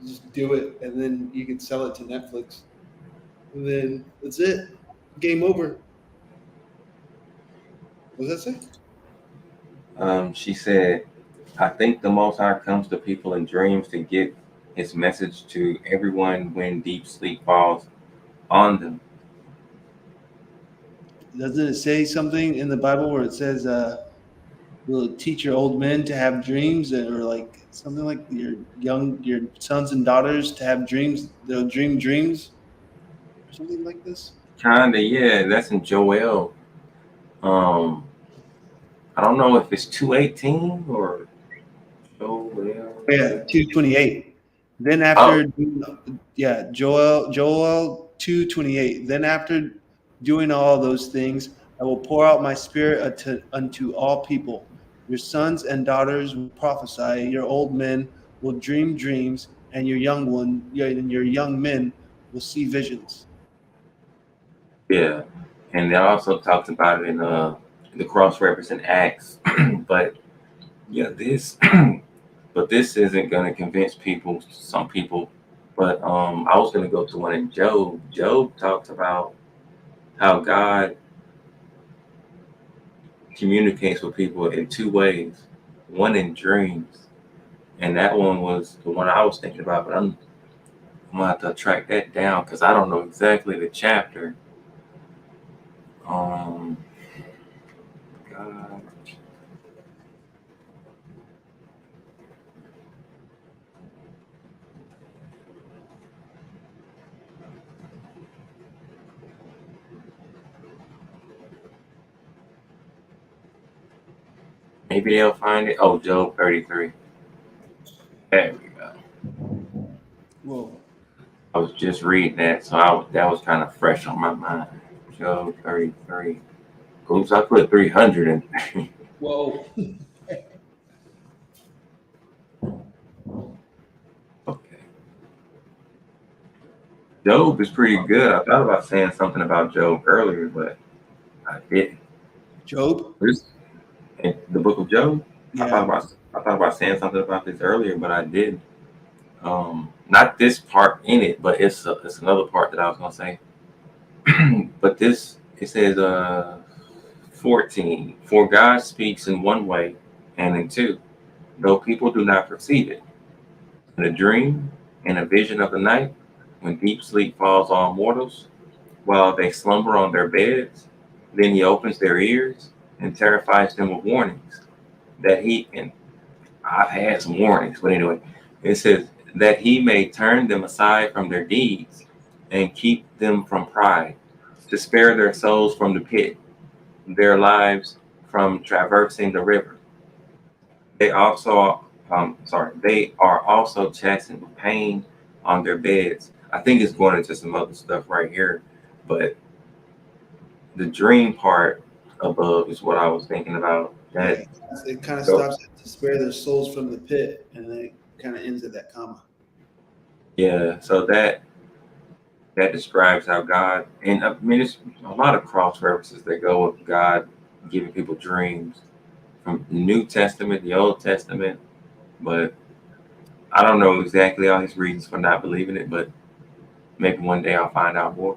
just do it, and then you can sell it to Netflix, and then that's it. Game over. What does that say? She said, I think the Most High comes to people in dreams to get his message to everyone when deep sleep falls on them. Doesn't it say something in the Bible where it says, will it teach your old men to have dreams, or like something like your sons and daughters to have dreams? They'll dream dreams, or something like this. Kinda, yeah. That's in Joel. I don't know if it's 2:18 or Joel. Yeah, 2:28. Then after, Joel 2:28. Then after doing all those things, I will pour out my spirit unto all people. Your sons and daughters will prophesy. Your old men will dream dreams, and your young men will see visions. Yeah, and it also talks about it in the cross reference in Acts. But yeah, but this isn't going to convince some people. But I was going to go to one in Job. Job talks about how God communicates with people in 2 ways. One in dreams, and that one was the one I was thinking about. But I'm gonna have to track that down because I don't know exactly the chapter. God. Maybe they'll find it. Oh, Job 33. There we go. Whoa. I was just reading that, so that was kind of fresh on my mind. Job 33. Oops, I put 300 in. Whoa. Okay. Job is pretty good. I thought about saying something about Job earlier, but I didn't. Job? In the book of Job? Yeah. I thought about saying something about this earlier, but I didn't. Not this part in it, but it's another part that I was gonna say. But it says 14. For God speaks in one way and in two, though people do not perceive it. In a dream, in a vision of the night, when deep sleep falls on mortals, while they slumber on their beds, then he opens their ears and terrifies them with warnings. I've had some warnings, but anyway, it says that he may turn them aside from their deeds and keep them from pride, to spare their souls from the pit, their lives from traversing the river. They are also chastened with pain on their beds. I think it's going into some other stuff right here, but the dream part above is what I was thinking about. That it kind of stops to spare their souls from the pit, and then it kind of ends at that comma. Yeah, so that describes how God, and I mean, it's a lot of cross references that go with God giving people dreams from the New Testament, the Old Testament, but I don't know exactly all his reasons for not believing it, but maybe one day I'll find out more.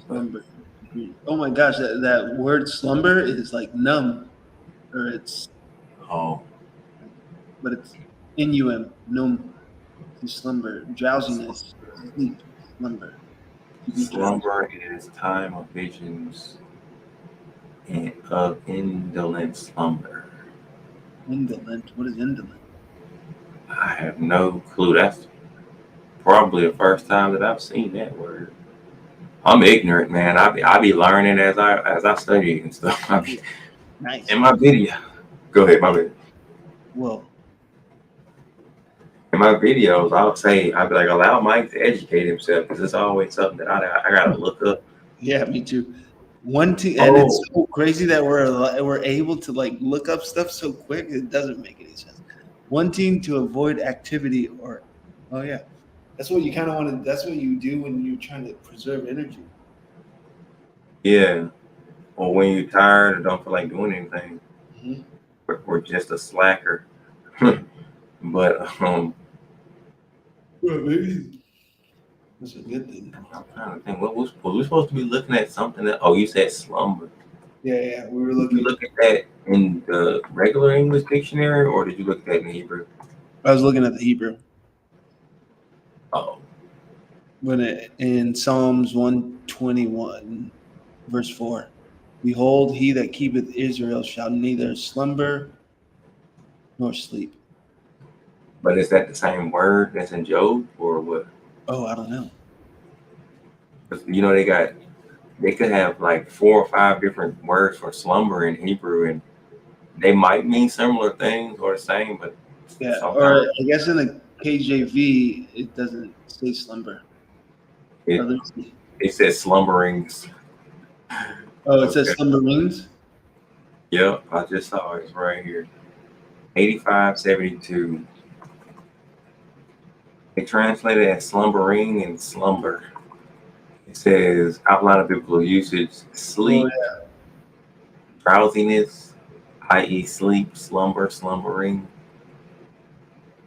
Slumber. Oh my gosh, that word slumber is like numb, or it's but it's numb, to slumber, drowsiness. sleep, slumber. Slumber is time of visions and of indolent slumber. Indolent. What is indolent? I have no clue. That's probably the first time that I've seen that word. I'm ignorant, man. I be learning as I study and stuff. I be, Nice. in my video. Go ahead, my bad. Well, In my videos, I'll be like, allow Mike to educate himself because it's always something that I gotta look up. yeah, me too. And it's so crazy that we're able to like look up stuff so quick. It doesn't make any sense. Wanting to avoid activity or, oh yeah, that's what you kind of want to. That's what you do when you're trying to preserve energy. Yeah. Or when you're tired or don't feel like doing anything, Mhm. or just a slacker. But Well, maybe that's a good thing. I'm trying to think. What was we supposed to be looking at something that? Oh, you said slumber. Yeah, we were Did you looking. look at that in the regular English dictionary, or did you look at that in Hebrew? I was looking at the Hebrew Oh, in Psalms 121, verse 4. Behold, he that keepeth Israel shall neither slumber nor sleep. but is that the same word that's in Job, or what? Oh, I don't know. 'Cause, you know, they could have like 4 or 5 different words for slumber in Hebrew, and they might mean similar things or the same, but Yeah, or sometimes I guess in the KJV it doesn't say slumber. it, Others- it says slumberings. Oh, it says Okay. slumberings. Yep, I just saw it. It's right here. 8572. They translate it as slumbering and slumber. It says outline of biblical usage: sleep, drowsiness, i.e., sleep, slumber, slumbering.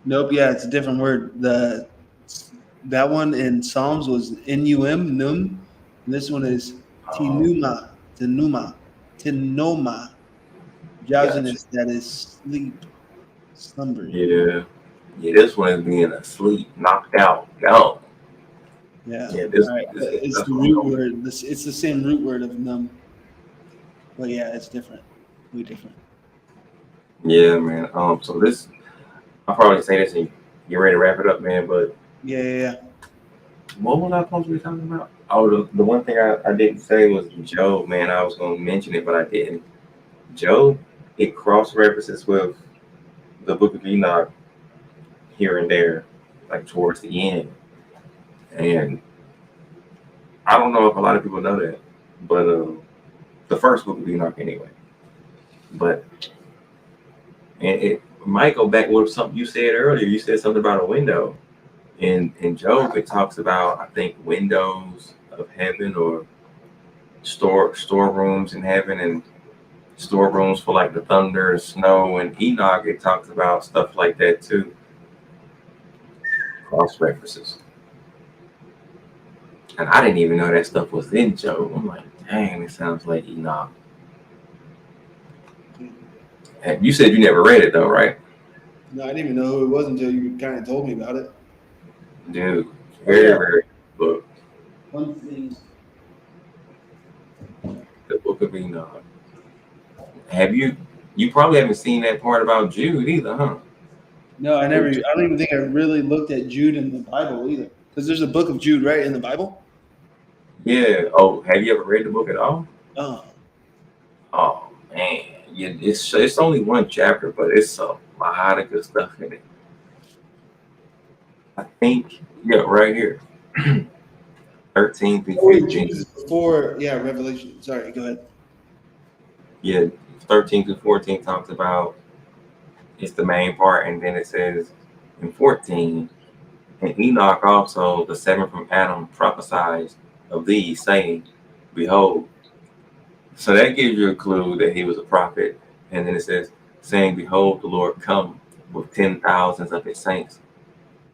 Nope. Yeah, it's a different word. That one in Psalms was num. And this one is tinuma, drowsiness. That is sleep, slumbering. Yeah. Yeah, this one is being asleep, knocked out, gone. Yeah. Yeah, this, All right. this It's that's the what I'm root going. word. It's the same root word of num, but yeah, it's different. Way different. Yeah, man. So this, I'll probably say this and get ready to wrap it up, man. But Yeah. what was I supposed to be talking about? Oh, the one thing I didn't say was Job, man. I was going to mention it, but I didn't. Job, it cross references with the Book of Enoch here and there, like towards the end. And I don't know if a lot of people know that, but the first Book of Enoch anyway. But and it might go back with something you said earlier. You said something about a window. In Job, it talks about, I think, windows of heaven or storerooms in heaven and storerooms for like the thunder and snow. And Enoch, it talks about stuff like that too. Cross references. And I didn't even know that stuff was in Job. I'm like, dang, it sounds like Enoch. And you said you never read it though, right? No, I didn't even know who it was until you kind of told me about it. Dude, very book. One thing. The Book of Enoch. You probably haven't seen that part about Jude either, huh? No, I don't even think I really looked at Jude in the Bible either. Because there's a book of Jude, right, in the Bible? Yeah. Oh, have you ever read the book at all? Oh. Oh man, yeah, it's only one chapter, but it's a lot of good stuff in it. I think, yeah, right here. 13 through Oh, wait, 15. Jude is before, Revelation. Sorry, go ahead. Yeah, 13 to 14 talks about, it's the main part, and then it says in 14, and Enoch also, the seventh from Adam, prophesied of these, saying, behold. So that gives you a clue that he was a prophet. And then it says, saying, behold, the Lord come with 10,000s of his saints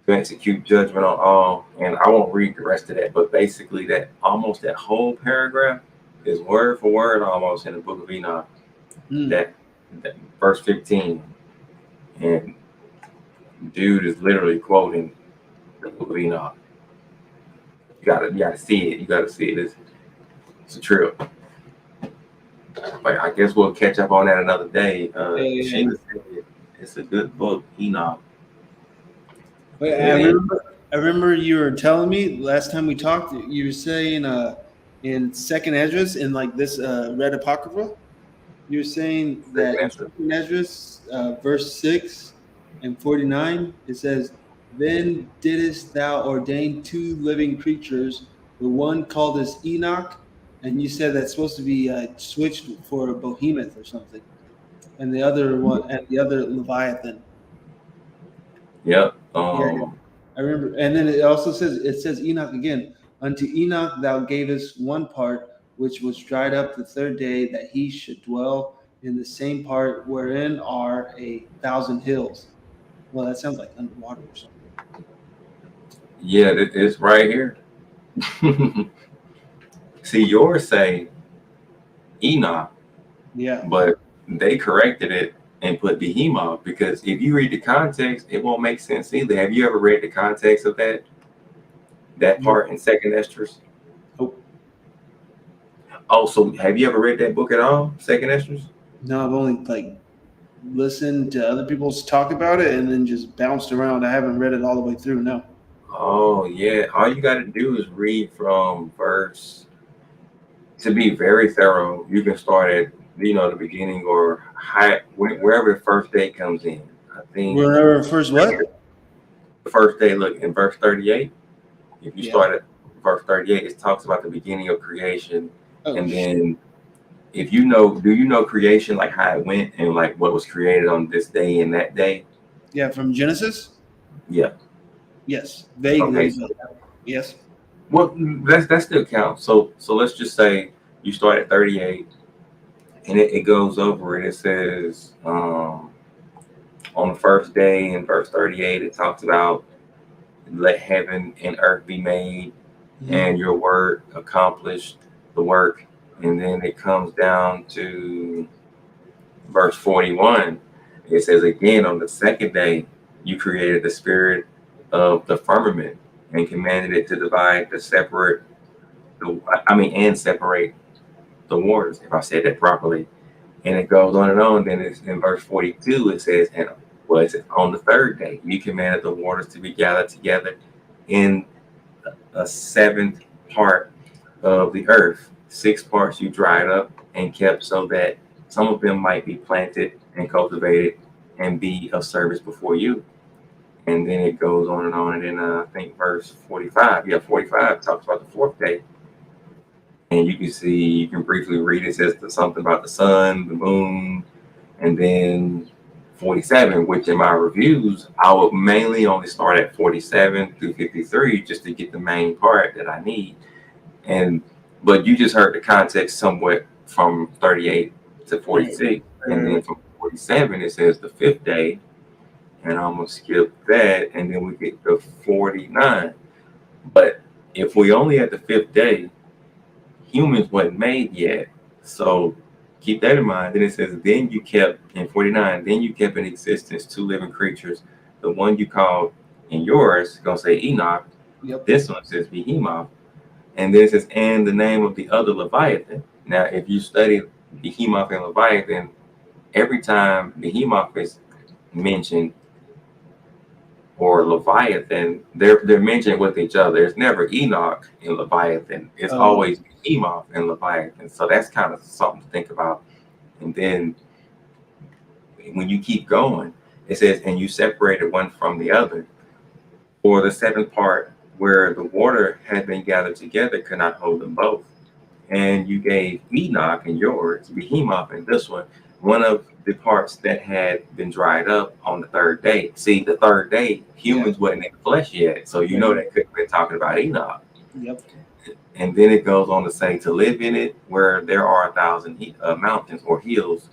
to execute judgment on all. And I won't read the rest of that, but basically that whole paragraph is word for word almost in the Book of Enoch. That verse 15. And Jude is literally quoting the Book of Enoch. You gotta see it. You gotta see it. It's a trip. But I guess we'll catch up on that another day. Yeah. Sheila said it's a good book, Enoch. Wait, I remember you were telling me last time we talked. You were saying in Second Esdras in like this Red Apocrypha, you were saying that in Second Esdras verse 6 and 49 it says, "Then didst thou ordain 2 living creatures, the one called as Enoch," and you said that's supposed to be switched for a behemoth or something, and the other Leviathan. Yep. Yeah. I remember, and then it also says Enoch again. Unto Enoch thou gavest one part, which was dried up the 3rd day, that he should dwell in the same part wherein are 1,000 hills. Well, that sounds like underwater or something. Yeah, it's right here. See, yours say Enoch. Yeah. But they corrected it and put Behemoth, because if you read the context, it won't make sense either. Have you ever read the context of that part in Second Esdras? Nope. Oh, so have you ever read that book at all, Second Esdras? No, I've only listened to other people talk about it and then just bounced around. I haven't read it all the way through. No. Oh yeah, all you got to do is read from verse. To be very thorough, you can start at the beginning or wherever the first day comes in. I think wherever first what? The first day, look in verse 38. If you start at verse 38, it talks about the beginning of creation, and then if do you know creation, like how it went and like what was created on this day and that day? Yeah, from Genesis. Yeah. Yes, vaguely. Okay. Yes. Well, that still counts. So let's just say you start at 38, and it goes over and it says on the first day in verse 38, it talks about let heaven and earth be made, and your word accomplished the work. And then it comes down to verse 41. It says again, on the second day, you created the spirit of the firmament and commanded it to divide separate the waters, if I said that properly. And it goes on and on. Then it's in verse 42, it says, it says, on the 3rd day, you commanded the waters to be gathered together in a 7th part of the earth. 6 parts you dried up and kept, so that some of them might be planted and cultivated and be of service before you. And then it goes on, and then I think verse 45 talks about the 4th day. And you can briefly read it. It says something about the sun, the moon, and then 47, which in my reviews, I would mainly only start at 47 through 53 just to get the main part that I need. But you just heard the context somewhat from 38 to 46. And then from 47, it says the 5th day. And I'm going to skip that, and then we get to 49. But if we only at the 5th day, humans wasn't made yet. So keep that in mind. Then it says, then you kept, in 49, then you kept in existence 2 living creatures. The one you called in yours, going to say Enoch. Yep. This one says Behemoth. And then it says, and the name of the other Leviathan. Now, if you study Behemoth and Leviathan, every time Behemoth is mentioned, or Leviathan, they're mentioned with each other. It's never Enoch and Leviathan. It's always Behemoth and Leviathan. So that's kind of something to think about. And then when you keep going, it says, and you separated one from the other. For the 7th part, where the water had been gathered together, could not hold them both. And you gave Enoch and yours, Behemoth and this one of the parts that had been dried up on the 3rd day. See, the 3rd day, humans wasn't in the flesh yet. So you know that could have been talking about Enoch. Yep. And then it goes on to say, to live in it where there are 1,000 mountains or hills.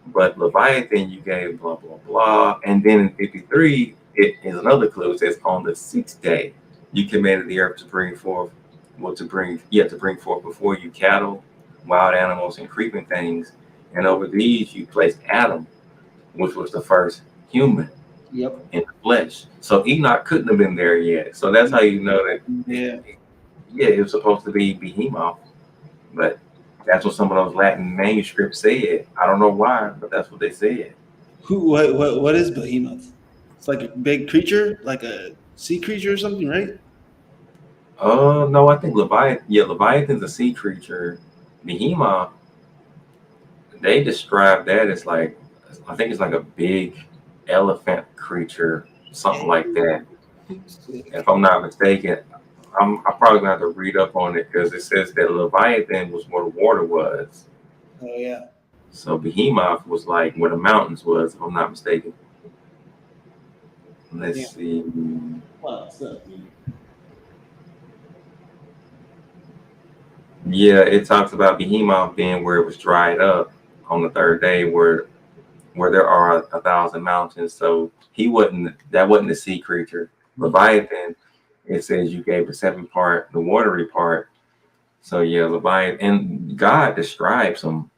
But Leviathan you gave blah, blah, blah. And then in 53, it is another clue. It says, on the 6th day, you commanded the earth to bring forth before you cattle, wild animals, and creeping things. And over these you placed Adam, which was the first human in the flesh. So Enoch couldn't have been there yet. So that's how you know that Yeah, it was supposed to be Behemoth, but that's what some of those Latin manuscripts said. I don't know why, but that's what they said. What is behemoth? It's like a big creature, like a sea creature or something, right? No, I think Leviathan. Yeah, Leviathan's a sea creature. Behemoth, they describe that as like, I think it's like a big elephant creature, something like that. If I'm not mistaken, I'm probably gonna have to read up on it because it says that Leviathan was where the water was. Oh yeah. So Behemoth was like where the mountains was, if I'm not mistaken. Let's see. What's up? Yeah, it talks about Behemoth being where it was dried up on the third day, where there are 1,000 mountains. So that wasn't a sea creature. Leviathan, it says you gave the seventh part, the watery part. So yeah, Leviathan, and God describes him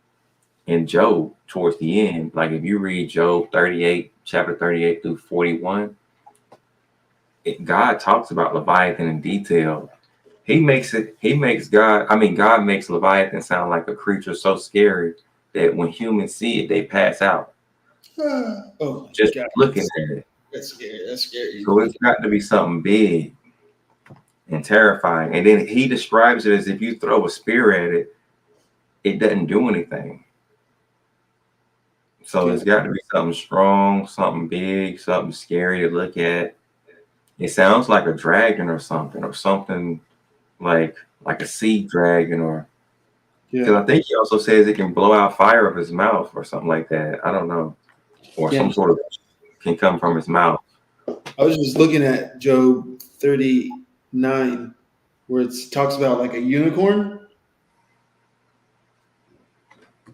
in Job towards the end. Like if you read Job 38, chapter 38 through 41, God talks about Leviathan in detail. God makes Leviathan sound like a creature so scary that when humans see it, they pass out. Oh, Just God. looking at it. That's scary. That's scary. So it's got to be something big and terrifying. And then he describes it as if you throw a spear at it, it doesn't do anything. So it's got to be something strong, something big, something scary to look at. It sounds like a dragon or something like a sea dragon, or because I think he also says it can blow out fire of his mouth or something like that. I don't know, or some sort of can come from his mouth. I was just looking at Job 39, where it talks about like a unicorn,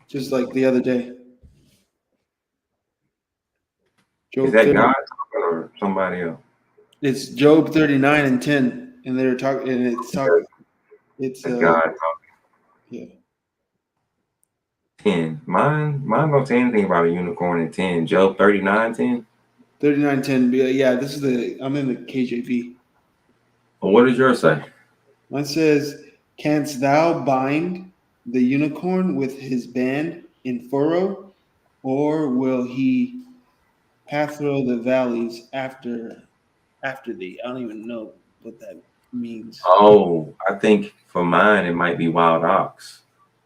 just like the other day. Job Is that 30, God talking or somebody else? It's Job 39 and 10, and they're talking, and it's talking. It's God talking. Yeah. 10. Mine don't say anything about a unicorn in 10. Job 39, 10. 39, 10. Yeah, this is I'm in the KJV. Well, what does yours say? Mine says, "Canst thou bind the unicorn with his band in furrow, or will he path through the valleys after thee?" I don't even know what that means. Oh, I think for mine it might be wild ox,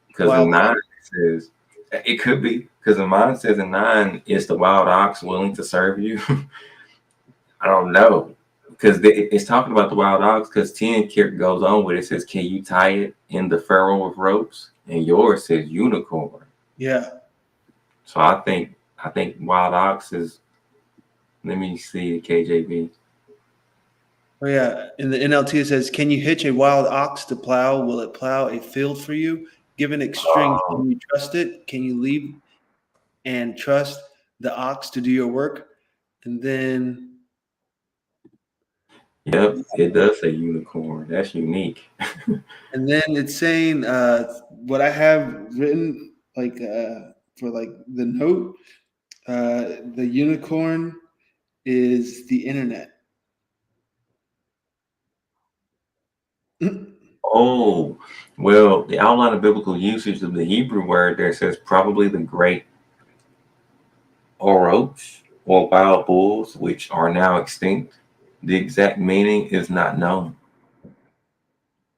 because in 9 it says it could be, because in mine says in 9 is the wild ox willing to serve you. I don't know, because it's talking about the wild ox, because 10 goes on with it, says, can you tie it in the furrow of ropes? And yours says unicorn. Yeah. So I think wild ox is, let me see the KJV. Oh yeah, in the NLT it says, "Can you hitch a wild ox to plow? Will it plow a field for you? Given its strength, can you trust it? Can you leave and trust the ox to do your work?" And then, Yep, it does say unicorn. That's unique. and then it's saying what I have written, like for like the note, the unicorn is the internet. Oh, well, the outline of biblical usage of the Hebrew word there says probably the great oroch or wild bulls, which are now extinct. The exact meaning is not known.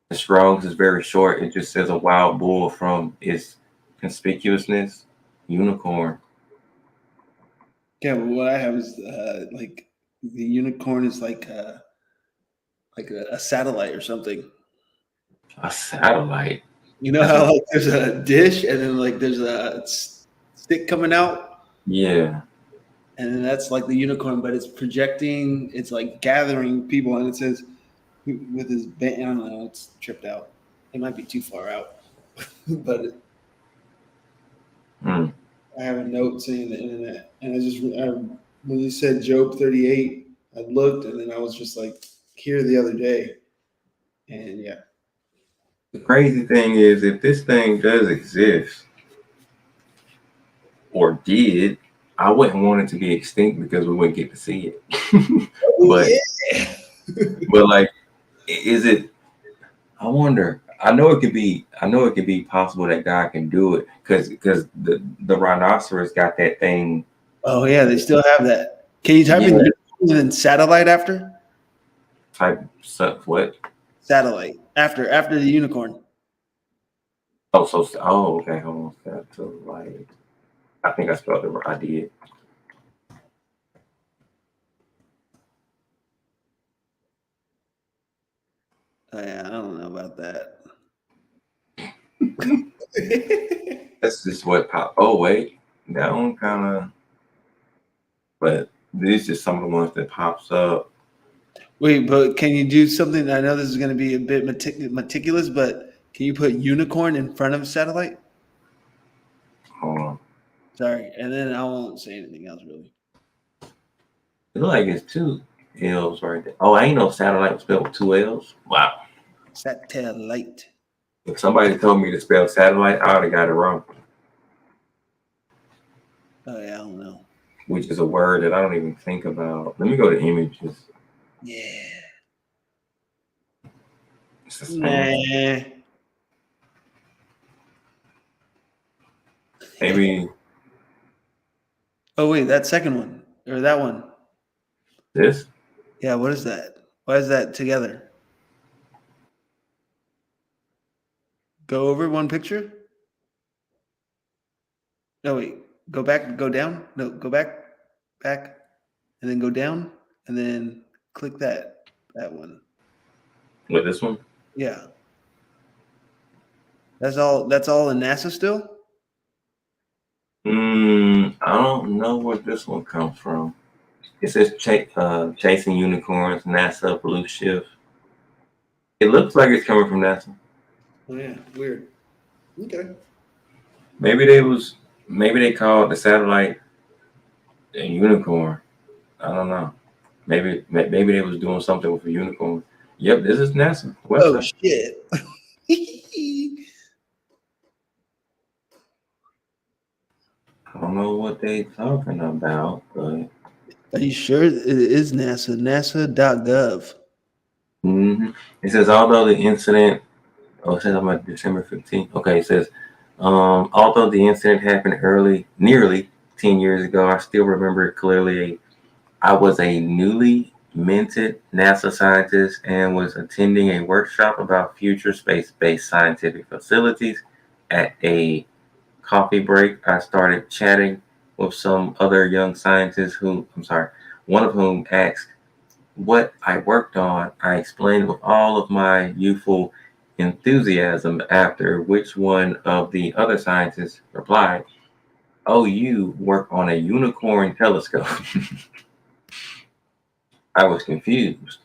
The Strong's is very short. It just says a wild bull from its conspicuousness, unicorn. Yeah, but what I have is like the unicorn is like a satellite or something. A satellite. You know how like there's a dish and then like there's a stick coming out, Yeah. and then that's like the unicorn, but it's projecting. It's like gathering people, and it says with his band. I don't know. It's tripped out. It might be too far out, but I have a note saying the internet, and when you said Job 38, I looked, and then I was just like here the other day, and yeah. The crazy thing is, if this thing does exist or did, I wouldn't want it to be extinct because we wouldn't get to see it. But like, is it? I wonder. I know it could be. I know it could be possible that God can do it because the rhinoceros got that thing. Oh yeah, they still have that. Can you type in Yeah. unicorn and then satellite after? Type stuff. What? Satellite after the unicorn. Oh, okay. Hold on. Satellite. I think I spelled it right. I did. Oh yeah, I don't know about that. That's just what pop. Oh wait, that one kind of. But these is some of the ones that pops up. Wait, but can you do something? I know this is going to be a bit meticulous, but can you put unicorn in front of satellite? Hold on. Sorry, and then I won't say anything else really. It look like it's two L's right there. Oh, I ain't know satellite was spelled with two L's. Wow. Satellite. If somebody told me to spell satellite, I would have got it wrong. Oh yeah, I don't know. Which is a word that I don't even think about. Let me go to images. Yeah. It's the same. Nah. Maybe Oh wait, that second one or that one. this. Yeah, what is that? Why is that together? Go over one picture? No, wait. Go back, go down. No, go back, and then go down, and then click that one. With this one. Yeah. That's all in NASA still? I don't know where this one comes from. It says chasing unicorns, NASA blue shift. It looks like it's coming from NASA. Oh yeah, weird. Okay. Maybe they called the satellite a unicorn. I don't know. Maybe they was doing something with a unicorn. Yep, this is NASA Oh website. shit. I don't know what they talking about, but Are you sure it is NASA? NASA.gov. It says although the incident. Oh, it says I'm at December 15th. Okay, it says although the incident happened nearly 10 years ago, I still remember it clearly. I was a newly minted NASA scientist and was attending a workshop about future space-based scientific facilities. At a coffee break, I started chatting with some other young scientists one of whom asked what I worked on. I explained with all of my youthful enthusiasm, after which one of the other scientists replied, "Oh, you work on a unicorn telescope." I was confused.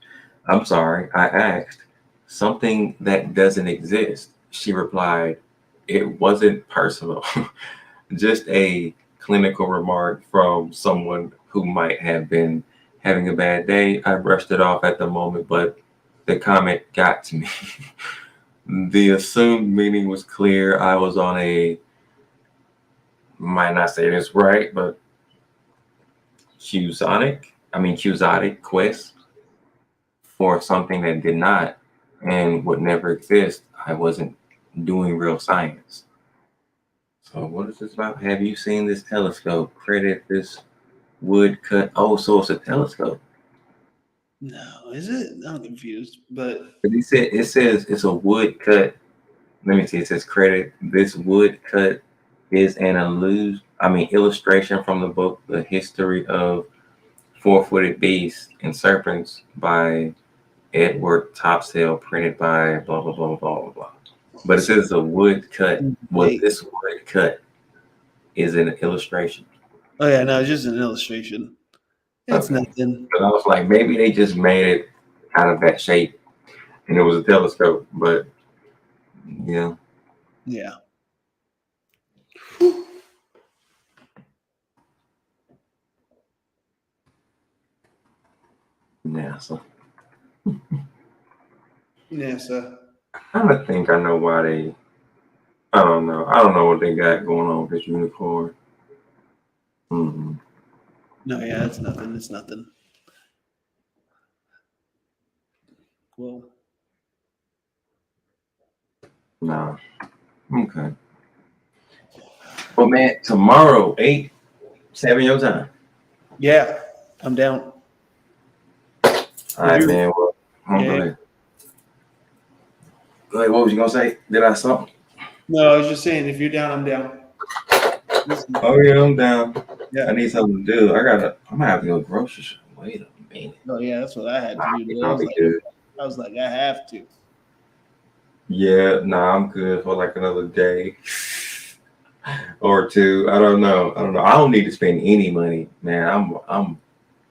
"I'm sorry," I asked. "Something that doesn't exist." She replied, "It wasn't personal." Just a clinical remark from someone who might have been having a bad day. I brushed it off at the moment, but the comment got to me. The assumed meaning was clear. I was on might not say this right, but quixotic quest for something that did not and would never exist. I wasn't doing real science. So what is this about? Have you seen this telescope? Credit this woodcut. Oh, so it's a telescope. No, is it? I'm confused. But It says it's a woodcut. Let me see. It says credit this woodcut is an illustration from the book The History of Four-Footed Beasts and Serpents by Edward Topsell, printed by blah blah blah blah blah blah. But it says a woodcut. Well, this woodcut is an illustration. Oh yeah, no, it's just an illustration. It's nothing. But I was like, maybe they just made it out of that shape, and it was a telescope. But yeah, Yeah. NASA. NASA. I think I know why they. I don't know. I don't know what they got going on with this unicorn. Mm-hmm. No, yeah, it's nothing. It's nothing. Well, Nah. Okay. Well, man, tomorrow, 8-7 your time. Yeah, I'm down. All right, you- man. Well, go Yeah. ahead. Go ahead. What was you gonna say? Did I something? No, I was just saying, if you're down, I'm down. Listen, Oh yeah, I'm down. yeah. I need something to do. I'm gonna have to go grocery shopping. Wait a minute. Oh yeah, that's what I had to do. Dude. I'll be good. I was like, I have to. Yeah, nah, I'm good for like another day or two. I don't know. I don't need to spend any money, man.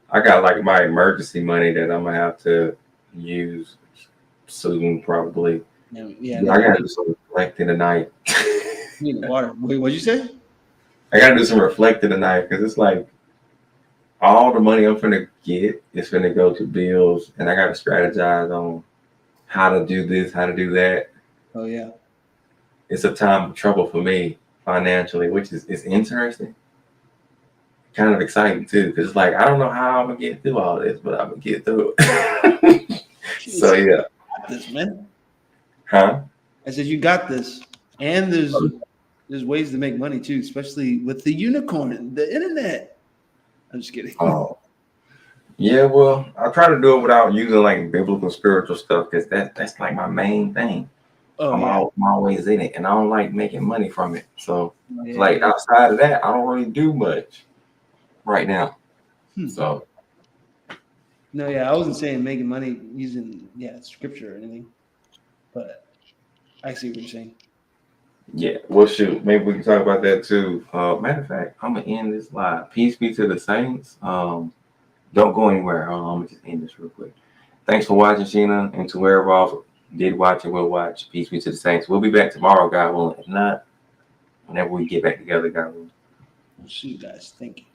I got like my emergency money that I'm gonna have to use soon, probably. Yeah, I gotta do some reflecting tonight. need water. Wait, what'd you say? I gotta do some reflecting tonight because it's like all the money I'm finna get is finna go to bills, and I gotta strategize on how to do this, how to do that. Oh yeah. It's a time of trouble for me financially, which is interesting, kind of exciting too, because it's like I don't know how I'm gonna get through all this, but I'm gonna get through it. So yeah, You got this, man. huh? I said you got this, and there's ways to make money too, especially with the unicorn, the internet. I'm just kidding. Oh, yeah. Well, I try to do it without using like biblical spiritual stuff because that's like my main thing. Oh I'm, yeah. I'm always in it, and I don't like making money from it. So Yeah. like outside of that, I don't really do much right now. Hmm. So No, yeah, I wasn't saying making money using scripture or anything, but I see what you're saying. yeah, well, shoot, maybe we can talk about that too. Matter of fact, I'm gonna end this live. Peace be to the saints. Don't go anywhere. I'm gonna just end this real quick. Thanks for watching, Sheena, and to wherever else did watch and will watch. Peace be to the saints. We'll be back tomorrow, God willing. If not, whenever we get back together, God willing. See you guys. Thank you.